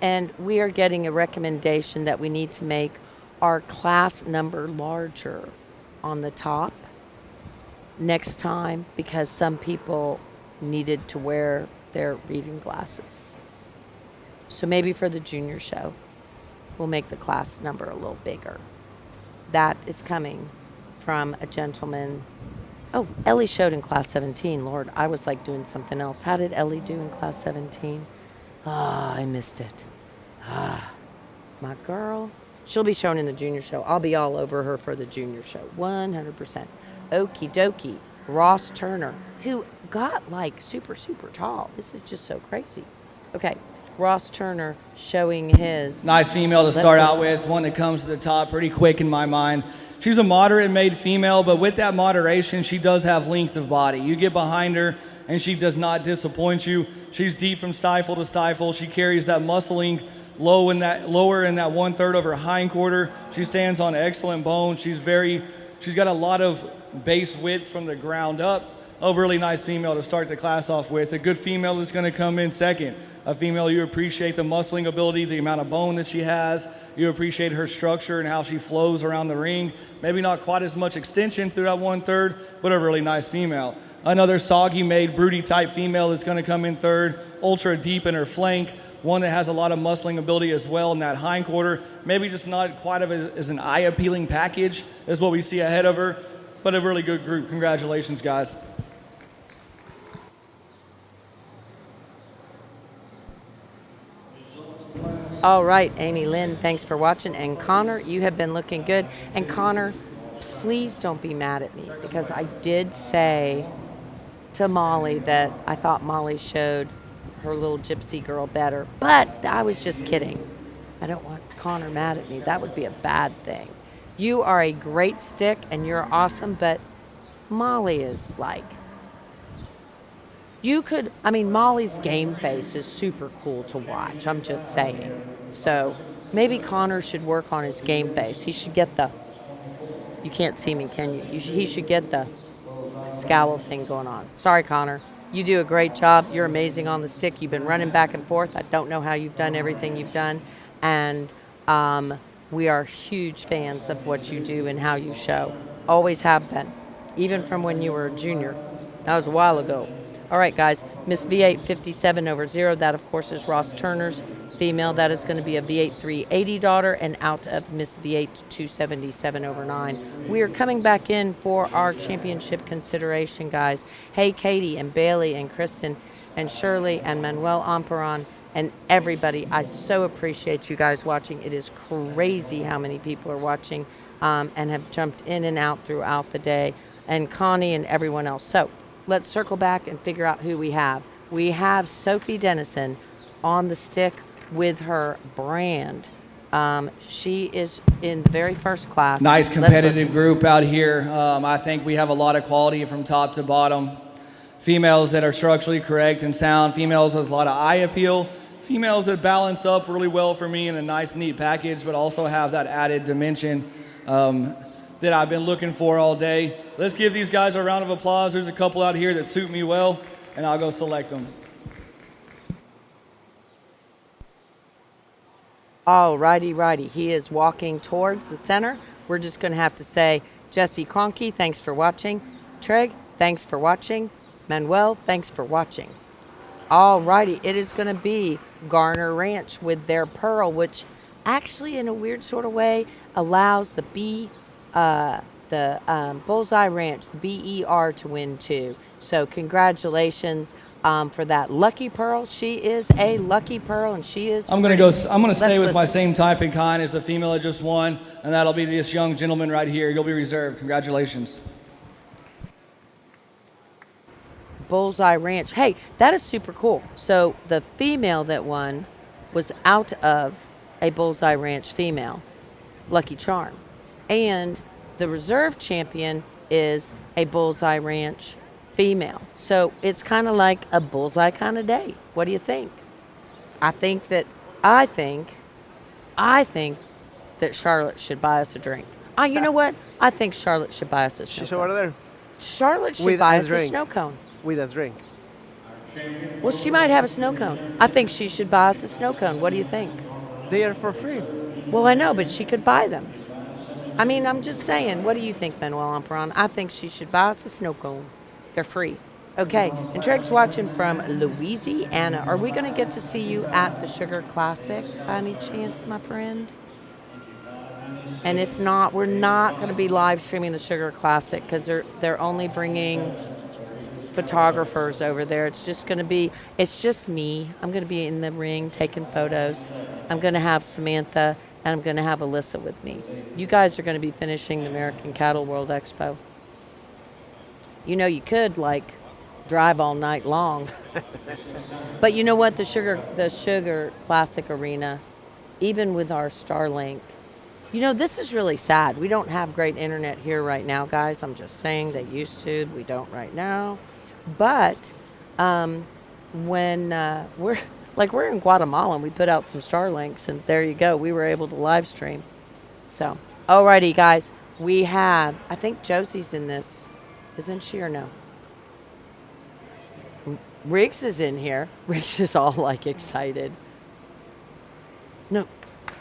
And we are getting a recommendation that we need to make our class number larger on the top next time because some people needed to wear their reading glasses. So maybe for the junior show, we'll make the class number a little bigger. That is coming from a gentleman. Oh, Ellie showed in class 17. Lord, I was like doing something else. How did Ellie do in class 17? I missed it. My girl. She'll be shown in the junior show. I'll be all over her for the junior show. 100%. Okie dokie. Ross Turner, who got like super, super tall. This is just so crazy. Okay. Ross Turner showing his. Nice female to start out with. One that comes to the top pretty quick in my mind. She's a moderate made female, but with that moderation, she does have length of body. You get behind her, and she does not disappoint you. She's deep from stifle to stifle. She carries that muscling lower in that 1/3 of her hindquarter. She stands on excellent bone. She's got a lot of base width from the ground up. A really nice female to start the class off with. A good female that's going to come in second. A female you appreciate the muscling ability, the amount of bone that she has. You appreciate her structure and how she flows around the ring. Maybe not quite as much extension through that 1/3, but a really nice female. Another soggy made, broody type female that's going to come in third. Ultra deep in her flank. One that has a lot of muscling ability as well in that hindquarter. Maybe just not quite as an eye appealing package as what we see ahead of her, but a really good group. Congratulations, guys. All right, Amy Lynn, thanks for watching. And Connor, you have been looking good. And Connor, please don't be mad at me because I did say to Molly that I thought Molly showed her little gypsy girl better. But I was just kidding. I don't want Connor mad at me. That would be a bad thing. You are a great stick and you're awesome, but Molly is like, Molly's game face is super cool to watch. I'm just saying. So maybe Connor should work on his game face. He should get you can't see me, can you? He should get the scowl thing going on. Sorry, Connor. You do a great job. You're amazing on the stick. You've been running back and forth. I don't know how you've done everything you've done. And we are huge fans of what you do and how you show. Always have been. Even from when you were a junior. That was a while ago. All right, guys, Miss V8 57 over 0. That, of course, is Ross Turner's female. That is going to be a V8 380 daughter, and out of Miss V8 277 over 9. We are coming back in for our championship consideration, guys. Hey, Katie and Bailey and Kristen and Shirley and Manuel Amperon and everybody. I so appreciate you guys watching. It is crazy how many people are watching and have jumped in and out throughout the day, and Connie and everyone else. So let's circle back and figure out who we have. We have Sophie Dennison on the stick with her brand. She is in the very first class. Nice competitive group out here. I think we have a lot of quality from top to bottom. Females that are structurally correct and sound. Females with a lot of eye appeal. Females that balance up really well for me in a nice, neat package, but also have that added dimension that I've been looking for all day. Let's give these guys a round of applause. There's a couple out here that suit me well, and I'll go select them. All righty. He is walking towards the center. We're just going to have to say, Jesse Cronky, thanks for watching. Treg, thanks for watching. Manuel, thanks for watching. All righty. It is going to be Garner Ranch with their pearl, which actually, in a weird sort of way, allows the Bullseye Ranch, the BER, to win too. So congratulations for that lucky pearl. She is a lucky pearl, and she is. I'm gonna stay Let's with my listen. same type and kind as the female that just won, and that'll be this young gentleman right here. You'll be reserved. Congratulations. Bullseye Ranch. Hey, that is super cool. So the female that won was out of a Bullseye Ranch female, Lucky Charm. And the reserve champion is a Bullseye Ranch female. So it's kind of like a bullseye kind of day. What do you think? I think that Charlotte should buy us a drink. You know what? I think Charlotte should buy us a snow She's cone. over there Charlotte should With buy a us a drink. snow cone. with a drink. Well, she might have a snow cone. I think she should buy us a snow cone. What do you think? They are for free. Well, I know, but she could buy them. I mean, I'm just saying. What do you think, Manuel Ampron? I think she should buy us a snow cone. They're free. Okay, and Treg's watching from Louisiana. Are we going to get to see you at the Sugar Classic by any chance, my friend? And if not, we're not going to be live streaming the Sugar Classic because they're only bringing photographers over there. It's just me. I'm going to be in the ring taking photos. I'm going to have Samantha and I'm going to have Alyssa with me. You guys are going to be finishing the American Cattle World Expo. You know, you could drive all night long. But you know what? The Sugar Classic Arena, even with our Starlink, you know, this is really sad. We don't have great internet here right now, guys. I'm just saying, they used to. We don't right now. But when we're in Guatemala and we put out some Starlinks, and there you go. We were able to live stream. So, alrighty, guys. We have, I think Josie's in this. Isn't she or no? Riggs is in here. Riggs is all excited. No,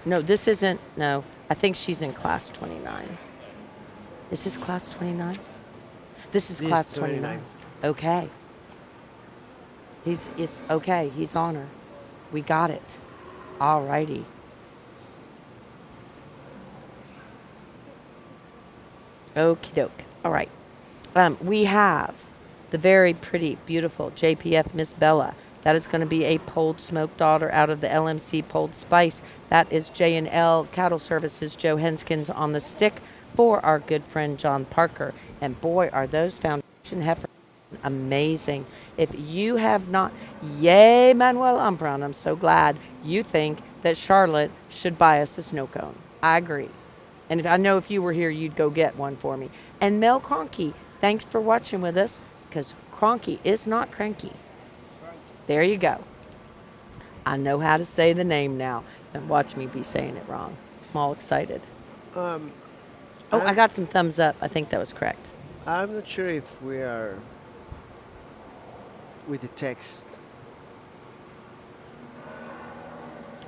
this isn't. No, I think she's in class 29. Is this class 29? This is class 29. Okay. It's okay. He's on her. We got it. All righty. Okie doke. All right. We have the very pretty, beautiful JPF Miss Bella. That is going to be a pulled smoked daughter out of the LMC Pulled Spice. That is J&L Cattle Services Joe Henskins on the stick for our good friend John Parker. And boy, are those foundation heifers amazing. If you have not, yay, Manuel Umbron, I'm so glad you think that Charlotte should buy us a snow cone. I agree. And I know if you were here, you'd go get one for me. And Mel Cronky, thanks for watching with us, because Cronky is not cranky. There you go. I know how to say the name now. And watch me be saying it wrong. I'm all excited. I got some thumbs up. I think that was correct. I'm not sure if we are with the text.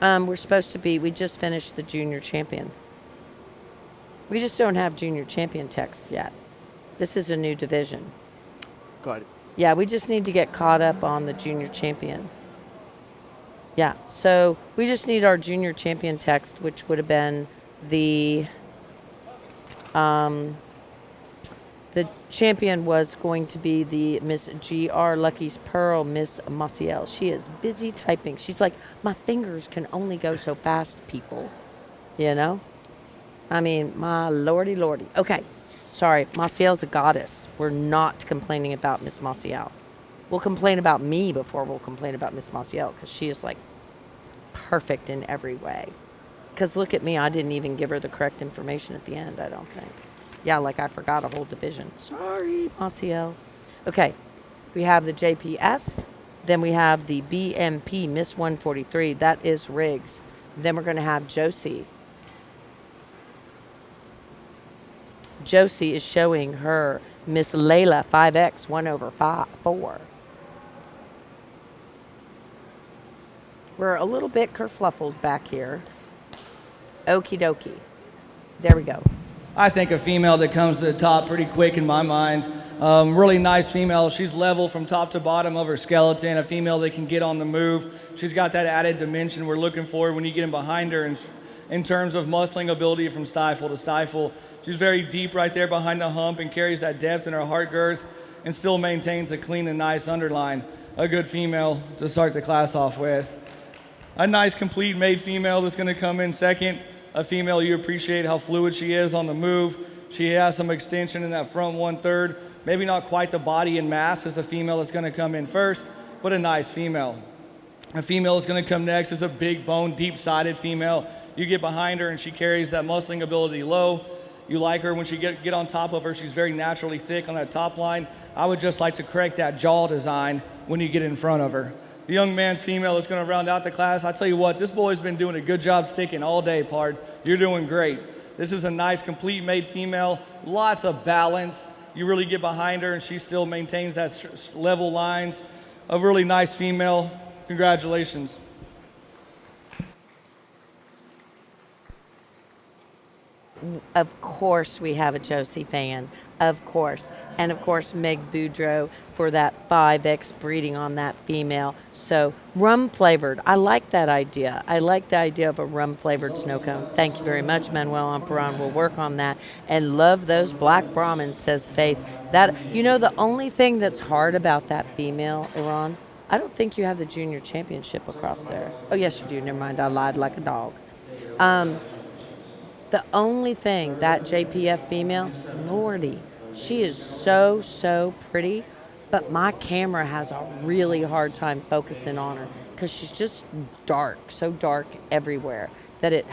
We're supposed to be, we just finished the junior champion. We just don't have junior champion text yet. This is a new division. Got it. Yeah, we just need to get caught up on the junior champion. Yeah, so we just need our junior champion text, which would have been the champion was going to be the Miss G.R. Lucky's Pearl, Miss Maciel. She is busy typing. She's like, my fingers can only go so fast, people. You know? I mean, my lordy. Okay. Sorry, Maciel's a goddess. We're not complaining about Miss Maciel. We'll complain about me before we'll complain about Miss Maciel, because she is perfect in every way. Because look at me, I didn't even give her the correct information at the end, I don't think. Yeah, I forgot a whole division. Sorry, Maciel. Okay, we have the JPF. Then we have the BMP, Miss 143. That is Riggs. Then we're going to have Josie. Josie is showing her Miss Layla 5X 1/4. We're a little bit kerfluffled back here. Okie dokie. There we go. I think a female that comes to the top pretty quick in my mind Really nice female. She's level from top to bottom of her skeleton, a female that can get on the move. She's got that added dimension we're looking for when you get in behind her. And in terms of muscling ability from stifle to stifle, she's very deep right there behind the hump and carries that depth in her heart girth and still maintains a clean and nice underline. A good female to start the class off with. A nice complete made female that's going to come in second. A female you appreciate how fluid she is on the move. She has some extension in that front 1/3. Maybe not quite the body and mass as the female that's going to come in first, but a nice female. A female that's going to come next is a big bone, deep-sided female. You get behind her and she carries that muscling ability low. You like her when she get on top of her. She's very naturally thick on that top line. I would just like to correct that jaw design when you get in front of her. The young man's female is going to round out the class. I tell you what, this boy's been doing a good job sticking all day, Pard. You're doing great. This is a nice, complete made female. Lots of balance. You really get behind her and she still maintains that level lines. A really nice female. Congratulations. Of course we have a Josie fan, of course. And of course Meg Boudreau for that 5X breeding on that female. So rum flavored, I like that idea. I like the idea of a rum flavored snow cone. Thank you very much, Manuel Amperon. We'll work on that. And love those black Brahmins, says Faith. That, you know, the only thing that's hard about that female, Iran, I don't think you have the junior championship across there. Oh yes you do, never mind, I lied like a dog. The only thing, that JPF female, Lordy, she is so, so pretty, but my camera has a really hard time focusing on her because she's just dark, so dark everywhere that it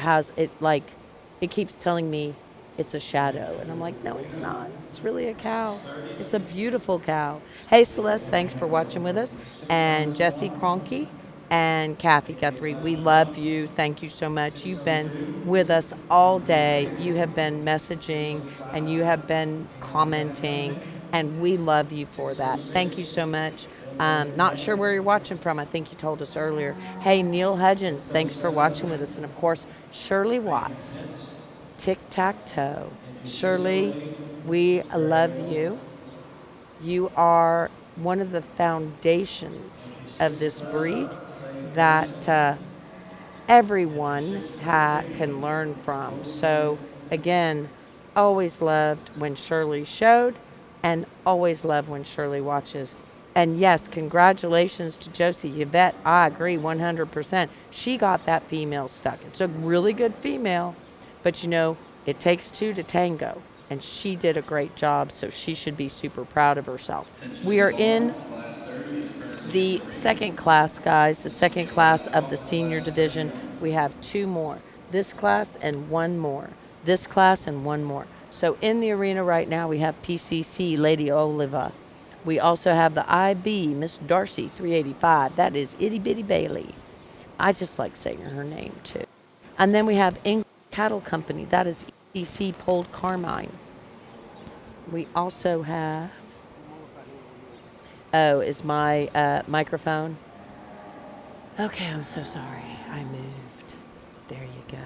keeps telling me it's a shadow. And I'm like, no, it's not. It's really a cow. It's a beautiful cow. Hey, Celeste, thanks for watching with us. And Jesse Cronky. And Kathy Guthrie, we love you. Thank you so much. You've been with us all day. You have been messaging and you have been commenting, and we love you for that. Thank you so much. Not sure where you're watching from. I think you told us earlier. Hey, Neil Hudgens, thanks for watching with us. And of course, Shirley Watts, Tic-Tac-Toe. Shirley, we love you. You are one of the foundations of this breed that everyone can learn from. So again, always loved when Shirley showed and always love when Shirley watches. And yes, congratulations to Josie Yvette. I agree 100%. She got that female stuck. It's a really good female, but you know, it takes two to tango. And she did a great job, so she should be super proud of herself. We are in the second class, guys, the second class of the senior division. We have two more. This class and one more. This class and one more. So in the arena right now, we have PCC, Lady Oliva. We also have the IB, Miss Darcy, 385. That is Itty Bitty Bailey. I just like saying her name, too. And then we have English Cattle Company. That is EC Polled Carmine. We also have... Oh, is my microphone? Okay, I'm so sorry. I moved. There you go.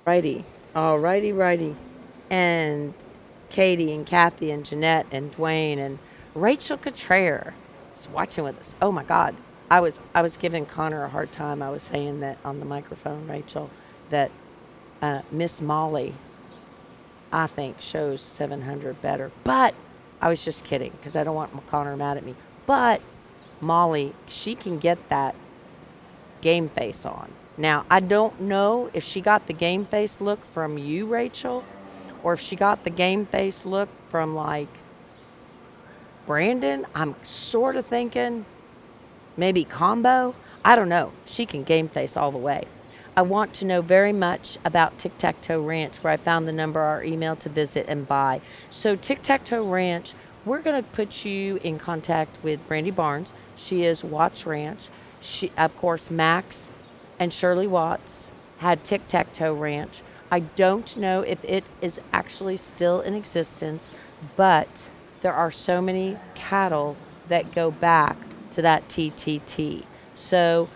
Righty. And Katie and Kathy and Jeanette and Dwayne and Rachel Cottrell is watching with us. Oh my God. I was giving Connor a hard time. I was saying that on the microphone, Rachel, that Miss Molly, I think, shows 700 better. But I was just kidding because I don't want Connor mad at me. But Molly, she can get that game face on. Now, I don't know if she got the game face look from you, Rachel, or if she got the game face look from, like, Brandon. I'm sort of thinking maybe combo. I don't know. She can game face all the way. I want to know very much about Tic-Tac-Toe Ranch, where I found the number, our email to visit and buy. So Tic-Tac-Toe Ranch, we're going to put you in contact with Brandy Barnes. She is Watts Ranch. She, of course, Max and Shirley Watts had Tic-Tac-Toe Ranch. I don't know if it is actually still in existence, but there are so many cattle that go back to that TTT. So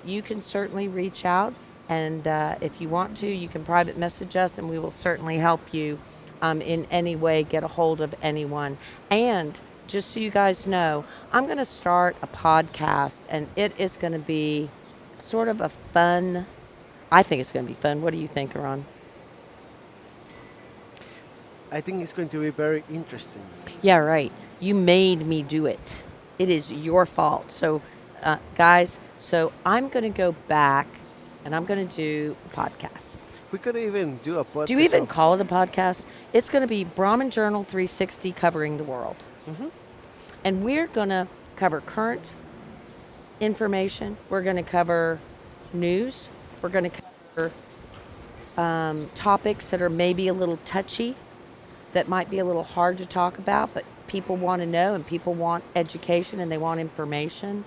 you can certainly reach out, and if you want to, you can private message us, and we will certainly help you in any way get a hold of anyone. And just so you guys know, I'm going to start a podcast, and it is going to be sort of a fun, I think it's going to be fun. What do you think, Ron? I think it's going to be very interesting. Yeah, right. You made me do it. It is your fault. So, guys, so I'm going to go back and I'm going to do a podcast. We could even do a podcast. Do you even call it a podcast? It's going to be Brahmin Journal 360 covering the world. Mm-hmm. And we're going to cover current information. We're going to cover news. We're going to cover topics that are maybe a little touchy, that might be a little hard to talk about, but people want to know, and people want education, and they want information.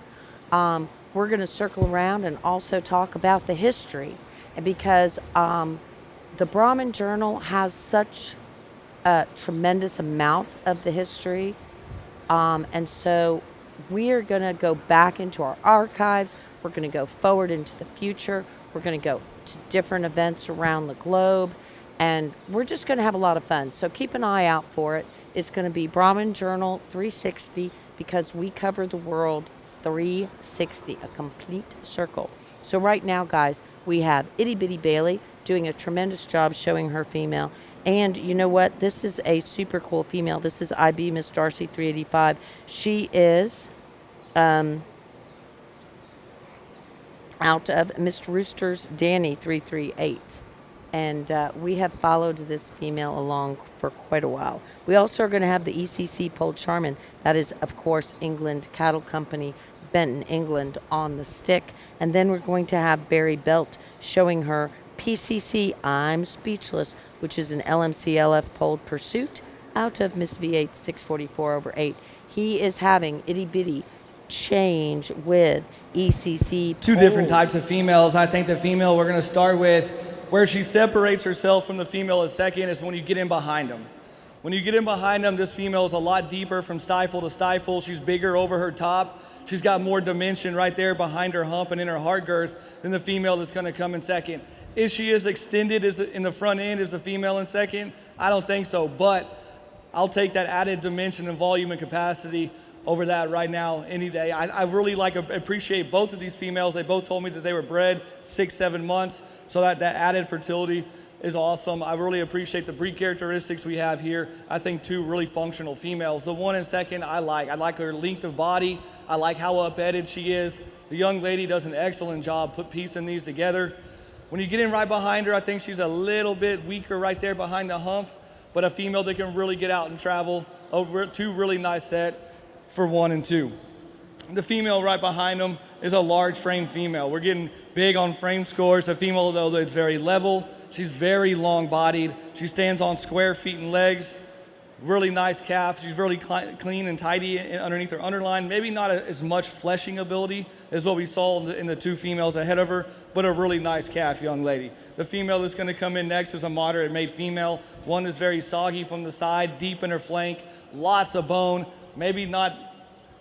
We're going to circle around and also talk about the history, and because the Brahmin Journal has such a tremendous amount of the history, and so we are going to go back into our archives. We're going to go forward into the future. We're going to go to different events around the globe. And we're just going to have a lot of fun. So keep an eye out for it. It's going to be Brahmin Journal 360 because we cover the world 360, a complete circle. So right now, guys, we have Itty Bitty Bailey doing a tremendous job showing her female. And you know what? This is a super cool female. This is IB Miss Darcy 385. She is out of Miss Rooster's Danny 338. And we have followed this female along for quite a while. We also are going to have the ECC Polled Charmin. That is, of course, England Cattle Company, Benton, England, on the stick. And then we're going to have Barry Belt showing her PCC I'm Speechless, which is an LMC-LF Polled Pursuit out of Miss V8 644/8. He is having Itty Bitty change with ECC Two different types of females. I think the female we're going to start with, where she separates herself from the female a second, is when you get in behind them. When you get in behind them, this female is a lot deeper from stifle to stifle. She's bigger over her top. She's got more dimension right there behind her hump and in her heart girth than the female that's going to come in second. Is she as extended as in the front end as the female in second? I don't think so, but I'll take that added dimension and volume and capacity over that right now any day. I really appreciate both of these females. They both told me that they were bred 6-7 months, so that added fertility is awesome. I really appreciate the breed characteristics we have here. I think two really functional females. The one in second I like her length of body. I like how up-headed she is. The young lady does an excellent job piecing these together. When you get in right behind her, I think she's a little bit weaker right there behind the hump, but a female that can really get out and travel. Over two really nice set for 1 and 2. The female right behind them is a large frame female. We're getting big on frame scores. A female, though, that's very level. She's very long bodied. She stands on square feet and legs. Really nice calf. She's really clean and tidy underneath her underline. Maybe not as much fleshing ability as what we saw in the two females ahead of her, but a really nice calf, young lady. The female that's going to come in next is a moderate made female. One that's very soggy from the side, deep in her flank, lots of bone. Maybe not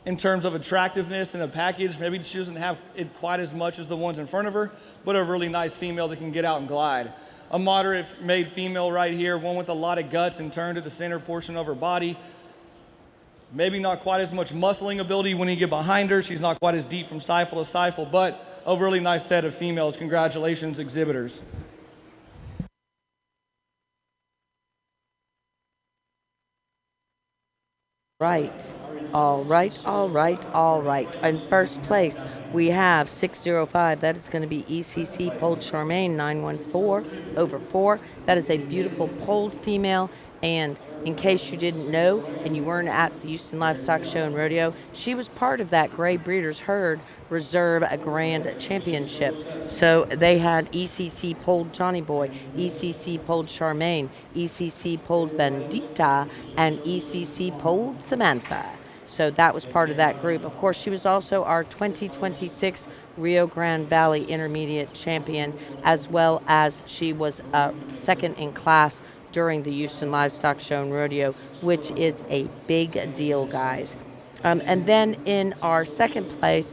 in terms of attractiveness in a package. Maybe she doesn't have it quite as much as the ones in front of her, but a really nice female that can get out and glide. A moderate made female right here, one with a lot of guts and turn to the center portion of her body. Maybe not quite as much muscling ability when you get behind her. She's not quite as deep from stifle to stifle, but a really nice set of females. Congratulations, exhibitors. Right. All right, all right, all right. In first place, we have 605. That is going to be ECC Polled Charmaine 914/4. That is a beautiful polled female. And in case you didn't know and you weren't at the Houston Livestock Show and Rodeo, she was part of that Gray Breeders' Herd Reserve Grand Championship. So they had ECC Polled Johnny Boy, ECC Polled Charmaine, ECC Polled Bandita, and ECC Polled Samantha. So that was part of that group. Of course, she was also our 2026 Rio Grande Valley Intermediate Champion, as well as she was second in class during the Houston Livestock Show and Rodeo, which is a big deal, guys. And then in our second place,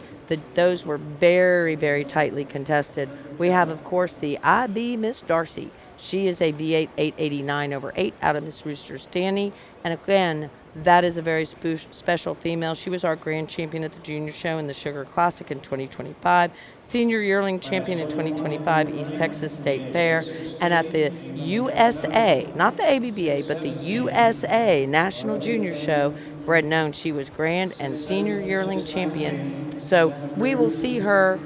those were very, very tightly contested. We have, of course, the IB Miss Darcy. She is a V8 889 over 8 out of Miss Rooster's Danny. And again, that is a very special female. She was our grand champion at the junior show in the Sugar Classic in 2025, senior yearling champion in 2025 East Texas State Fair, and at the USA, not the ABBA, but the USA National Junior Show, bred known, she was grand and senior yearling champion. So we will see her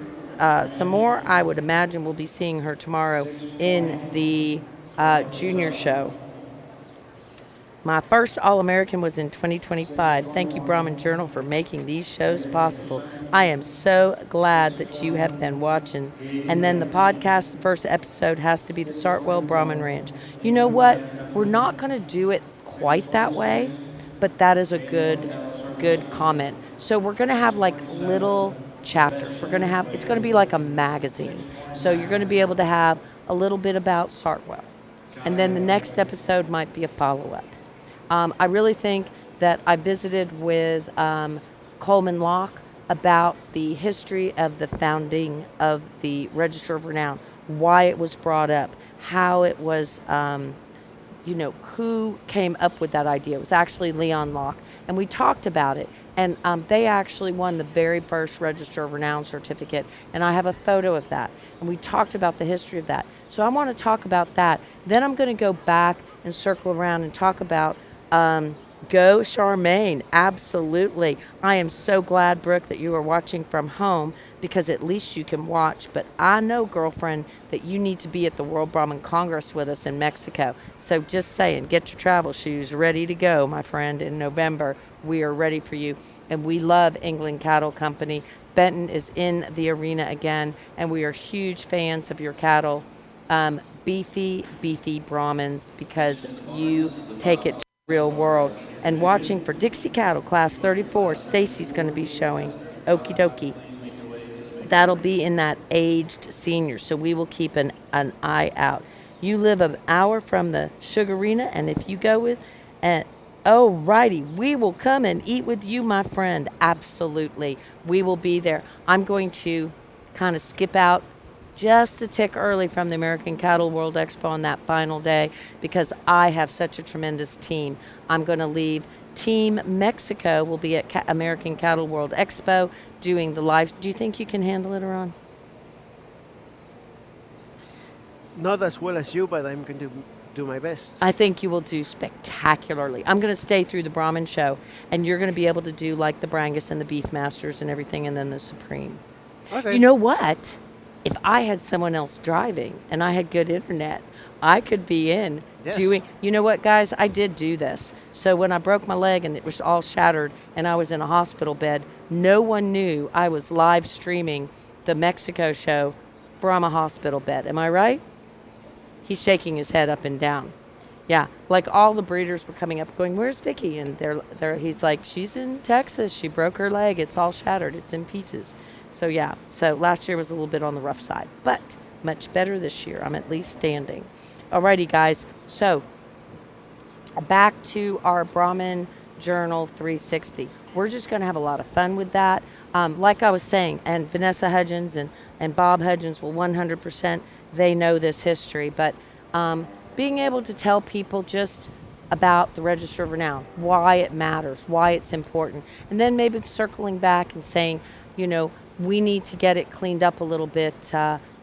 some more. I would imagine we'll be seeing her tomorrow in the junior show. My first All-American was in 2025. Thank you, Brahmin Journal, for making these shows possible. I am so glad that you have been watching. And then the podcast, the first episode has to be the Sartwell Brahmin Ranch. You know what? We're not going to do it quite that way, but that is a good comment. So we're going to have like little chapters. It's going to be like a magazine. So you're going to be able to have a little bit about Sartwell. And then the next episode might be a follow-up. I really think that I visited with Coleman Locke about the history of the founding of the Register of Renown, why it was brought up, how it was, who came up with that idea. It was actually Leon Locke, and we talked about it. And they actually won the very first Register of Renown certificate, and I have a photo of that. And we talked about the history of that. So I want to talk about that. Then I'm going to go back and circle around and talk about Go Charmaine. Absolutely. I am so glad, Brooke, that you are watching from home, because at least you can watch. But I know, girlfriend, that you need to be at the World Brahmin Congress with us in Mexico. So just saying, get your travel shoes ready to go, my friend, in November. We are ready for you. And we love England Cattle Company. Benton is in the arena again, and we are huge fans of your cattle. Beefy Brahmins, because you take it to the real world. And watching for Dixie Cattle, Class 34, Stacy's going to be showing. Okie dokie. That'll be in that aged senior, so we will keep an eye out. You live an hour from the Sugar Arena, and if you go with... Oh, righty. We will come and eat with you, my friend. Absolutely. We will be there. I'm going to kind of skip out just a tick early from the American Cattle World Expo on that final day, because I have such a tremendous team. I'm going to leave. Team Mexico will be at American Cattle World Expo doing the live. Do you think you can handle it, Ron? Not as well as you, but I'm going to do my best. I think you will do spectacularly. I'm going to stay through the Brahmin show, and you're going to be able to do like the Brangus and the Beef Masters and everything, and then the Supreme. Okay. You know what? If I had someone else driving and I had good internet, I could be in doing. You know what, guys? I did do this. So when I broke my leg and it was all shattered and I was in a hospital bed, no one knew I was live streaming the Mexico show from a hospital bed. Am I right? He's shaking his head up and down. Yeah, like all the breeders were coming up going, "Where's Vicky?" And he's like, "She's in Texas. She broke her leg. It's all shattered. It's in pieces." So yeah, so last year was a little bit on the rough side, but much better this year. I'm at least standing. Alrighty, guys. So back to our Brahmin Journal 360. We're just going to have a lot of fun with that. Like I was saying, and Vanessa Hudgens and Bob Hudgens will 100%, they know this history, but being able to tell people just about the Register of Renown, why it matters, why it's important, and then maybe circling back and saying, we need to get it cleaned up a little bit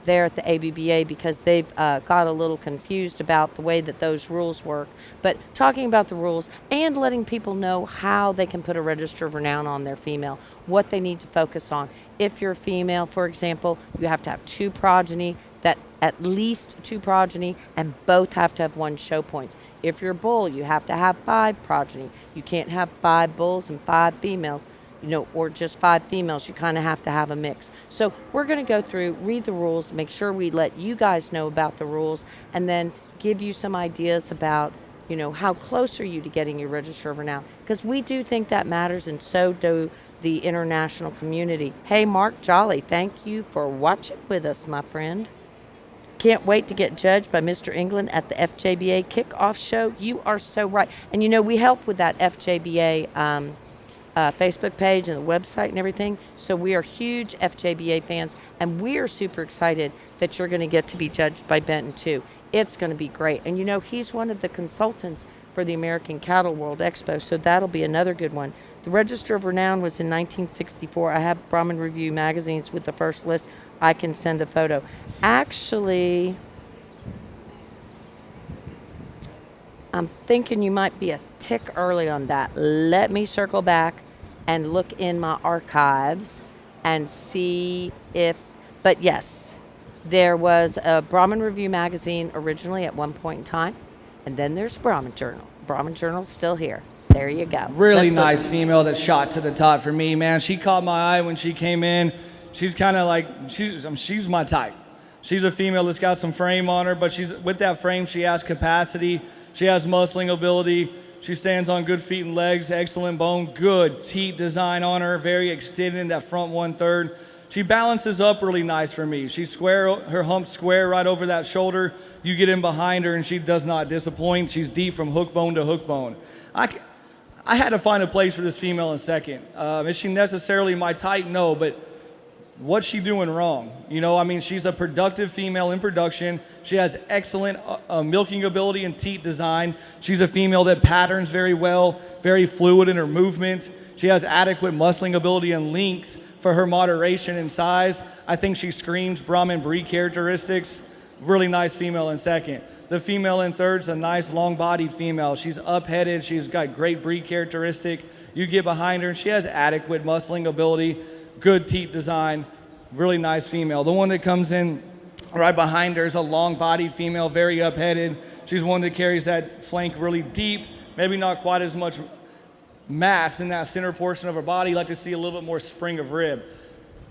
there at the ABBA, because they've got a little confused about the way that those rules work. But talking about the rules and letting people know how they can put a Register of Renown on their female, what they need to focus on. If you're a female, for example, you have to have two progeny, at least two progeny, and both have to have 1 show points. If you're a bull, you have to have 5 progeny. You can't have 5 bulls and 5 females. Or just 5 females. You kind of have to have a mix. So we're going to go through, read the rules, make sure we let you guys know about the rules, and then give you some ideas about, how close are you to getting your Register of Renown? Because we do think that matters, and so do the international community. Hey, Mark Jolly, thank you for watching with us, my friend. can't wait to get judged by Mr. England at the FJBA kickoff show. You are so right. And you know, we help with that FJBA Facebook page and the website and everything. So we are huge FJBA fans, and we are super excited that you're going to get to be judged by Benton too. It's going to be great. And you know, he's one of the consultants for the American Cattle World Expo, so that'll be another good one. The Register of Renown was in 1964. I have Brahman Review magazines with the first list. I can send a photo. Actually, I'm thinking you might be a tick early on that. Let me circle back and look in my archives and see if, but yes, there was a Brahman Review magazine originally at one point in time, and then there's Brahman Journal. Brahman Journal's still here. There you go. Really nice female that shot to the top for me, man. She caught my eye when she came in. She's kind of like, she's my type. She's a female that's got some frame on her, but she's with that frame, she has capacity. She has muscling ability. She stands on good feet and legs, excellent bone, good teat design on her, very extended in that front 1/3. She balances up really nice for me. She's square, her hump's square right over that shoulder. You get in behind her and she does not disappoint. She's deep from hook bone to hook bone. I had to find a place for this female in second. Is she necessarily my type? No, but what's she doing wrong? You know, I mean, she's a productive female in production. She has excellent milking ability and teat design. She's a female that patterns very well, very fluid in her movement. She has adequate muscling ability and length for her moderation and size. I think she screams Brahman breed characteristics. Really nice female in second. The female in third's a nice long-bodied female. She's up-headed. She's got great breed characteristic. You get behind her, and she has adequate muscling ability, good teat design, really nice female. The one that comes in right behind her is a long-bodied female, very up-headed. She's one that carries that flank really deep, maybe not quite as much mass in that center portion of her body. You like to see a little bit more spring of rib.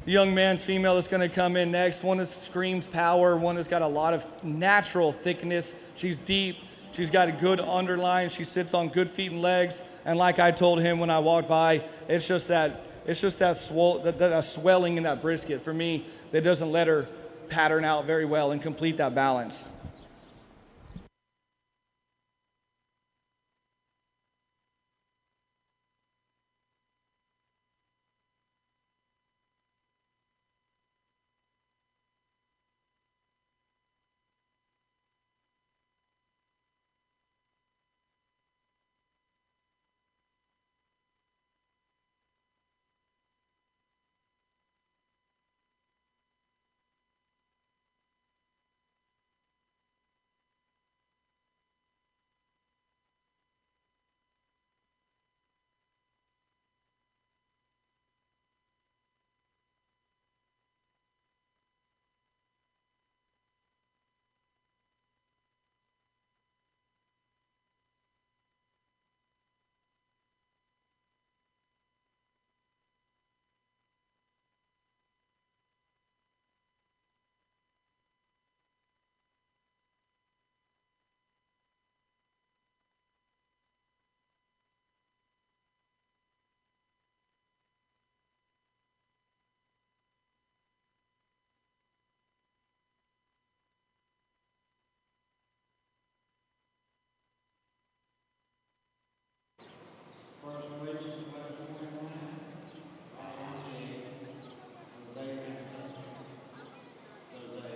The young man's female that's going to come in next, one that screams power, one that's got a lot of natural thickness. She's deep. She's got a good underline. She sits on good feet and legs. And like I told him when I walked by, it's just that swelling in that brisket for me that doesn't let her pattern out very well and complete that balance. First place in class 21, Jose.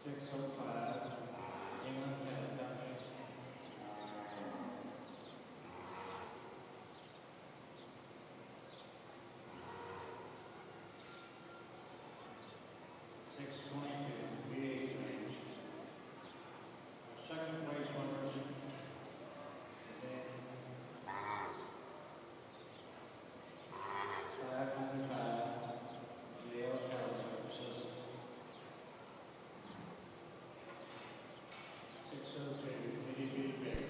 605, England, Canada. 622, VA range. Second place winners. And then 595, Yale Cattle Services. 602, EDB Big.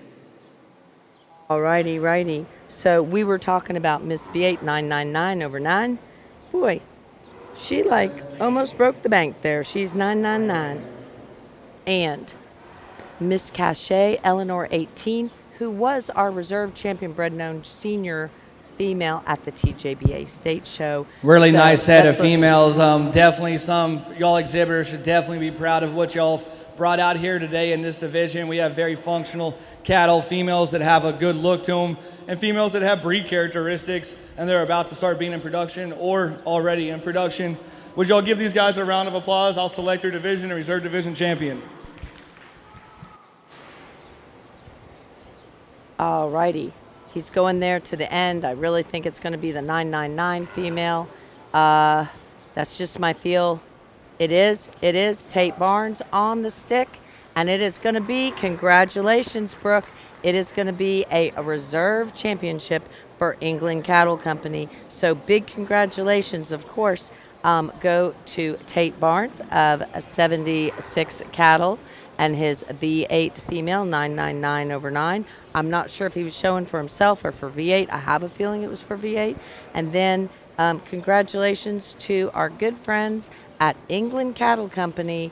All righty, righty. So we were talking about Miss V8 999 over 9. Boy, she like almost broke the bank there. She's 999. And Miss Cachet Eleanor 18, who was our reserve champion bred known senior female at the TJBA State Show. Really So nice set of let's listen. females. Definitely some, y'all exhibitors should definitely be proud of what y'all brought out here today in this division. We have very functional cattle, females that have a good look to them, and females that have breed characteristics, and they're about to start being in production or already in production. Would y'all give these guys a round of applause? I'll select your division and reserve division champion. All righty. He's going there to the end. I really think it's going to be the 999 female. That's just my feel. It is Tate Barnes on the stick, and it is going to be, congratulations, Brooke, it is going to be a reserve championship for England Cattle Company. So big congratulations, of course, go to Tate Barnes of 76 cattle and his V8 female, 999 over 9. I'm not sure if he was showing for himself or for V8. I have a feeling it was for V8. And then congratulations to our good friends at England Cattle Company.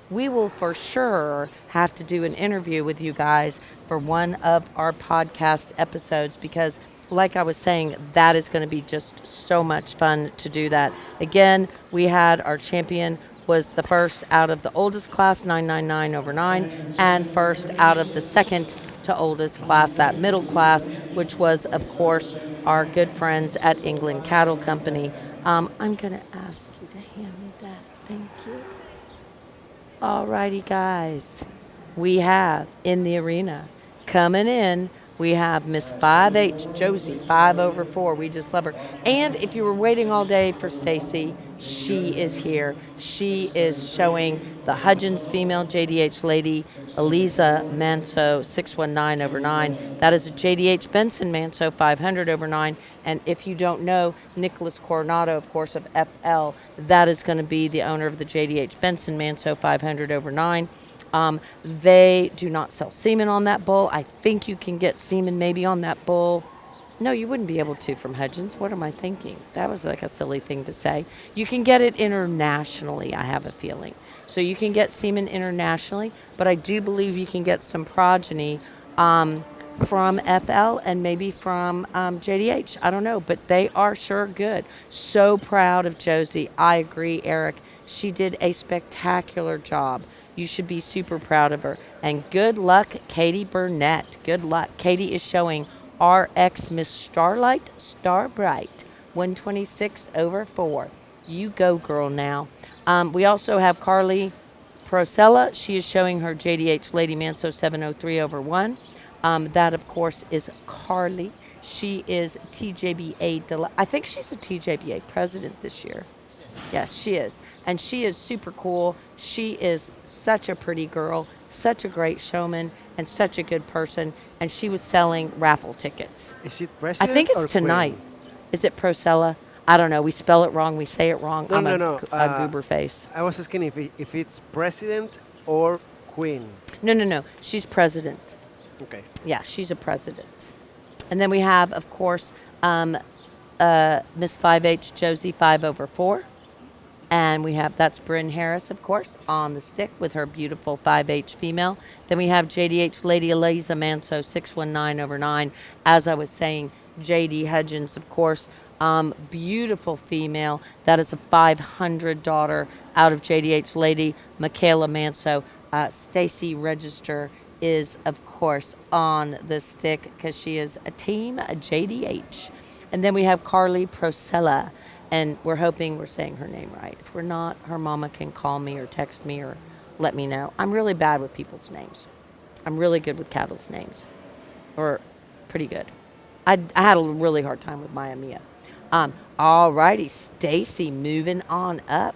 We will for sure have to do an interview with you guys for one of our podcast episodes because, like I was saying, that is going to be just so much fun to do that. Again, we had our champion was the first out of the oldest class, 999 over 9, and first out of the second to oldest class, that middle class, which was, of course, our good friends at England Cattle Company. I'm going to ask you to hand me that. Thank you. All righty, guys. We have in the arena coming in, we have Miss 5H, Josie, 5 over 4. We just love her. And if you were waiting all day for Stacy, she is here. She is showing the Hudgens female JDH lady, Eliza Manso, 619 over 9. That is a JDH Benson Manso, 500 over 9. And if you don't know, Nicholas Coronado, of course, of FL, that is going to be the owner of the JDH Benson Manso, 500 over 9. They do not sell semen on that bull. I think you can get semen maybe on that bull. No, you wouldn't be able to from Hudgens. What am I thinking? That was like a silly thing to say. You can get it internationally, I have a feeling. So you can get semen internationally, but I do believe you can get some progeny from FL and maybe from JDH. I don't know, but they are sure good. So proud of Josie. I agree, Eric. She did a spectacular job. You should be super proud of her. And good luck, Katie Burnett. Good luck. Katie is showing RX Miss Starlight, Starbright, 126 over 4. You go, girl, now. We also have Carly Procella. She is showing her JDH Lady Manso 703 over 1. That, of course, is Carly. She is TJBA. I think she's a TJBA president this year. Yes, she is. And she is super cool. She is such a pretty girl, such a great showman, and such a good person. And she was selling raffle tickets. Is it I president think it's or tonight. queen? Is it Procella? I don't know. We spell it wrong. We say it wrong. I'm No. a goober face. I was asking if it's president or queen. No. She's president. Okay. Yeah, she's a president. And then we have, of course, Miss 5H Josie 5 over 4. And we have, that's Bryn Harris, of course, on the stick with her beautiful 5H female. Then we have JDH Lady Eliza Manso, 619 over 9. As I was saying, JD Hudgens, of course, beautiful female. That is a 500 daughter out of JDH Lady Michaela Manso. Stacy Register is, of course, on the stick because she is a team JDH. And then we have Carly Procella. And we're hoping we're saying her name right. If we're not, her mama can call me or text me or let me know. I'm really bad with people's names. I'm really good with cattle's names. Or pretty good. I had a really hard time with Maya Mia. All righty, Stacy, moving on up,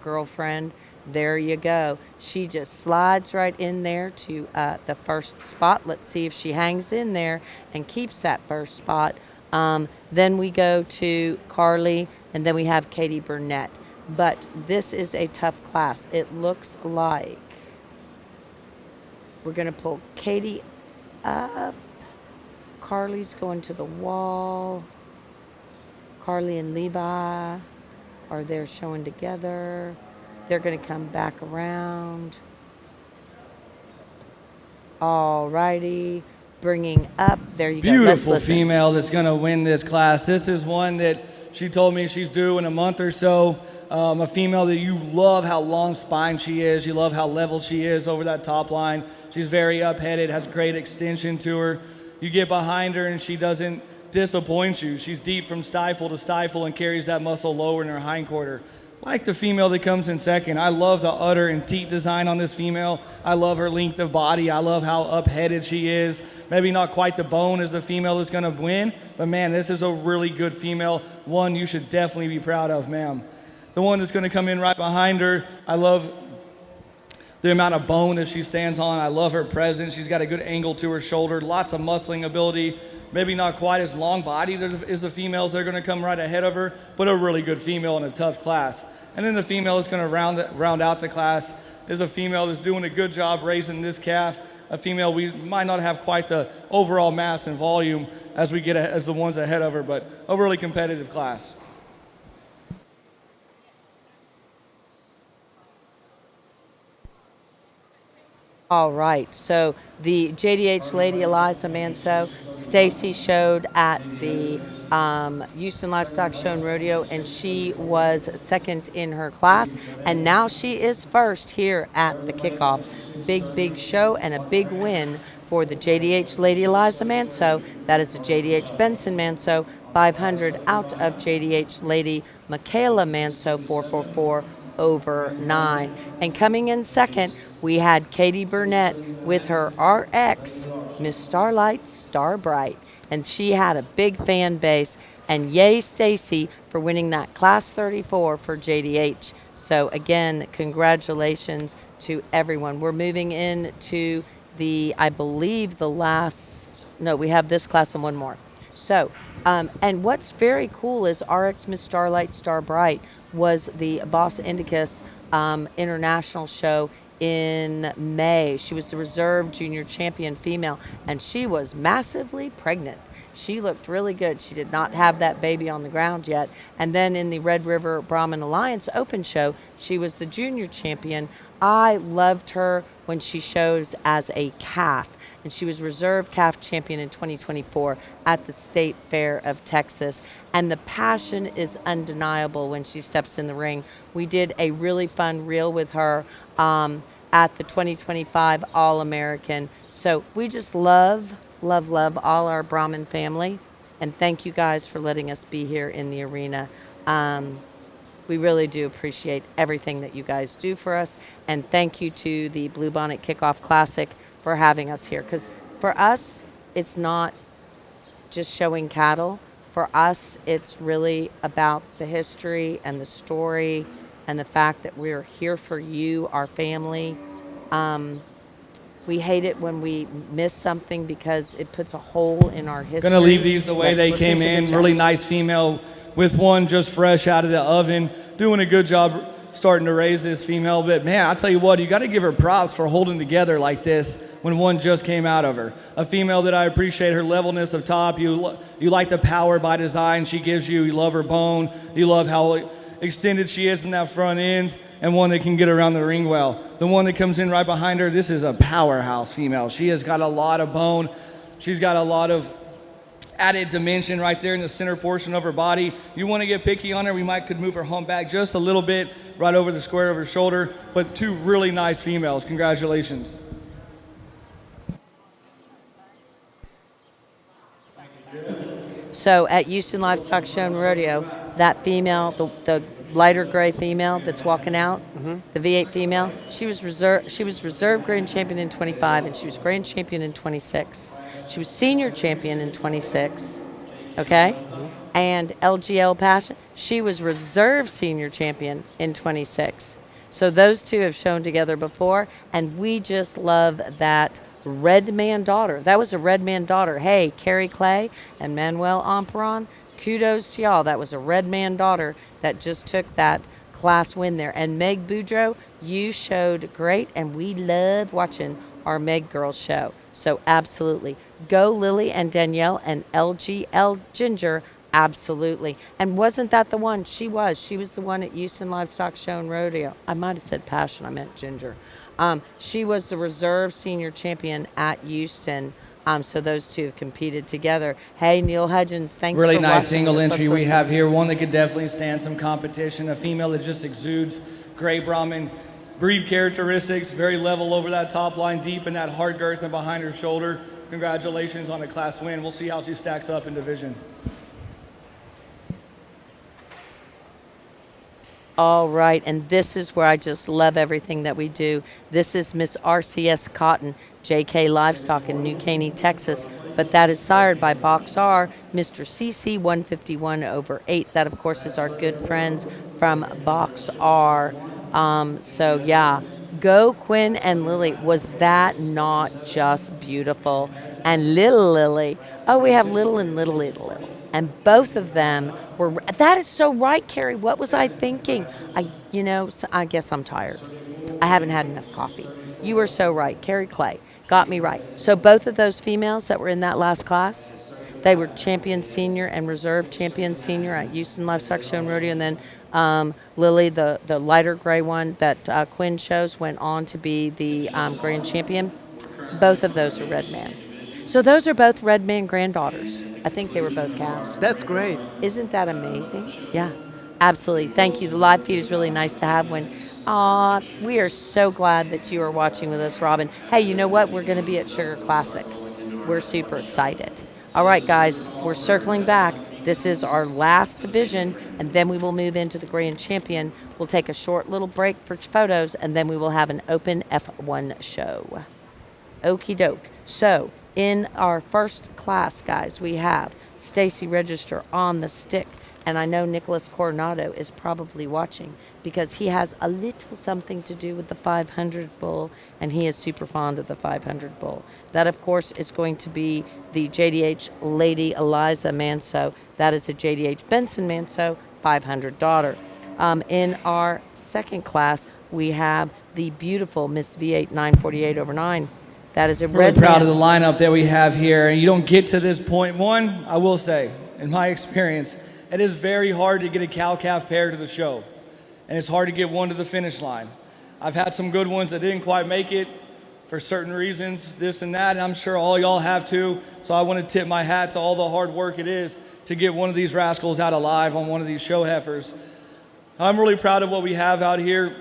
girlfriend. There you go. She just slides right in there to the first spot. Let's see if she hangs in there and keeps that first spot. Then we go to Carly, and then we have Katie Burnett. But this is a tough class. It looks like we're going to pull Katie up. Carly's going to the wall. Carly and Levi are there showing together. They're going to come back around. All righty. bringing up. There you go. Let's Beautiful listen. female that's going to win this class. This is one that she told me she's due in a month or so. A female that you love how long spine she is. You love how level she is over that top line. She's very up-headed, has great extension to her. You get behind her and she doesn't disappoint you. She's deep from stifle to stifle and carries that muscle lower in her hindquarter. Like the female that comes in second, I love the udder and teat design on this female. I love her length of body. I love how up-headed she is. Maybe not quite the bone as the female that's going to win, but man, this is a really good female. One you should definitely be proud of, ma'am. The one that's going to come in right behind her, I love the amount of bone that she stands on. I love her presence. She's got a good angle to her shoulder, lots of muscling ability. Maybe not quite as long bodied as the females that are going to come right ahead of her, but a really good female in a tough class. And then the female that's going to round out the class is a female that's doing a good job raising this calf. A female we might not have quite the overall mass and volume as we get as the ones ahead of her, but a really competitive class. All right, so the JDH lady Eliza Manso, Stacy showed at the Houston Livestock Show and Rodeo, and she was second in her class, and now she is first here at the kickoff. Big show and a big win for the JDH lady Eliza Manso. That is the JDH Benson Manso 500 out of JDH lady Michaela Manso 444 over 9. And coming in second, we had Katie Burnett with her RX, Miss Starlight Starbright. And she had a big fan base. And yay, Stacy, for winning that Class 34 for JDH. So again, congratulations to everyone. We're moving into I believe the last, no, we have this class and one more. So, and what's very cool is RX Miss Starlight Starbright was the Boss Indicus International Show in May. She was the reserve junior champion female, and she was massively pregnant. She looked really good. She did not have that baby on the ground yet. And then in the Red River Brahmin Alliance Open Show, she was the junior champion. I loved her when she shows as a calf. And she was reserve calf champion in 2024 at the State Fair of Texas. And the passion is undeniable when she steps in the ring. We did a really fun reel with her at the 2025 All-American. So we just love all our Brahmin family. And thank you guys for letting us be here in the arena. We really do appreciate everything that you guys do for us. And thank you to the Bluebonnet Kickoff Classic for having us here. Because for us, it's not just showing cattle. For us, it's really about the history and the story and the fact that we're here for you, our family. We hate it when we miss something because it puts a hole in our history. Gonna leave these the way they listen came to the in. judge. Really nice female with one just fresh out of the oven. Doing a good job starting to raise this female. But man, I'll tell you what, you got to give her props for holding together like this when one just came out of her. A female that I appreciate her levelness of top. You like the power by design she gives you. You love her bone. You love how extended she is in that front end, and one that can get around the ring well. The one that comes in right behind her, this is a powerhouse female. She has got a lot of bone. She's got a lot of added dimension right there in the center portion of her body. You want to get picky on her, we could move her hump back just a little bit right over the square of her shoulder, but two really nice females. Congratulations. So at Houston Livestock Show and Rodeo, that female, the lighter gray female that's walking out, the V8 female, she was reserve grand champion in 25, and she was grand champion in 26. She was senior champion in 26, okay? And LGL Passion, she was reserve senior champion in 26. So those two have shown together before, and we just love that red man daughter. That was a red man daughter. Hey, Carrie Clay and Manuel Amperon, kudos to y'all. That was a red man daughter that just took that class win there. And Meg Boudreau, you showed great, and we love watching our Meg girls show. So absolutely. Go Lily and Danielle and LGL Ginger, absolutely. And wasn't that the one? She was the one at Houston Livestock Show and Rodeo. I might have said Passion, I meant Ginger. She was the reserve senior champion at Houston So those two have competed together. Hey, Neil Hudgens, thanks Really for nice watching single this. entry Let's we listen. have here. One that could definitely stand some competition. A female that just exudes great Brahmin breed characteristics, very level over that top line, deep in that hard girth and behind her shoulder. Congratulations on a class win. We'll see how she stacks up in division. All right, and this is where I just love everything that we do. This is Miss RCS Cotton, JK Livestock in New Caney, Texas, but that is sired by Box R, Mr. CC 151/8. That, of course, is our good friends from Box R. So, yeah, go Quinn and Lily. Was that not just beautiful? And little Lily. Oh, we have little and little, little, little. And both of them were. That is so right, Carrie. What was I thinking? I guess I'm tired. I haven't had enough coffee. You were so right. Carrie Clay got me right. So both of those females that were in that last class, they were champion senior and reserve champion senior at Houston Livestock Show and Rodeo. And then Lily, the lighter gray one that Quinn shows, went on to be the grand champion. Both of those are Red Man. So those are both Red Man granddaughters. I think they were both calves. That's great. Isn't that amazing? Yeah, absolutely. Thank you. The live feed is really nice to have when. We are so glad that you are watching with us, Robin. Hey, you know what? We're going to be at Sugar Classic. We're super excited. All right, guys, we're circling back. This is our last division, and then we will move into the Grand Champion. We'll take a short little break for photos, and then we will have an open F1 show. Okie doke. So, in our first class, guys, we have Stacy Register on the stick. And I know Nicholas Coronado is probably watching because he has a little something to do with the 500 bull, and he is super fond of the 500 bull. That, of course, is going to be the JDH Lady Eliza Manso. That is a JDH Benson Manso 500 daughter. In our second class, we have the beautiful Miss V8 948/9. That is a Really red proud man. of the lineup that we have here. And you don't get to this point. One, I will say, in my experience, it is very hard to get a cow-calf pair to the show. And it's hard to get one to the finish line. I've had some good ones that didn't quite make it for certain reasons, this and that, and I'm sure all y'all have too. So I want to tip my hat to all the hard work it is to get one of these rascals out alive on one of these show heifers. I'm really proud of what we have out here.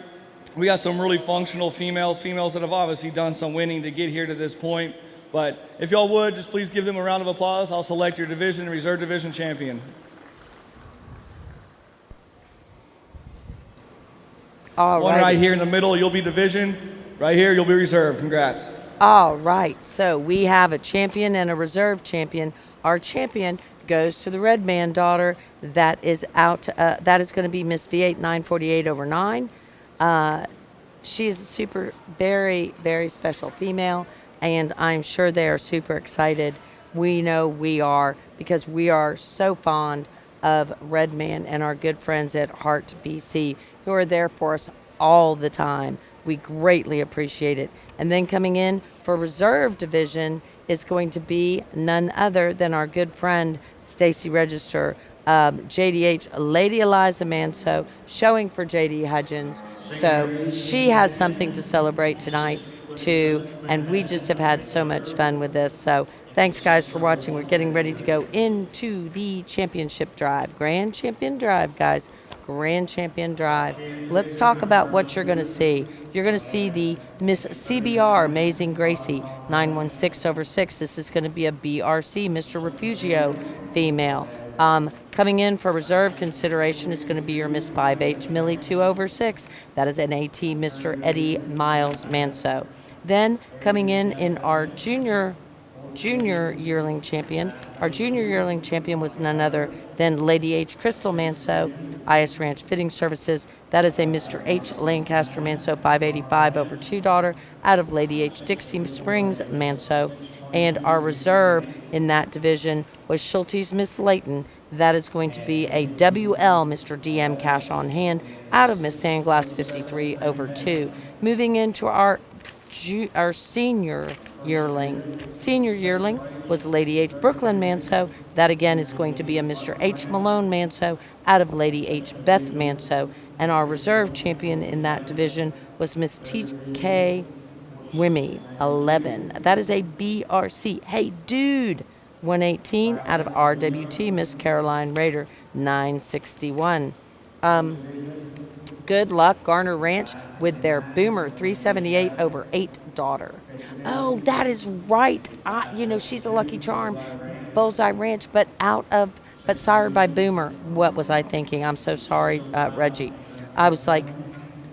We got some really functional females that have obviously done some winning to get here to this point. But if y'all would, just please give them a round of applause. I'll select your division and reserve division champion. All One righty. right here in the middle, you'll be division. Right here, you'll be reserve. Congrats. All right. So we have a champion and a reserve champion. Our champion goes to the Red Man daughter. That is out. That is going to be Miss V8 948/9. She is a super, very, very special female, and I'm sure they are super excited. We know we are because we are so fond of Red Man and our good friends at Heart BC who are there for us all the time. We greatly appreciate it. And then coming in for reserve division is going to be none other than our good friend Stacy Register, JDH Lady Eliza Manso, showing for JD Hudgens. So she has something to celebrate tonight too, and we just have had so much fun with this. So thanks guys for watching. We're getting ready to go into the championship drive, Grand Champion Drive, guys. Grand Champion Drive. Let's talk about what you're going to see. You're going to see the Miss CBR Amazing Gracie 916/6. This is going to be a BRC Mr. Refugio female. Coming in for reserve consideration is going to be your Miss 5H Millie 2/6. That is an AT Mr. Eddie Miles Manso. Then coming in our junior yearling champion. Our junior yearling champion was none other than Lady H. Crystal Manso, IS Ranch Fitting Services. That is a Mr. H. Lancaster Manso 585/2 daughter out of Lady H. Dixie Springs Manso. And our reserve in that division was Schulte's Miss Layton. That is going to be a WL Mr. DM Cash on Hand out of Miss Sandglass 53/2. Moving into our senior yearling. Senior yearling was Lady H. Brooklyn Manso. That again is going to be a Mr. H. Malone Manso out of Lady H. Beth Manso. And our reserve champion in that division was Miss TK Wimmy, 11. That is a BRC. Hey, dude, 118 out of RWT, Miss Caroline Rader, 961. Good luck, Garner Ranch, with their Boomer 378 over 8 daughter. Oh, that is right. She's a lucky charm. Bullseye Ranch, but sired by Boomer. What was I thinking? I'm so sorry, Reggie. I was like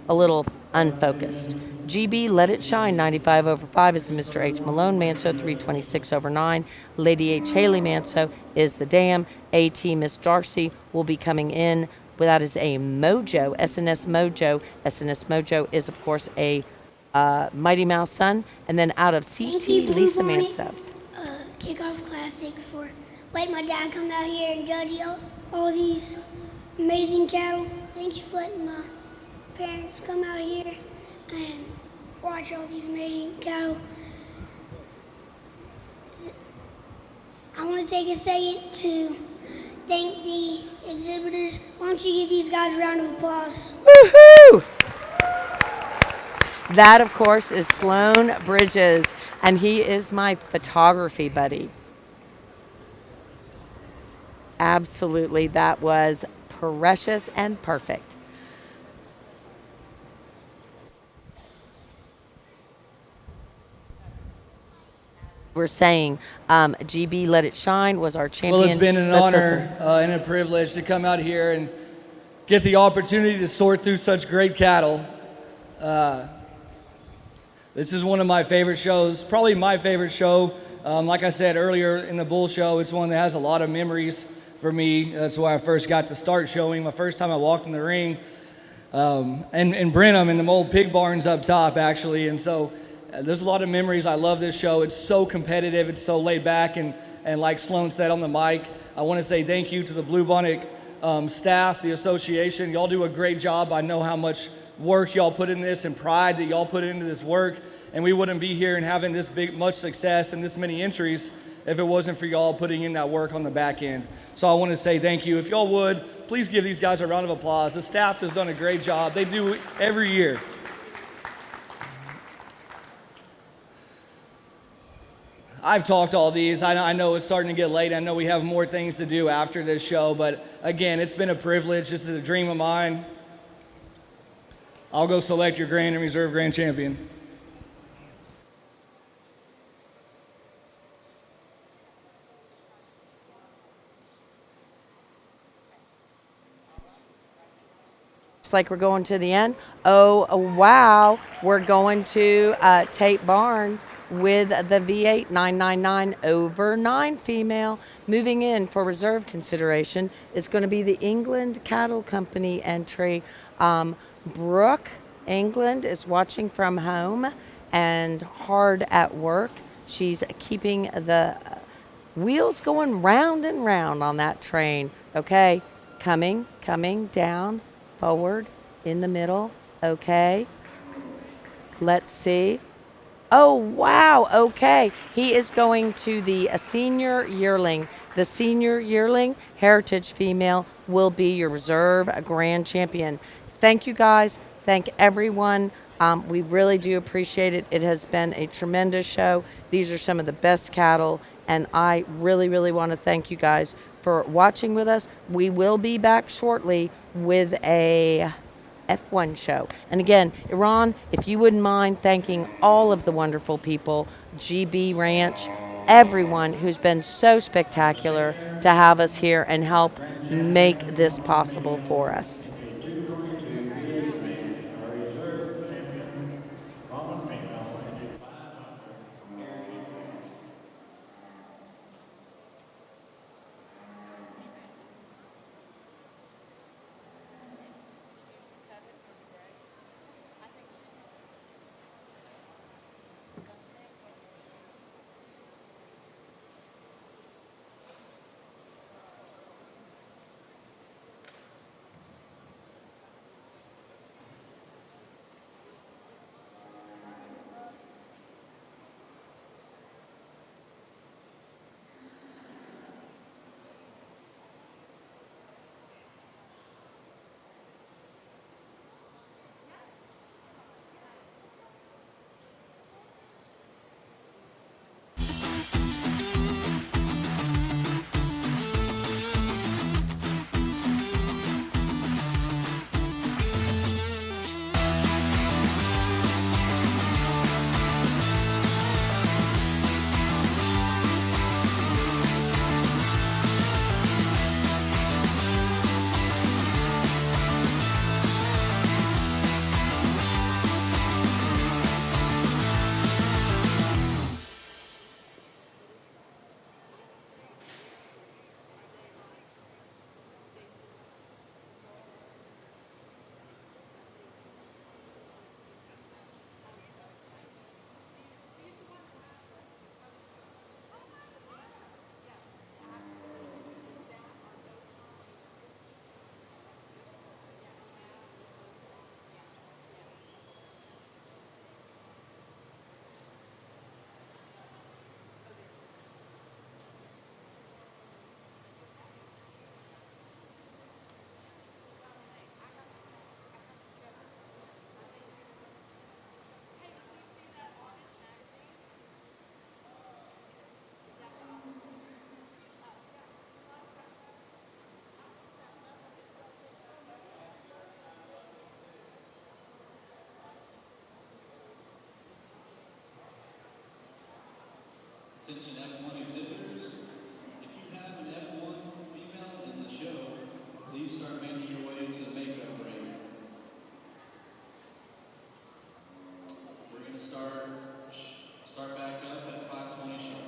a little unfocused. GB Let It Shine 95 over 5 is the Mr. H. Malone Manso 326 over 9. Lady H. Haley Manso is the Dam. AT Miss Darcy will be coming in. But that is a Mojo, SNS Mojo. SNS Mojo is, of course, a Mighty Mouse son. And then out of CT, Lisa Manso. Kickoff Classic for letting my dad come out here and judge all these amazing cattle. Thanks for letting my parents come out here and watch all these amazing cattle. I want to take a second to thank the exhibitors. Why don't you give these guys a round of applause? Woohoo! That, of course, is Sloan Bridges, and he is my photography buddy. Absolutely, that was precious and perfect. We're saying GB Let It Shine was our champion. Well, it's been an honor and a privilege to come out here and get the opportunity to sort through such great cattle. This is one of my favorite shows, probably my favorite show. Like I said earlier in the bull show, it's one that has a lot of memories for me. That's why I first got to start showing. My first time I walked in the ring, and Brenham in the old pig barns up top, actually. And so there's a lot of memories. I love this show. It's so competitive. It's so laid back. And like Sloan said on the mic, I want to say thank you to the Bluebonnet staff, the association. Y'all do a great job. I know how much work y'all put in this and pride that y'all put into this work. And we wouldn't be here and having this much success and this many entries if it wasn't for y'all putting in that work on the back end. So I want to say thank you. If y'all would, please give these guys a round of applause. The staff has done a great job. They do every year. I've talked all these. I know it's starting to get late. I know we have more things to do after this show, but again, it's been a privilege. This is a dream of mine. I'll go select your Grand and Reserve Grand Champion. Looks like we're going to the end. Oh, wow. We're going to Tate Barnes with the V8 999 over 9 female. Moving in for reserve consideration is going to be the England Cattle Company entry. Brooke England is watching from home and hard at work. She's keeping the wheels going round and round on that train. Okay, coming down, forward, in the middle. Okay, let's see. Oh, wow, okay. He is going to the senior yearling. The senior yearling heritage female will be your reserve grand champion. Thank you, guys. Thank everyone. We really do appreciate it. It has been a tremendous show. These are some of the best cattle, and I really, really want to thank you guys for watching with us. We will be back shortly with a F1 show. And again, Iran, if you wouldn't mind thanking all of the wonderful people, GB Ranch, everyone who's been so spectacular to have us here and help make this possible for us. Attention F1 exhibitors, if you have an F1 female in the show, please start making your way to the makeup ring. We're going to start back up at 5:20 sharp.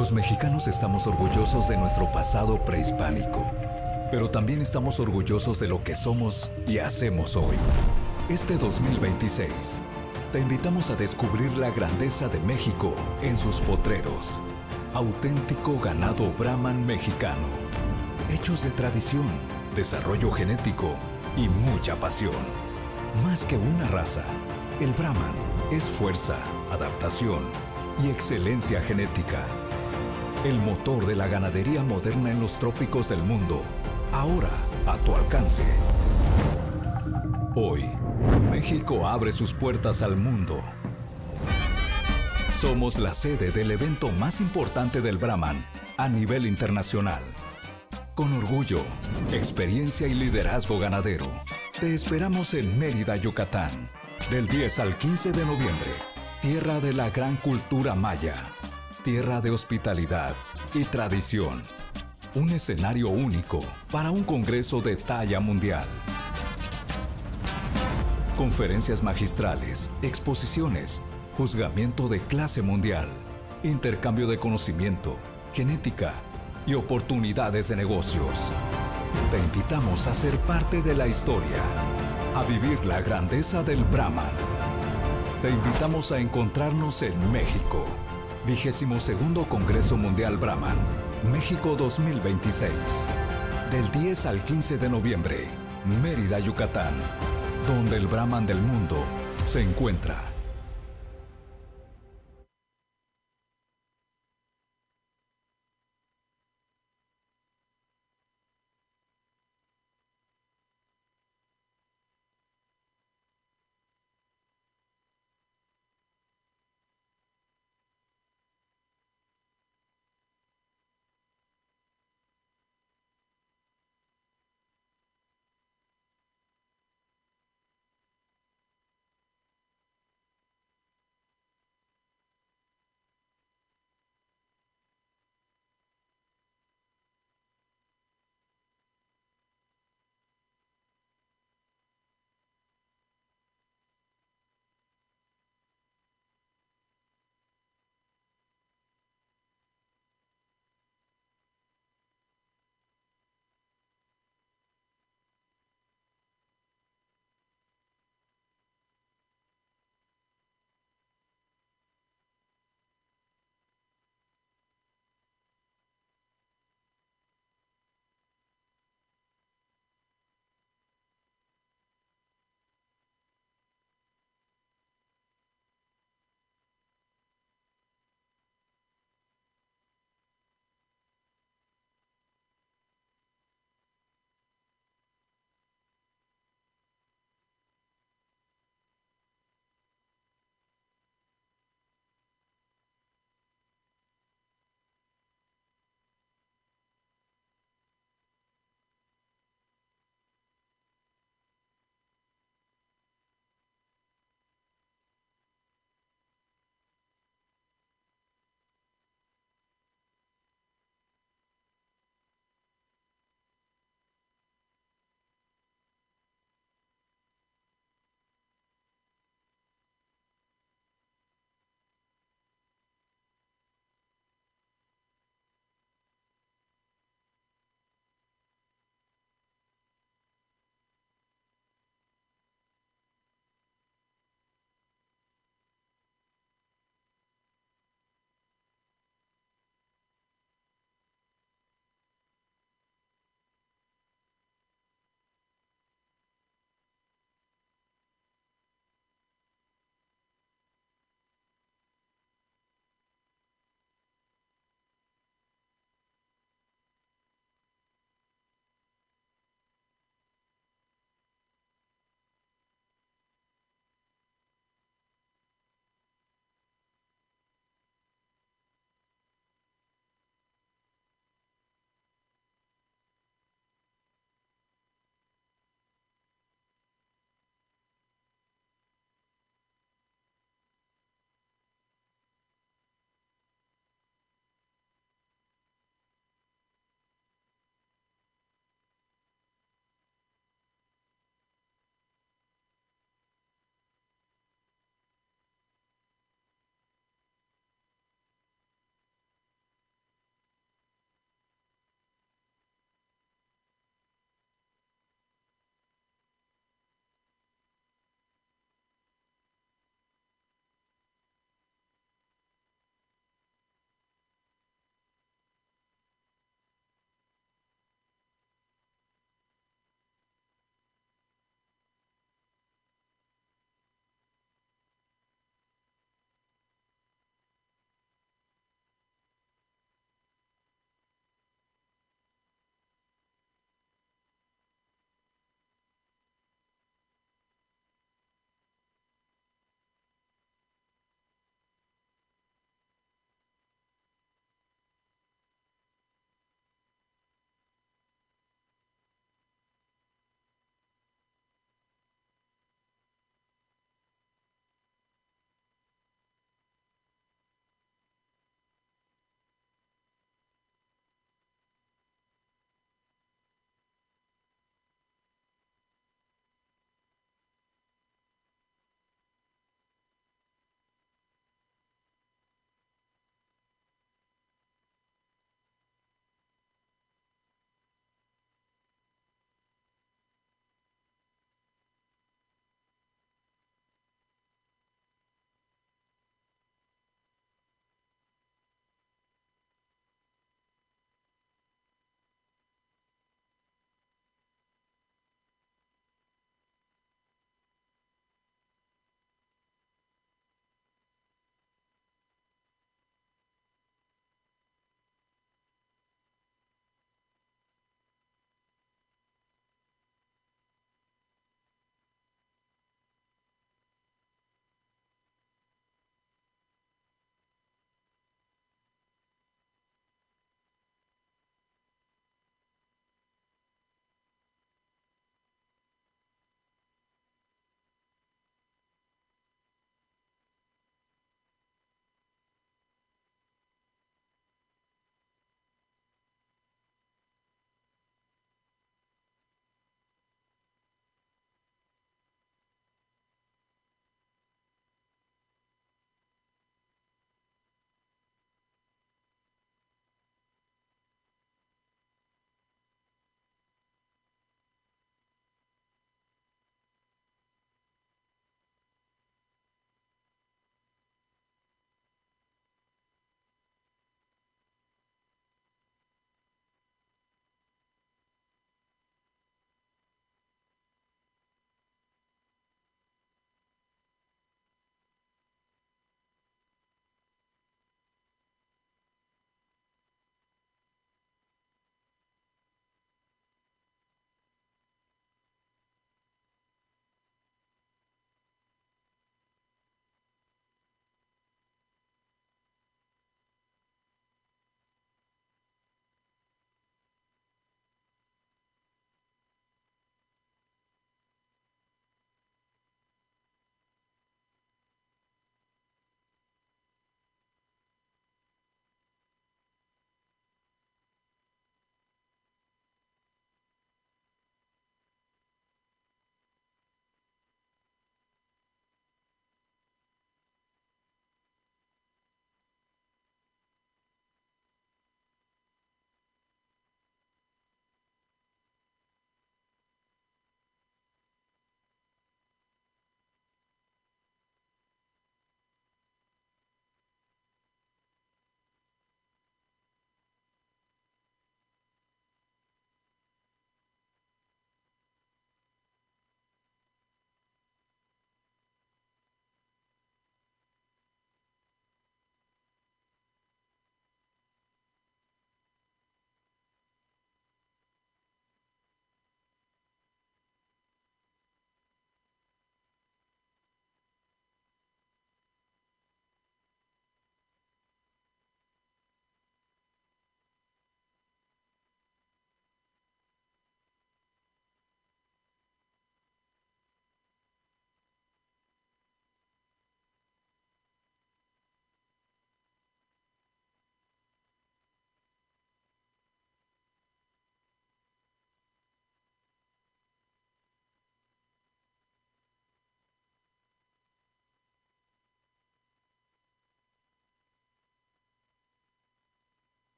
Los mexicanos estamos orgullosos de nuestro pasado prehispánico, pero también estamos orgullosos de lo que somos y hacemos hoy. Este 2026, te invitamos a descubrir la grandeza de México en sus potreros. Auténtico ganado Brahman mexicano. Hechos de tradición, desarrollo genético y mucha pasión. Más que una raza, el Brahman es fuerza, adaptación y excelencia genética. El motor de la ganadería moderna en los trópicos del mundo, ahora a tu alcance. Hoy, México abre sus puertas al mundo. Somos la sede del evento más importante del Brahman a nivel internacional. Con orgullo, experiencia y liderazgo ganadero, te esperamos en Mérida, Yucatán, del 10 al 15 de noviembre, tierra de la gran cultura maya. Tierra de hospitalidad y tradición. Un escenario único para un congreso de talla mundial. Conferencias magistrales, exposiciones, juzgamiento de clase mundial, intercambio de conocimiento, genética y oportunidades de negocios. Te invitamos a ser parte de la historia, a vivir la grandeza del Brahman. Te invitamos a encontrarnos en México. 22º Congreso Mundial Brahman, México 2026. Del 10 al 15 de noviembre, Mérida, Yucatán, donde el Brahman del mundo se encuentra.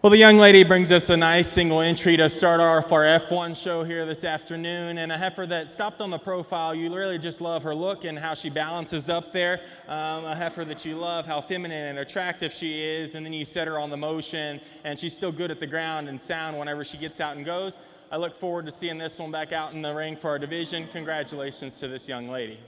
Well, the young lady brings us a nice single entry to start off our F1 show here this afternoon, and a heifer that stopped on the profile. You really just love her look and how she balances up there. A heifer that you love, how feminine and attractive she is, and then you set her on the motion, and she's still good at the ground and sound whenever she gets out and goes. I look forward to seeing this one back out in the ring for our division. Congratulations to this young lady.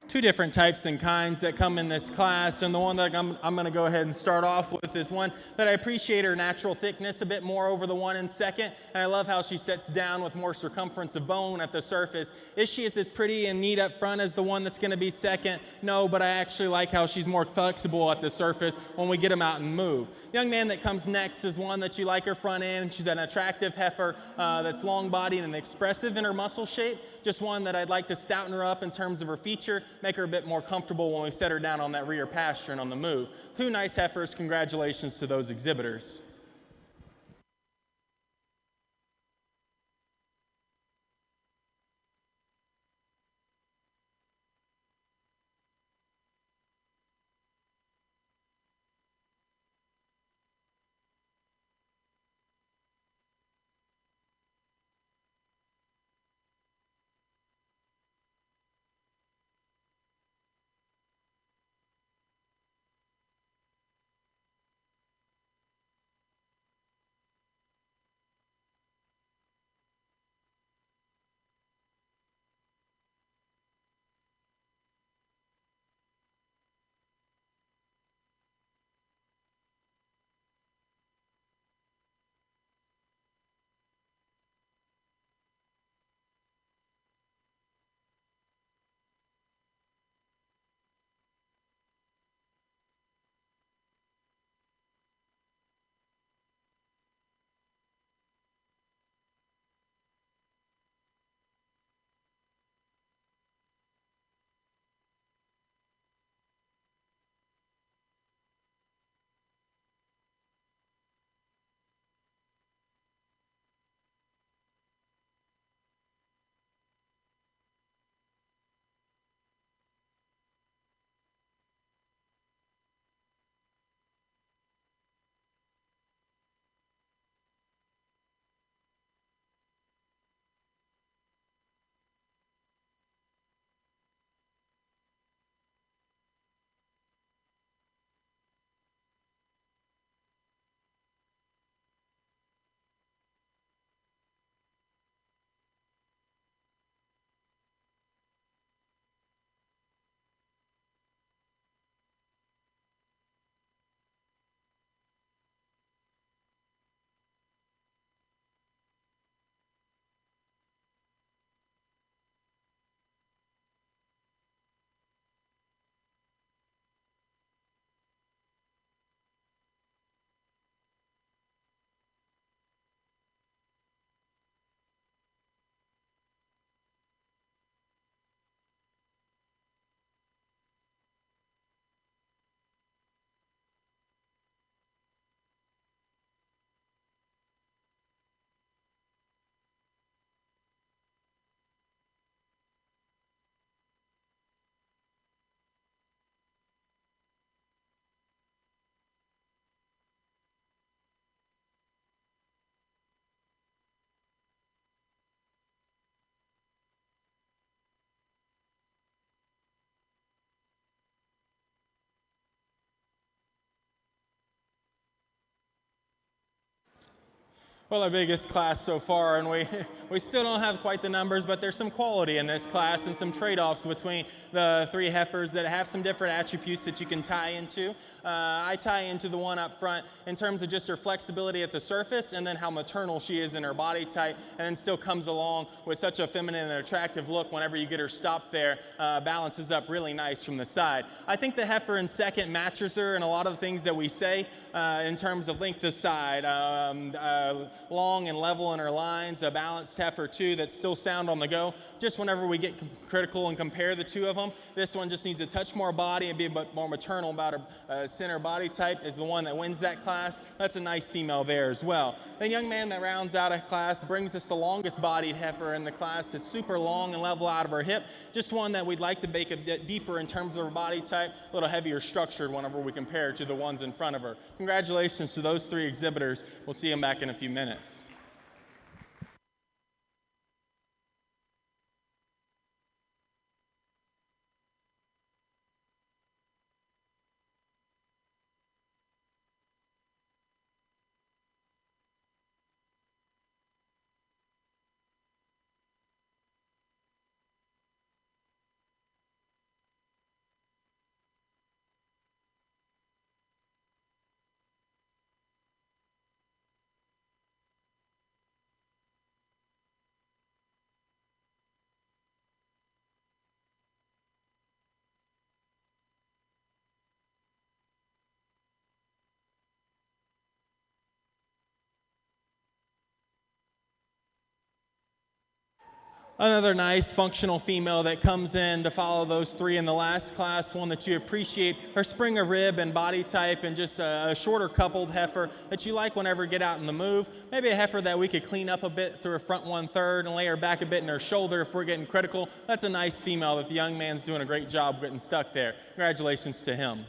Two different types and kinds that come in this class, and the one that I'm going to go ahead and start off with is one that I appreciate her natural thickness a bit more over the one in second, and I love how she sets down with more circumference of bone at the surface. Is she as pretty and neat up front as the one that's going to be second? No, but I actually like how she's more flexible at the surface when we get them out and move. The young man that comes next is one that you like her front end. She's an attractive heifer that's long-bodied and expressive in her muscle shape. Just one that I'd like to stouten her up in terms of her feature, make her a bit more comfortable when we set her down on that rear pasture and on the move. Two nice heifers. Congratulations to those exhibitors. Well, our biggest class so far, and we still don't have quite the numbers, but there's some quality in this class and some trade-offs between the three heifers that have some different attributes that you can tie into. I tie into the one up front in terms of just her flexibility at the surface and then how maternal she is in her body type, and then still comes along with such a feminine and attractive look whenever you get her stopped there, balances up really nice from the side. I think the heifer in second matches her in a lot of the things that we say in terms of length to side, long and level in her lines, a balanced heifer too that's still sound on the go. Just whenever we get critical and compare the two of them, this one just needs a touch more body and be a bit more maternal about her center body type is the one that wins that class. That's a nice female there as well. The young man that rounds out a class brings us the longest bodied heifer in the class. It's super long and level out of her hip. Just one that we'd like to make a bit deeper in terms of her body type, a little heavier structured whenever we compare to the ones in front of her. Congratulations to those three exhibitors. We'll see them back in a few minutes. Another nice functional female that comes in to follow those three in the last class, one that you appreciate, her spring of rib and body type, and just a shorter coupled heifer that you like whenever you get out in the move. Maybe a heifer that we could clean up a bit through her front 1/3 and lay her back a bit in her shoulder if we're getting critical. That's a nice female that the young man's doing a great job getting stuck there. Congratulations to him.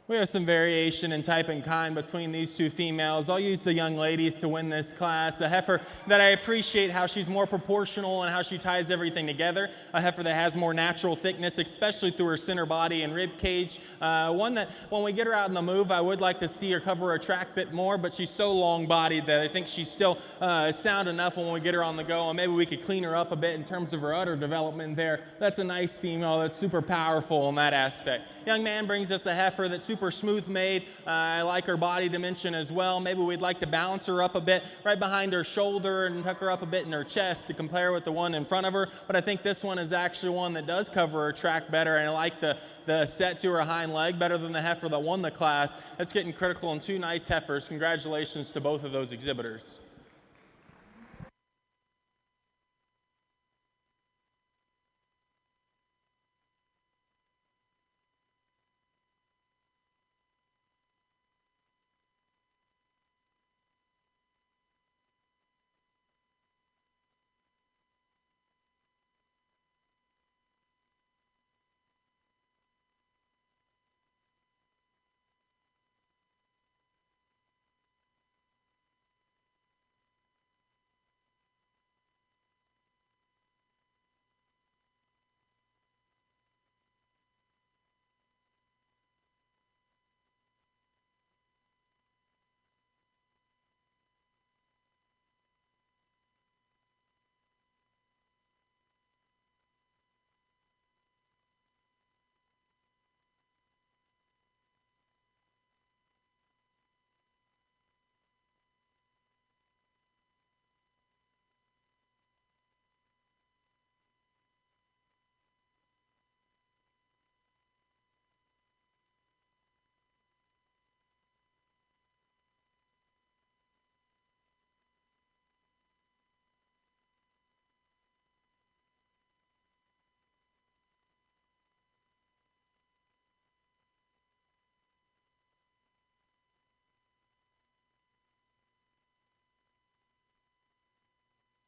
We have some variation in type and kind between these two females. I'll use the young ladies to win this class. A heifer that I appreciate how she's more proportional and how she ties everything together. A heifer that has more natural thickness, especially through her center body and rib cage. One that when we get her out in the move, I would like to see her cover her track a bit more, but she's so long-bodied that I think she's still sound enough when we get her on the go, and maybe we could clean her up a bit in terms of her udder development there. That's a nice female that's super powerful in that aspect. Young man brings us a heifer that's super smooth made. I like her body dimension as well. Maybe we'd like to balance her up a bit right behind her shoulder and tuck her up a bit in her chest to compare with the one in front of her. But I think this one is actually one that does cover her track better, and I like the set to her hind leg better than the heifer that won the class. That's getting critical in two nice heifers. Congratulations to both of those exhibitors.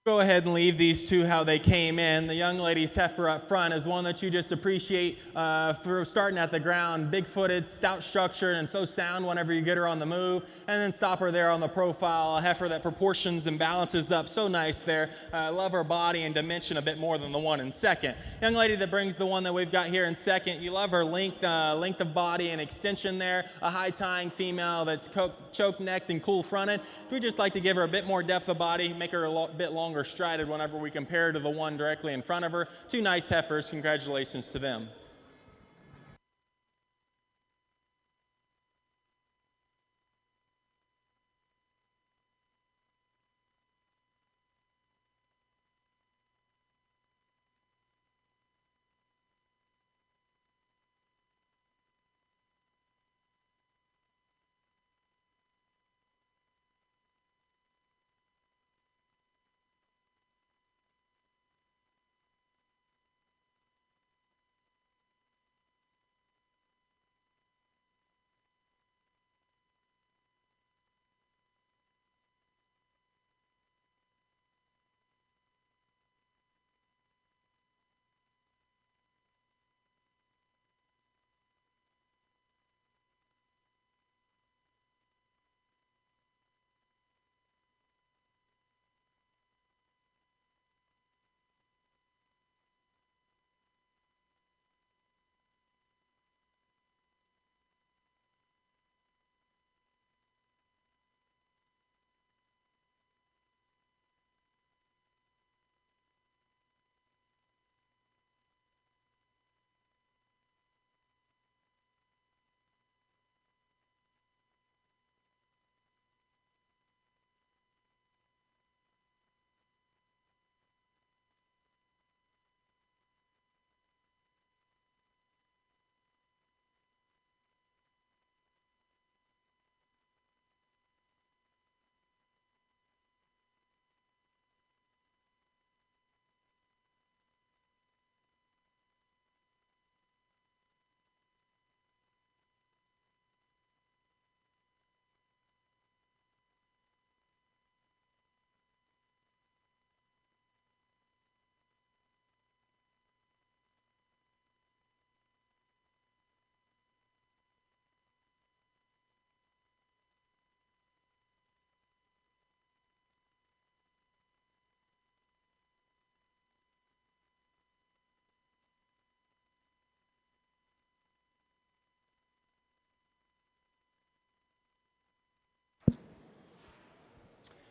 Go ahead and leave these two how they came in. The young lady's heifer up front is one that you just appreciate for starting at the ground. Big-footed, stout structured, and so sound whenever you get her on the move. And then stop her there on the profile. A heifer that proportions and balances up so nice there. Love her body and dimension a bit more than the one in second. Young lady that brings the one that we've got here in second. You love her length of body and extension there. A high-tying female that's choke-necked and cool-fronted. If we'd just like to give her a bit more depth of body, make her a bit longer strided whenever we compare to the one directly in front of her. Two nice heifers. Congratulations to them.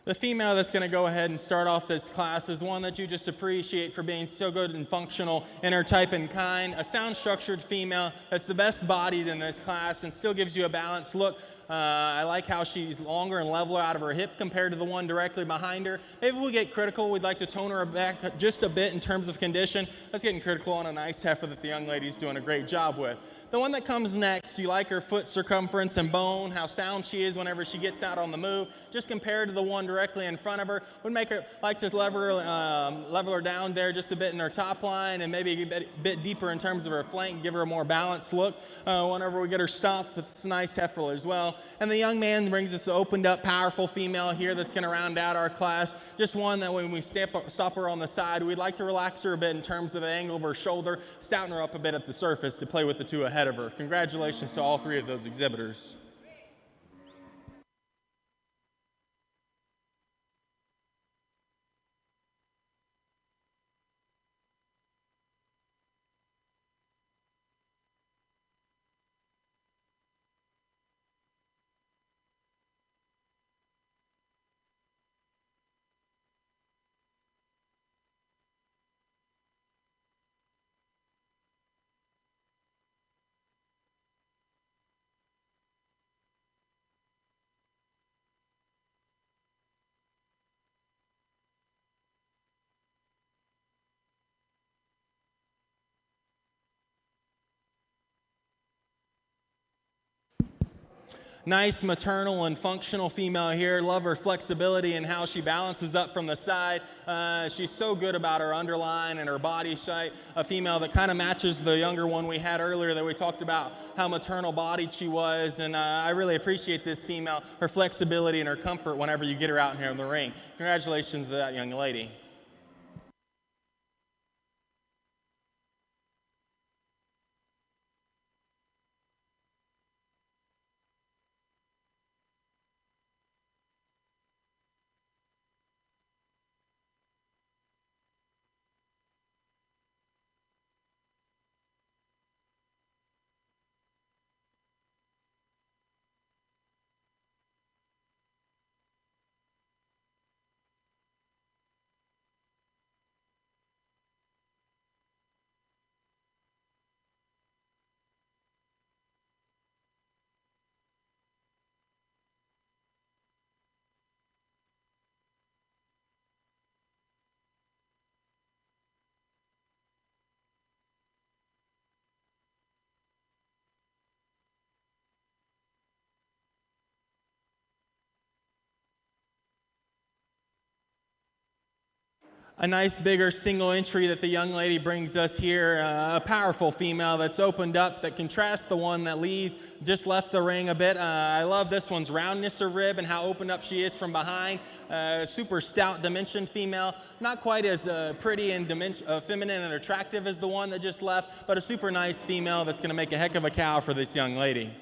The female that's going to go ahead and start off this class is one that you just appreciate for being so good and functional in her type and kind. A sound-structured female that's the best bodied in this class and still gives you a balanced look. I like how she's longer and leveler out of her hip compared to the one directly behind her. Maybe we get critical. We'd like to tone her back just a bit in terms of condition. That's getting critical on a nice heifer that the young lady's doing a great job with. The one that comes next, you like her foot circumference and bone, how sound she is whenever she gets out on the move. Just compared to the one directly in front of her, would make her like to level her down there just a bit in her top line and maybe a bit deeper in terms of her flank, give her a more balanced look whenever we get her stopped with this nice heifer as well. And the young man brings us an opened up, powerful female here that's going to round out our class. Just one that when we stop her on the side, we'd like to relax her a bit in terms of the angle of her shoulder, stouten her up a bit at the surface to play with the two ahead of her. Congratulations to all three of those exhibitors. Nice maternal and functional female here. Love her flexibility and how she balances up from the side. She's so good about her underline and her body shape. A female that kind of matches the younger one we had earlier that we talked about how maternal bodied she was. And I really appreciate this female, her flexibility and her comfort whenever you get her out here in the ring. Congratulations to that young lady. a nice bigger single entry that the young lady brings us here, a powerful female that's opened up that contrasts the one that just left the ring a bit. I love this one's roundness of rib and how opened up she is from behind. Super stout dimensioned female, not quite as pretty and feminine and attractive as the one that just left, but a super nice female that's going to make a heck of a cow for this young lady.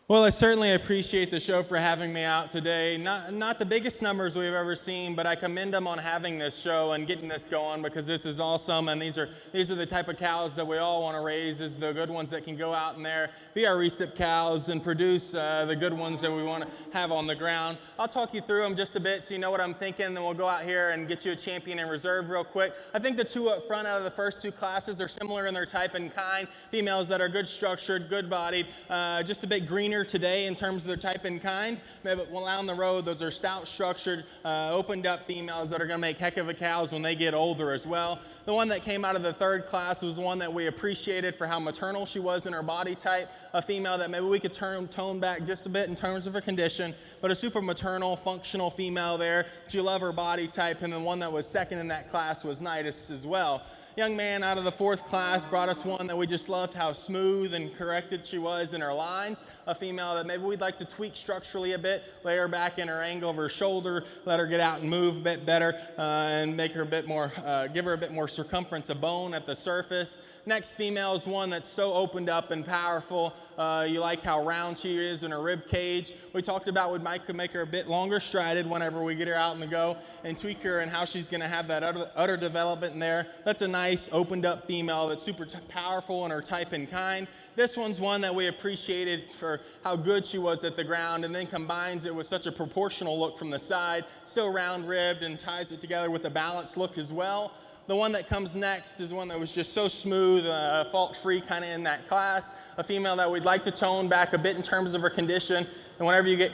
Well, I certainly appreciate the show for having me out today. Not the biggest numbers we've ever seen, but I commend them on having this show and getting this going because this is awesome. And these are the type of cows that we all want to raise, is the good ones that can go out in there, be our recip cows, and produce the good ones that we want to have on the ground. I'll talk you through them just a bit so you know what I'm thinking. Then we'll go out here and get you a champion in reserve real quick. I think the two up front out of the first two classes are similar in their type and kind. Females that are good structured, good bodied, just a bit greener leaner today in terms of their type and kind, but down the road, those are stout, structured, opened up females that are going to make heck of a cows when they get older as well. The one that came out of the third class was one that we appreciated for how maternal she was in her body type, a female that maybe we could tone back just a bit in terms of her condition, but a super maternal, functional female there. You love her body type, and the one that was second in that class was Nidus as well. Young man out of the fourth class brought us one that we just loved how smooth and corrected she was in her lines, a female that maybe we'd like to tweak structurally a bit, lay her back in her angle of her shoulder, let her get out and move a bit better, and make her a bit more, give her a bit more circumference of bone at the surface. Next female is one that's so opened up and powerful. You like how round she is in her rib cage. We talked about we might could make her a bit longer strided whenever we get her out in the go and tweak her and how she's going to have that udder development in there. That's a nice opened up female that's super powerful in her type and kind. This one's one that we appreciated for how good she was at the ground, and then combines it with such a proportional look from the side, still round ribbed, and ties it together with a balanced look as well. The one that comes next is one that was just so smooth, fault-free kind of in that class, a female that we'd like to tone back a bit in terms of her condition. And whenever you get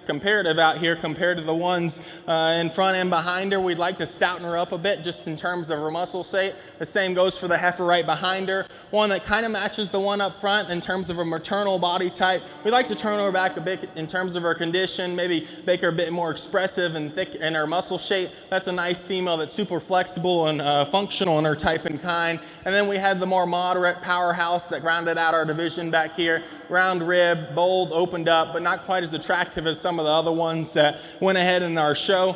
comparative out here compared to the ones in front and behind her, we'd like to stouten her up a bit just in terms of her muscle shape. The same goes for the heifer right behind her. One that kind of matches the one up front in terms of her maternal body type. We'd like to turn her back a bit in terms of her condition, maybe make her a bit more expressive and thick in her muscle shape. That's a nice female that's super flexible and functional in her type and kind. And then we had the more moderate powerhouse that rounded out our division back here. Round rib, bold, opened up, but not quite as attractive as some of the other ones that went ahead in our show.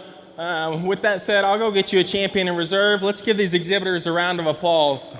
With that said, I'll go get you a champion in reserve. Let's give these exhibitors a round of applause.